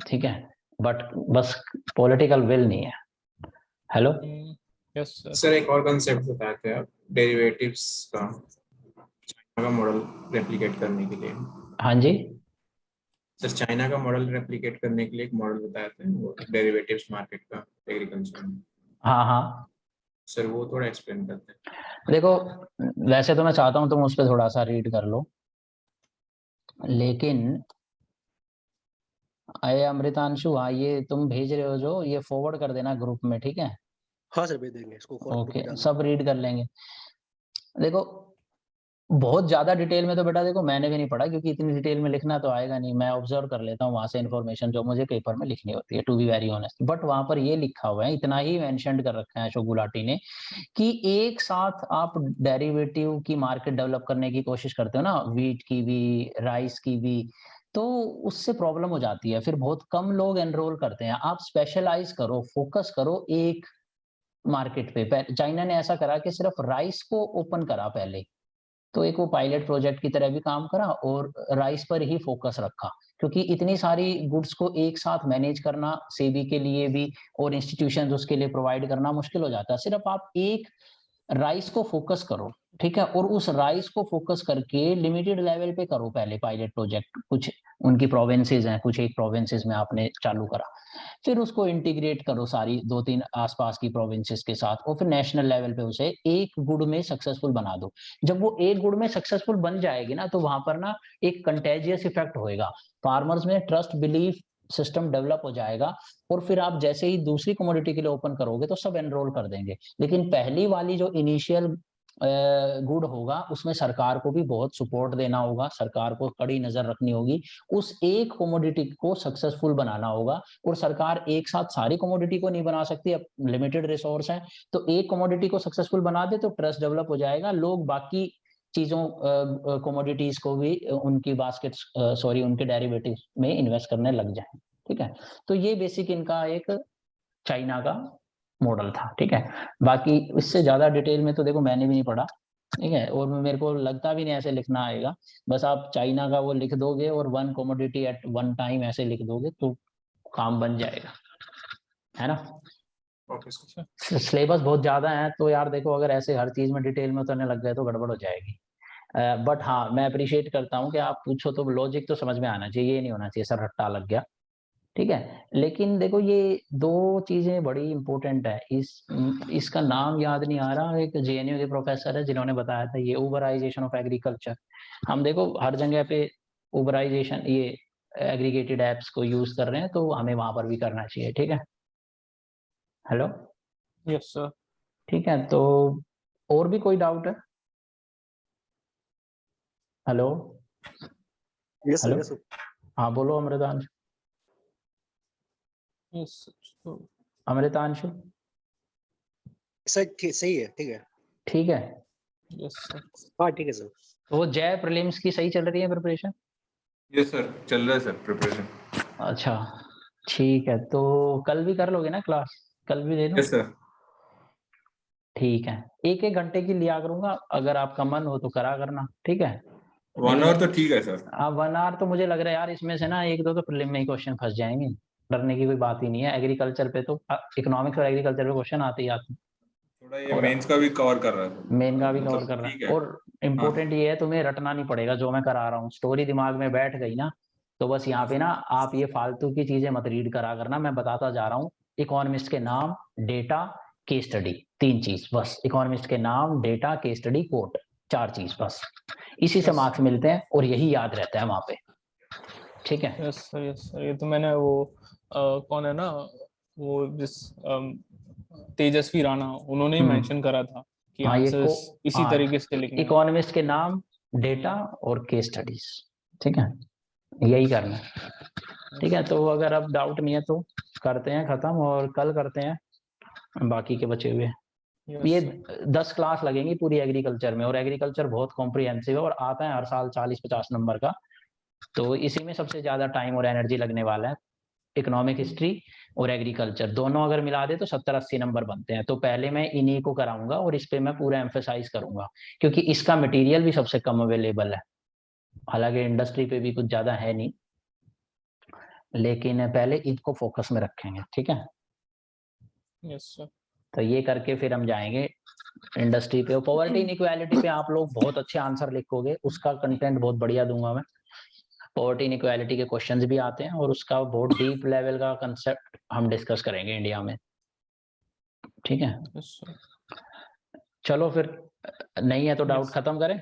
[SPEAKER 2] ठीक है, बट बस पॉलिटिकल विल नहीं है। हेलो,
[SPEAKER 4] यस
[SPEAKER 7] सर, एक और कंसेप्ट बताए थे आप, डेरिवेटिव्स का, चाइना का मॉडल रेप्लिकेट करने के लिए।
[SPEAKER 2] हाँ जी
[SPEAKER 7] सर, चाइना का मॉडल रेप्लिकेट करने के लिए एक मॉडल बताए थे, वो डेरिवेटिव्स मार्केट का एग्रीकल्चर में।
[SPEAKER 2] हाँ हाँ,
[SPEAKER 7] सर वो थोड़ा एक्सप्लेन करते हैं।
[SPEAKER 2] देखो वैसे तो मैं चाहता हूँ तुम उस पर थोड़ा सा रीड कर लो, लेकिन अरे अमृतांशु, हाँ ये तुम भेज रहे हो जो, ये फॉरवर्ड कर देना ग्रुप में, ठीक है।
[SPEAKER 5] हाँ सर, भेज देंगे इसको,
[SPEAKER 2] ओके, सब रीड कर लेंगे। देखो बहुत ज्यादा डिटेल में तो बेटा देखो मैंने भी नहीं पढ़ा, क्योंकि इतनी डिटेल में लिखना तो आएगा नहीं, मैं ऑब्जर्व कर लेता हूँ वहां से इन्फॉर्मेशन जो मुझे पेपर में लिखनी होती है, to be very honest. But वहां पर ये लिखा हुआ है, इतना ही मेंशन कर रखा है अशोक गुलाटी ने, कि एक साथ आप डेरिवेटिव की मार्केट डेवलप करने की कोशिश करते हो ना, वीट की भी राइस की भी, तो उससे प्रॉब्लम हो जाती है, फिर बहुत कम लोग एनरोल करते हैं। आप स्पेशलाइज करो, फोकस करो एक मार्केट पे। चाइना ने ऐसा करा कि सिर्फ राइस को ओपन करा पहले, तो एक वो पायलट प्रोजेक्ट की तरह भी काम करा और राइस पर ही फोकस रखा, क्योंकि इतनी सारी गुड्स को एक साथ मैनेज करना सेबी के लिए भी और इंस्टीट्यूशंस उसके लिए प्रोवाइड करना मुश्किल हो जाता है। सिर्फ आप एक राइस को फोकस करो, ठीक है, और उस राइस को फोकस करके लिमिटेड लेवल पे करो पहले पायलट प्रोजेक्ट, कुछ उनकी प्रोविंसेस हैं, कुछ एक प्रोविंसेस में आपने चालू करा, फिर उसको इंटीग्रेट करो सारी 2-3 आसपास की प्रोविंसेस के साथ, और फिर नेशनल लेवल पे उसे एक गुड़ में सक्सेसफुल बना दो। जब वो एक गुड़ में सक्सेसफुल बन जाएगी ना, तो वहां पर ना एक कंटेजियस इफेक्ट होएगा, फार्मर्स में ट्रस्ट बिलीफ सिस्टम डेवलप हो जाएगा, और फिर आप जैसे ही दूसरी कमोडिटी के लिए ओपन करोगे तो सब एनरोल कर देंगे। लेकिन पहली वाली जो इनिशियल गुड होगा उसमें सरकार को भी बहुत सपोर्ट देना होगा, सरकार को कड़ी नजर रखनी होगी, उस एक कमोडिटी को सक्सेसफुल बनाना होगा। और सरकार एक साथ सारी कमोडिटी को नहीं बना सकती, अब लिमिटेड रिसोर्स है, तो एक कमोडिटी को सक्सेसफुल बना दे तो ट्रस्ट डेवलप हो जाएगा, लोग बाकी चीजों कमोडिटीज को भी उनकी बास्केट सॉरी उनके डेरिवेटिव में इन्वेस्ट करने लग जाए। ठीक है, तो ये बेसिक इनका एक चाइना का मॉडल था। ठीक है, बाकी इससे ज्यादा डिटेल में तो देखो मैंने भी नहीं पढ़ा। ठीक है, और मेरे को लगता भी नहीं ऐसे लिखना आएगा, बस आप चाइना का वो लिख दोगे और one commodity at one time ऐसे लिख दोगे तो काम बन जाएगा, है ना। सिलेबस बहुत ज्यादा है तो यार देखो अगर ऐसे हर चीज में डिटेल में उतरने लग गए तो गड़बड़ हो जाएगी। बट हाँ मैं अप्रिशिएट करता हूँ कि आप पूछो तो लॉजिक तो समझ में आना चाहिए, ये नहीं होना चाहिए सर रट्टा लग गया। ठीक है, लेकिन देखो ये दो चीजें बड़ी इंपॉर्टेंट है, इसका नाम याद नहीं आ रहा, एक जेएनयू के प्रोफेसर है जिन्होंने बताया था, ये उबराइजेशन ऑफ एग्रीकल्चर। हम देखो हर जगह पे उबराइजेशन ये एग्रीगेटेड एप्स को यूज कर रहे हैं तो हमें वहां पर भी करना चाहिए। ठीक है, हेलो,
[SPEAKER 4] यस सर।
[SPEAKER 2] ठीक है, तो और भी कोई डाउट है? Hello,
[SPEAKER 5] yes
[SPEAKER 2] hello,
[SPEAKER 5] sir.
[SPEAKER 2] हाँ बोलो अमृतांशु।
[SPEAKER 4] यस
[SPEAKER 2] अमृतांशु
[SPEAKER 5] सर ठीक सही है, ठीक है।
[SPEAKER 2] ठीक है,
[SPEAKER 4] यस सर।
[SPEAKER 5] हाँ ठीक है सर।
[SPEAKER 2] तो जय प्रीलिम्स की सही चल रही है प्रिपरेशन?
[SPEAKER 6] यस सर, चल रहा है सर प्रिपरेशन।
[SPEAKER 2] अच्छा ठीक है, तो कल भी कर लोगे ना क्लास? कल भी दे दो?
[SPEAKER 6] Yes sir.
[SPEAKER 2] ठीक है, एक एक घंटे की लिया करूंगा, अगर आपका मन हो तो करा करना। ठीक है,
[SPEAKER 6] 1 आवर तो ठीक है सर।
[SPEAKER 2] अब 1 आवर तो मुझे लग रहा है यार इसमें से ना एक दो तो प्रीलिम में ही क्वेश्चन फंस जाएंगे, डरने की कोई बात ही नहीं है। एग्रीकल्चर पे तो इकोनॉमिक्स और एग्रीकल्चर पे क्वेश्चन आते ही आते हैं,
[SPEAKER 6] थोड़ा ये मेंस का भी कवर कर रहा है,
[SPEAKER 2] मेन का भी कवर
[SPEAKER 6] मतलब
[SPEAKER 2] कर रहा
[SPEAKER 6] ठीक
[SPEAKER 2] है।
[SPEAKER 6] है।
[SPEAKER 2] और इम्पोर्टेंट ये है तुम्हें रटना नहीं पड़ेगा जो मैं करा रहा हूँ, स्टोरी दिमाग में बैठ गई ना तो बस यहाँ पे ना आप ये फालतू की चीजें मत रीड करा करना, मैं बताता जा रहा हूँ। इकोनॉमिस्ट के नाम, डेटा, केस स्टडी, 3 चीज बस। इकोनॉमिस्ट के नाम, डेटा, केस स्टडी, कोट, 4 चीज बस, इसी से मार्क्स मिलते हैं और यही याद रहता है वहां पे। ठीक है,
[SPEAKER 4] यस सर। यस सर, ये तो मैंने वो कौन है ना वो जिस तेजस्वी राणा उन्होंने ही मेंशन करा था कि
[SPEAKER 2] हाँ ये
[SPEAKER 4] आंसर्स इसी तरीके से लिखने हैं।
[SPEAKER 2] इकोनॉमिस्ट के नाम, डेटा और केस स्टडीज। ठीक है, यही करना है। ठीक है, तो अगर अब डाउट नहीं है तो करते हैं खत्म और कल करते हैं बाकी के बचे हुए। ये 10 क्लास लगेंगी पूरी एग्रीकल्चर में, और एग्रीकल्चर बहुत कॉम्प्रिहेंसिव है और आता है हर साल 40-50 नंबर का, तो इसी में सबसे ज्यादा टाइम और एनर्जी लगने वाला है। इकोनॉमिक हिस्ट्री और एग्रीकल्चर दोनों अगर मिला दे तो 70-80 नंबर बनते हैं। तो पहले मैं इन्हीं को कराऊंगा और इस पे मैं पूरा एम्फेसाइज करूंगा क्योंकि इसका मटेरियल भी सबसे कम अवेलेबल है, हालांकि इंडस्ट्री पे भी कुछ ज्यादा है नहीं, लेकिन पहले इनको फोकस में रखेंगे। ठीक है,
[SPEAKER 4] यस सर।
[SPEAKER 2] तो ये करके फिर हम जाएंगे इंडस्ट्री पे। पॉवर्टी इनइक्वालिटी पे आप लोग बहुत अच्छे आंसर लिखोगे, उसका कंटेंट बहुत बढ़िया दूंगा मैं। पॉवर्टी इनइक्वालिटी के क्वेश्चंस भी आते हैं और उसका बहुत डीप लेवल का कंसेप्ट हम डिस्कस करेंगे इंडिया में। ठीक है,
[SPEAKER 4] यस सर।
[SPEAKER 2] चलो फिर नहीं है तो डाउट
[SPEAKER 4] Yes.
[SPEAKER 2] खत्म करें।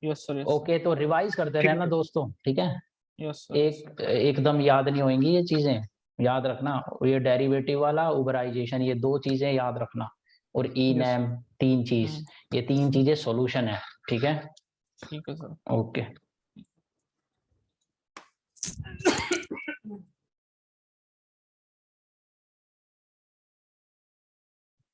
[SPEAKER 4] Yes sir.
[SPEAKER 2] ओके, तो रिवाइज करते रहना दोस्तों। ठीक है,
[SPEAKER 4] यस सर।
[SPEAKER 2] एकदम याद नहीं होंगी ये चीजें, याद रखना। ये डेरिवेटिव वाला, उबराइजेशन, ये 2 चीजें याद रखना, और ई नैम 3 चीज, ये 3 चीजें सॉल्यूशन है। ठीक है,
[SPEAKER 4] ठीक है सर।
[SPEAKER 2] ओके।